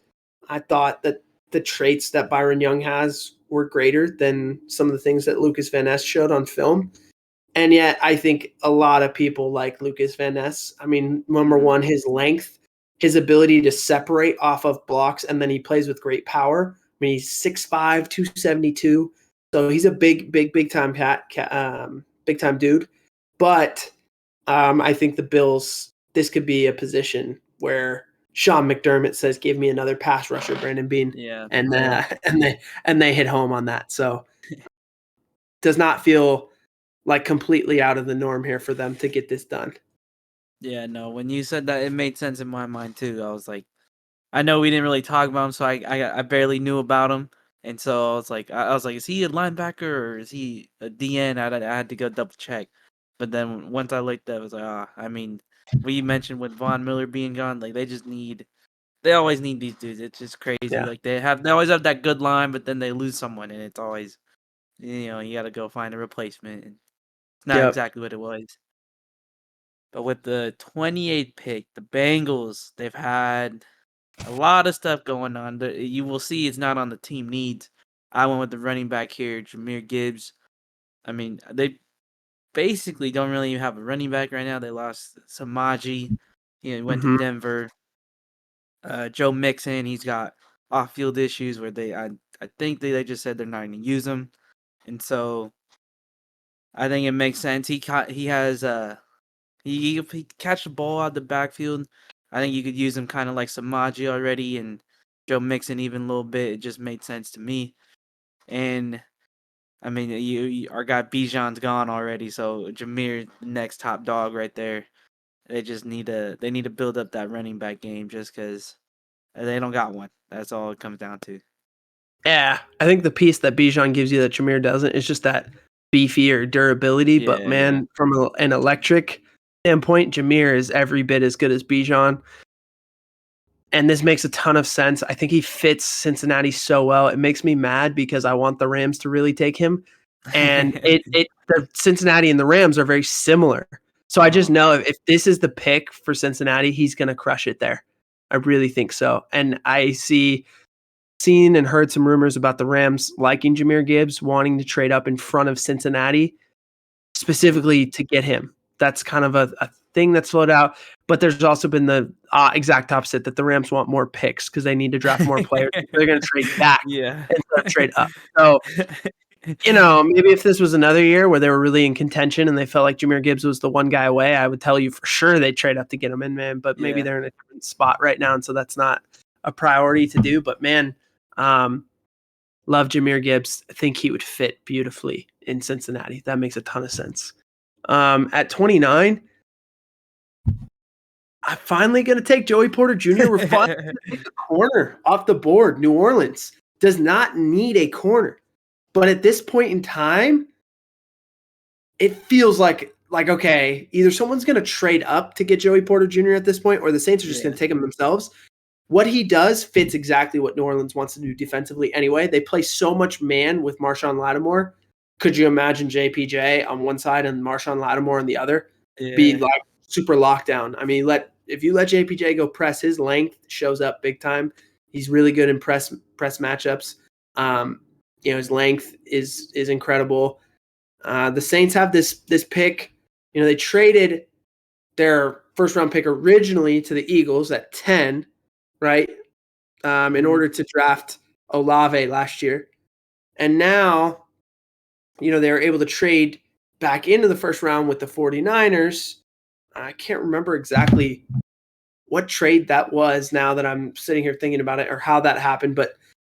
I thought that the traits that Byron Young has were greater than some of the things that Lucas Van Ness showed on film. And yet I think a lot of people like Lucas Van Ness. I mean, number one, his length, his ability to separate off of blocks, and then he plays with great power. I mean, he's 6'5", 272. So he's a big time big time dude. But I think the Bills, this could be a position where Sean McDermott says, "Give me another pass rusher, Brandon Beane," and they hit home on that. So does not feel like completely out of the norm here for them to get this done. Yeah, no. When you said that, it made sense in my mind too. I was like, I know we didn't really talk about him, so I barely knew about him, and so I was like, is he a linebacker or is he a DN? I had to go double check, but then once I looked up, I was like, I mean, what you mentioned with Von Miller being gone, like they always need these dudes. It's just crazy. Yeah. Like they always have that good line, but then they lose someone, and it's always, you got to go find a replacement. And it's not exactly what it was. But with the 28th pick, the Bengals, they've had a lot of stuff going on. You will see it's not on the team needs. I went with the running back here, Jahmyr Gibbs. I mean, they basically don't really have a running back right now. They lost Samaji. He went to Denver. Joe Mixon, he's got off-field issues where I think they just said they're not going to use him. And so I think it makes sense. He has he catch the ball out the backfield. I think you could use him kind of like Samaji already, and Joe Mixon even a little bit. It just made sense to me. And I mean, our guy Bijan's gone already, so Jahmyr, the next top dog right there. They just need to build up that running back game just because they don't got one. That's all it comes down to. Yeah, I think the piece that Bijan gives you that Jahmyr doesn't is just that beefier durability. But man, from an electric standpoint, Jahmyr is every bit as good as Bijan. And this makes a ton of sense. I think he fits Cincinnati so well. It makes me mad because I want the Rams to really take him. And the Cincinnati and the Rams are very similar. So I just know if this is the pick for Cincinnati, he's going to crush it there. I really think so. And I seen and heard some rumors about the Rams liking Jahmyr Gibbs, wanting to trade up in front of Cincinnati specifically to get him. That's kind of a thing that's flowed out. But there's also been the exact opposite, that the Rams want more picks because they need to draft more players. They're going to trade back instead of trade up. So, maybe if this was another year where they were really in contention and they felt like Jahmyr Gibbs was the one guy away, I would tell you for sure they'd trade up to get him in, man. But maybe they're in a different spot right now, and so that's not a priority to do. But, man, love Jahmyr Gibbs. I think he would fit beautifully in Cincinnati. That makes a ton of sense. At 29, I'm finally going to take Joey Porter Jr. We're finally going to take the corner off the board. New Orleans does not need a corner. But at this point in time, it feels like okay, either someone's going to trade up to get Joey Porter Jr. at this point, or the Saints are just going to take him themselves. What he does fits exactly what New Orleans wants to do defensively anyway. They play so much man with Marshawn Lattimore. Could you imagine JPJ on one side and Marshawn Lattimore on the other? Be like super lockdown. I mean, if you let JPJ go press, his length shows up big time. He's really good in press matchups. His length is incredible. The Saints have this pick. They traded their first round pick originally to the Eagles at 10, right? In order to draft Olave last year. And now, they were able to trade back into the first round with the 49ers. I can't remember exactly what trade that was now that I'm sitting here thinking about it or how that happened, but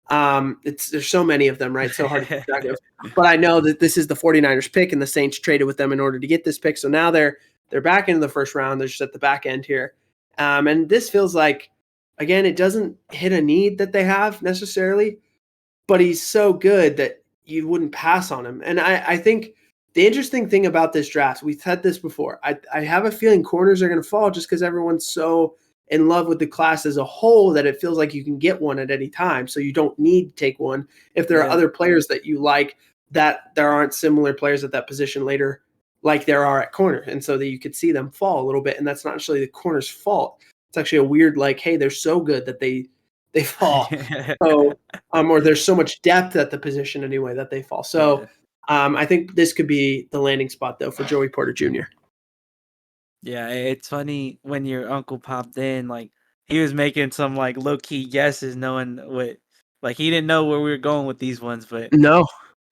there's so many of them, right? So hard to keep track of. But I know that this is the 49ers pick and the Saints traded with them in order to get this pick. So now they're back into the first round. They're just at the back end here. And this feels like, again, it doesn't hit a need that they have necessarily, but he's so good that you wouldn't pass on him. And I think the interesting thing about this draft, we've said this before, I have a feeling corners are going to fall just because everyone's so in love with the class as a whole that it feels like you can get one at any time. So you don't need to take one if there are other players that you like, that there aren't similar players at that position later like there are at corner. And so that you could see them fall a little bit. And that's not actually the corner's fault. It's actually a weird, hey, they're so good that they fall. So, or there's so much depth at the position anyway that they fall. So I think this could be the landing spot though for Joey Porter Jr. Yeah, it's funny when your uncle popped in, he was making some low key guesses, knowing what he didn't know where we were going with these ones, but no,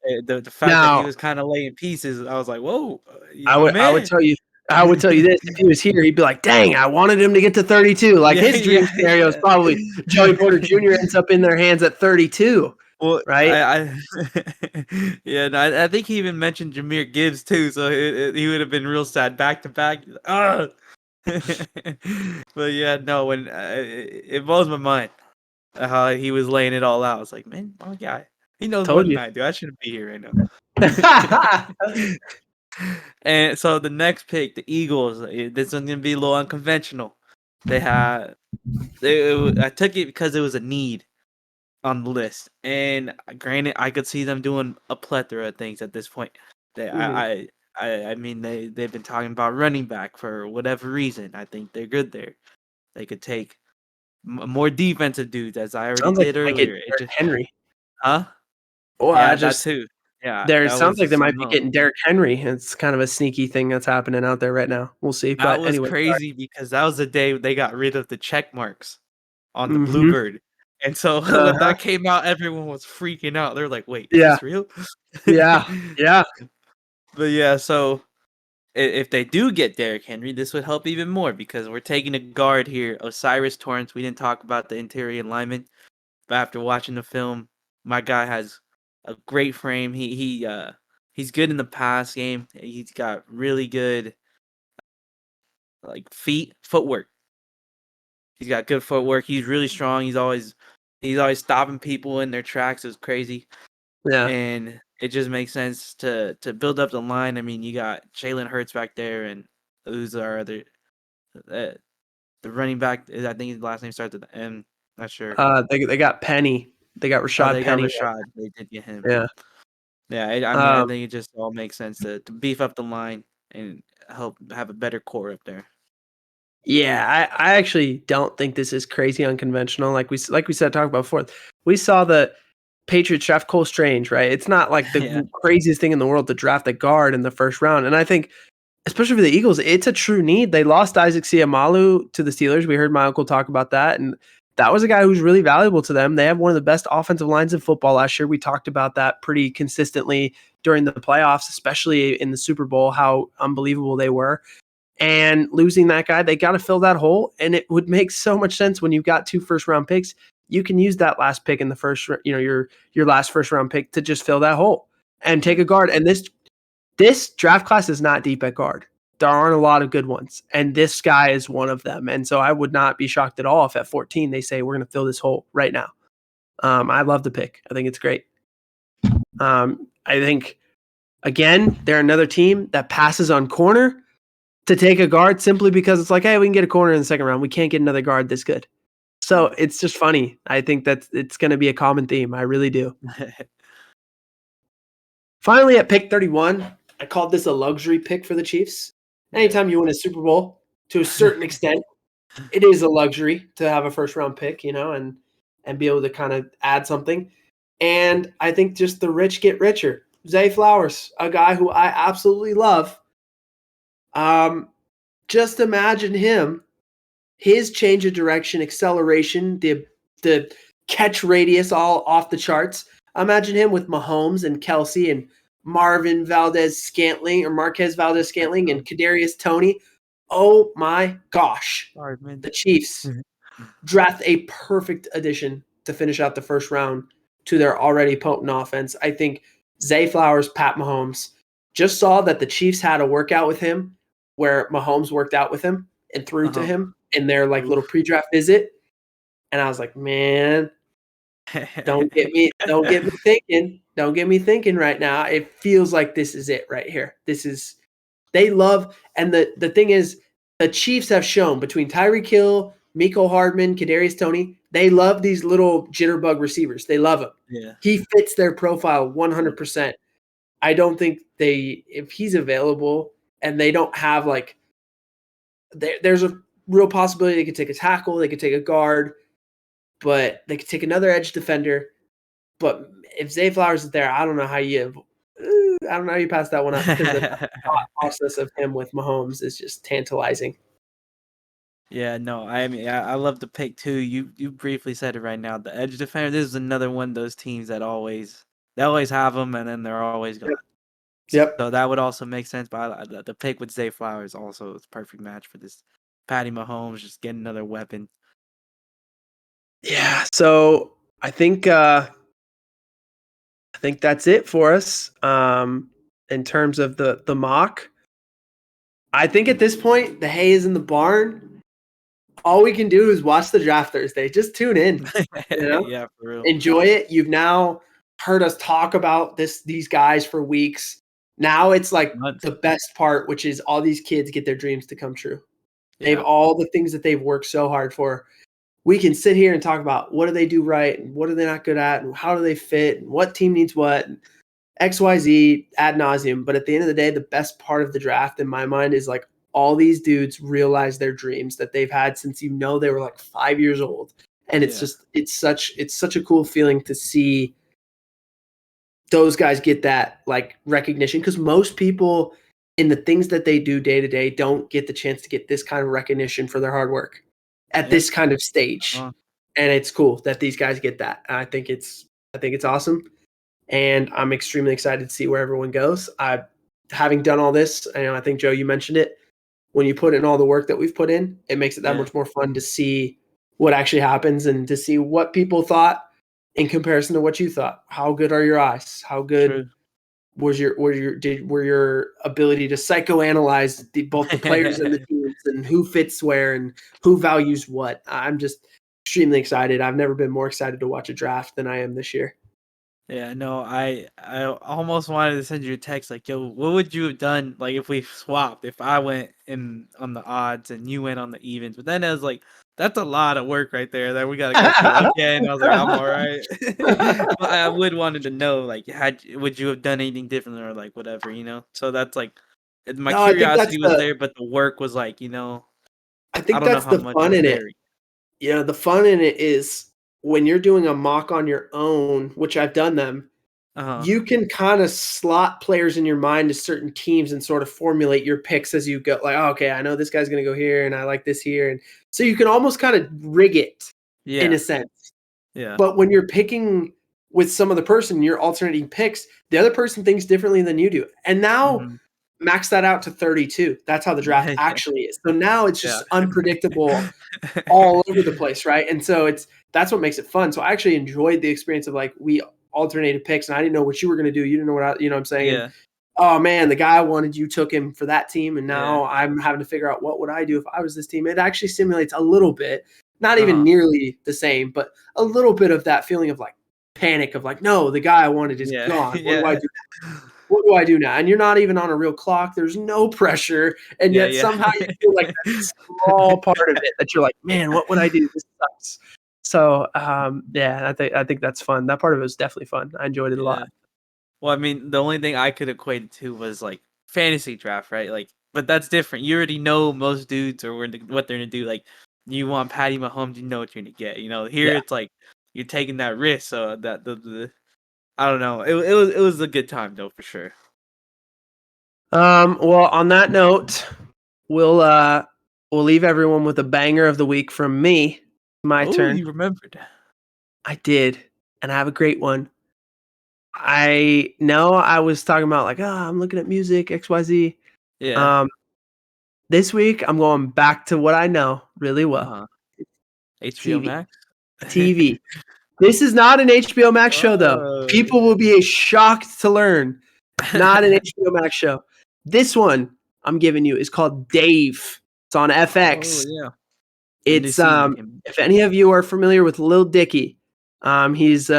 the fact that he was kind of laying pieces, I was like, whoa. I would tell you this. If he was here, he'd be like, dang, I wanted him to get to 32. His dream scenario is probably Joey Porter Jr. ends up in their hands at 32. Well, right? I think he even mentioned Jahmyr Gibbs too, so he would have been real sad back to back. But when it blows my mind how he was laying it all out. I was like, man, my guy, he knows more than I do. I shouldn't be here right now. And so the next pick, the Eagles, this one's gonna be a little unconventional. I took it because it was a need on the list, and granted, I could see them doing a plethora of things at this point. I mean, they've been talking about running back for whatever reason. I think they're good there. They could take more defensive dudes, as I already did earlier. Henry, huh? Well, yeah, that too. Yeah, there sounds like they might be getting Derrick Henry. It's kind of a sneaky thing that's happening out there right now. We'll see. That was anyway, crazy because that was the day they got rid of the check marks on the Bluebird. And so when that came out, everyone was freaking out. They're like, wait, is this real? Yeah. But yeah, so if they do get Derrick Henry, this would help even more because we're taking a guard here, O'Cyrus Torrence. We didn't talk about the interior lineman, but after watching the film, my guy has a great frame. He's good in the pass game. He's got really good footwork. He's got good footwork. He's really strong. He's always stopping people in their tracks. It's crazy. Yeah. And it just makes sense to build up the line. I mean, you got Jalen Hurts back there, and who's our other the running back? I think his last name starts with the M. Not sure. They got Penny. They got Rashad Penny. They did get him. Yeah. Yeah. I think it just all makes sense to beef up the line and help have a better core up there. Yeah, I actually don't think this is crazy unconventional. Like we said, talked about before. We saw the Patriots draft Cole Strange, right? It's not like the craziest thing in the world to draft a guard in the first round. And I think, especially for the Eagles, it's a true need. They lost Isaac Seumalo to the Steelers. We heard my uncle talk about that. And that was a guy who's really valuable to them. They have one of the best offensive lines in football last year. We talked about that pretty consistently during the playoffs, especially in the Super Bowl, how unbelievable they were. And losing that guy, they got to fill that hole. And it would make so much sense when you've got 2 first-round picks. You can use that last pick in the first, your last first-round pick to just fill that hole and take a guard. And this draft class is not deep at guard. there aren't a lot of good ones, and this guy is one of them. And so I would not be shocked at all if at 14 they say we're going to fill this hole right now. I love the pick. I think it's great. I think, again, they're another team that passes on corner to take a guard simply because it's like, hey, we can get a corner in the second round. We can't get another guard this good. So it's just funny. I think that it's going to be a common theme. I really do. Finally, at pick 31, I called this a luxury pick for the Chiefs. Anytime you win a Super Bowl, to a certain extent, it is a luxury to have a first-round pick, and be able to kind of add something. And I think just the rich get richer. Zay Flowers, a guy who I absolutely love. Just imagine him, his change of direction, acceleration, the catch radius all off the charts. Imagine him with Mahomes and Kelsey and Marquez Valdez-Scantling and Kadarius Toney. Oh my gosh. Sorry, man. The Chiefs draft a perfect addition to finish out the first round to their already potent offense. I think Zay Flowers, Pat Mahomes, just saw that the Chiefs had a workout with him where Mahomes worked out with him and threw to him in their little pre-draft visit. And I was like, man, don't get me thinking. Don't get me thinking right now. It feels like this is it right here. They love, and the thing is, the Chiefs have shown between Tyreek Hill, Mecole Hardman, Kadarius Toney, they love these little jitterbug receivers. They love him. Yeah. He fits their profile 100%. I don't think if he's available and they don't have there's a real possibility they could take a tackle, they could take a guard, but they could take another edge defender. But if Zay Flowers is there, I don't know how you pass that one up, because the thought process of him with Mahomes is just tantalizing. Yeah, no, I mean, I love the pick too. You briefly said it right now. The edge defender. This is another one of those teams that always have them, and then they're always gone. Yep. So that would also make sense. But the pick with Zay Flowers also is a perfect match for this. Patty Mahomes just getting another weapon. Yeah. So I think that's it for us. In terms of the mock, I think at this point the hay is in the barn. All we can do is watch the draft Thursday. Just tune in. Yeah, for real. Enjoy it. You've now heard us talk about these guys for weeks. Now it's the best part, which is all these kids get their dreams to come true. Yeah. They have all the things that they've worked so hard for. We can sit here and talk about what do they do right and what are they not good at and how do they fit and what team needs what, and XYZ ad nauseum. But at the end of the day, the best part of the draft in my mind is all these dudes realize their dreams that they've had since they were 5 years old. And it's it's such a cool feeling to see those guys get that recognition, because most people in the things that they do day to day don't get the chance to get this kind of recognition for their hard work at this kind of stage. And it's cool that these guys get that. I think it's awesome. And I'm extremely excited to see where everyone goes. Having done all this, I think, Joe, you mentioned it, when you put in all the work that we've put in, it makes it that much more fun to see what actually happens and to see what people thought in comparison to what you thought. How good are your eyes? How good was your ability to psychoanalyze both the players and the teams and who fits where and who values what? I'm just extremely excited. I've never been more excited to watch a draft than I am this year. Yeah, no, I almost wanted to send you a text yo, what would you have done if we swapped? If I went in on the odds and you went on the evens? But then I was that's a lot of work right there that we gotta go through again. I was I'm all right. But I would wanted to know would you have done anything different or whatever, So that's my curiosity was there, but the work was I think that's the fun in it. Yeah, the fun in it is when you're doing a mock on your own, which I've done them, you can kind of slot players in your mind to certain teams and sort of formulate your picks as you go. Okay, I know this guy's going to go here and I like this here. And so you can almost kind of rig it in a sense. Yeah. But when you're picking with some other person, you're alternating picks, the other person thinks differently than you do. And now max that out to 32. That's how the draft actually is. So now it's just unpredictable all over the place, right? And so that's what makes it fun. So I actually enjoyed the experience of we alternated picks and I didn't know what you were going to do. You didn't know what what I'm saying? Yeah. oh man, the guy I wanted, you took him for that team, and now I'm having to figure out what would I do if I was this team. It actually simulates a little bit, not even nearly the same, but a little bit of that feeling of like panic of like, no, the guy I wanted is gone. What do I do now? What do I do now? And you're not even on a real clock. There's no pressure, and yet somehow you feel like that small part of it that you're like, man, what would I do? This sucks. So I think that's fun. That part of it was definitely fun. I enjoyed it a lot. Well, I mean, the only thing I could equate it to was like fantasy draft, right? Like, but that's different. You already know most dudes or what they're gonna do. Like, you want Patty Mahomes, you know what you're gonna get. You know, here it's like you're taking that risk. So that the I don't know. It was a good time though for sure. Well, on that note, we'll leave everyone with a banger of the week from me. My turn. You remembered. I did, and I have a great one. I know I was talking about like, I'm looking at music, XYZ. Yeah. This week I'm going back to what I know really well. HBO TV. Max? TV. This is not an HBO Max show, though. People will be shocked to learn. Not an HBO Max show. This one I'm giving you is called Dave. It's on FX. Oh, yeah. It's if any of you are familiar with Lil Dicky, he's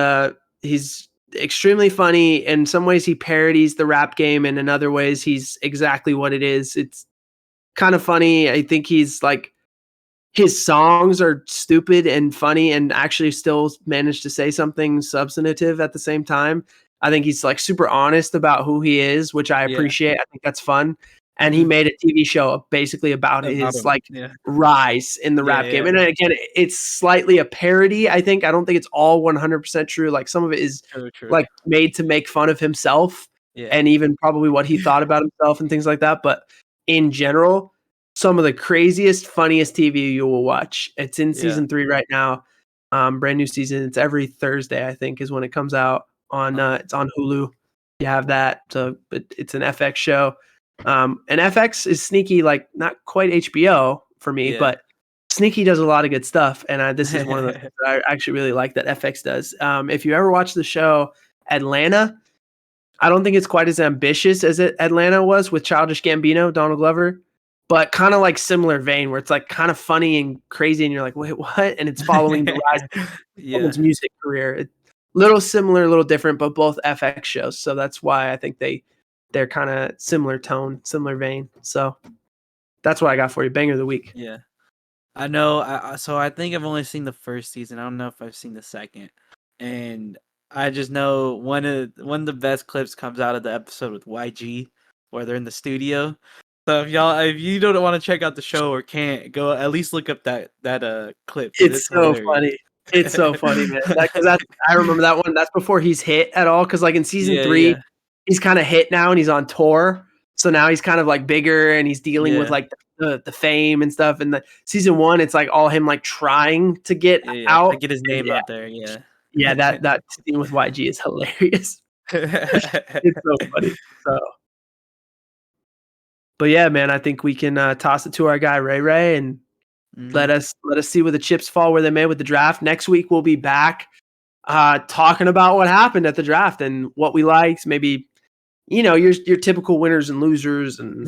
extremely funny. In some ways, he parodies the rap game, and in other ways, he's exactly what it is. It's kind of funny. I think he's like his songs are stupid and funny, and actually still manage to say something substantive at the same time. I think he's like super honest about who he is, which I appreciate. I think that's fun. And he made a TV show basically about his rise in the rap game. And again, it's slightly a parody. I don't think it's all 100% true. Like some of it is like made to make fun of himself and even probably what he thought about himself and things like that. But in general, some of the craziest, funniest TV you will watch. It's in season 3 right now. Brand new season. It's every Thursday, I think, is when it comes out on it's on Hulu. You have that. So, but it's an FX show. And FX is sneaky, like not quite HBO for me, but sneaky does a lot of good stuff. And this is one of the things that I actually really like that FX does. If you ever watch the show Atlanta, I don't think it's quite as ambitious as Atlanta was with Childish Gambino, Donald Glover, but kind of like similar vein where it's like kind of funny and crazy. And you're like, wait, what? And it's following the rise of his music career. Little similar, a little different, but both FX shows. So that's why I think they're kind of similar tone, similar vein. So that's what I got for you. Banger of the week. Yeah. I know. So I think I've only seen the first season. I don't know if I've seen the second. And I just know one of the best clips comes out of the episode with YG where they're in the studio. So if you don't want to check out the show or can't, go at least look up that clip. It's so funny. It's so funny, man. I remember that one. That's before he's hit at all. Cause like in season 3, he's kind of hit now and he's on tour. So now he's kind of like bigger and he's dealing with like the fame and stuff. And the season 1, it's like all him like trying to get out, to get his name out there. Yeah. Yeah. That scene with YG is hilarious. It's so funny. So, but yeah, man, I think we can toss it to our guy Ray and let us see where the chips fall where they may with the draft. Next week we'll be back talking about what happened at the draft and what we liked. Maybe your typical winners and losers and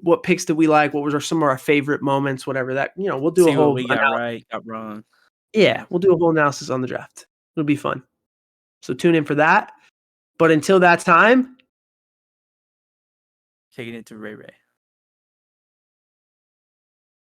what picks did we like? What was some of our favorite moments? Whatever that we'll do a whole what we got right, got wrong. Yeah, we'll do a whole analysis on the draft. It'll be fun. So tune in for that. But until that time, taking it to Ray.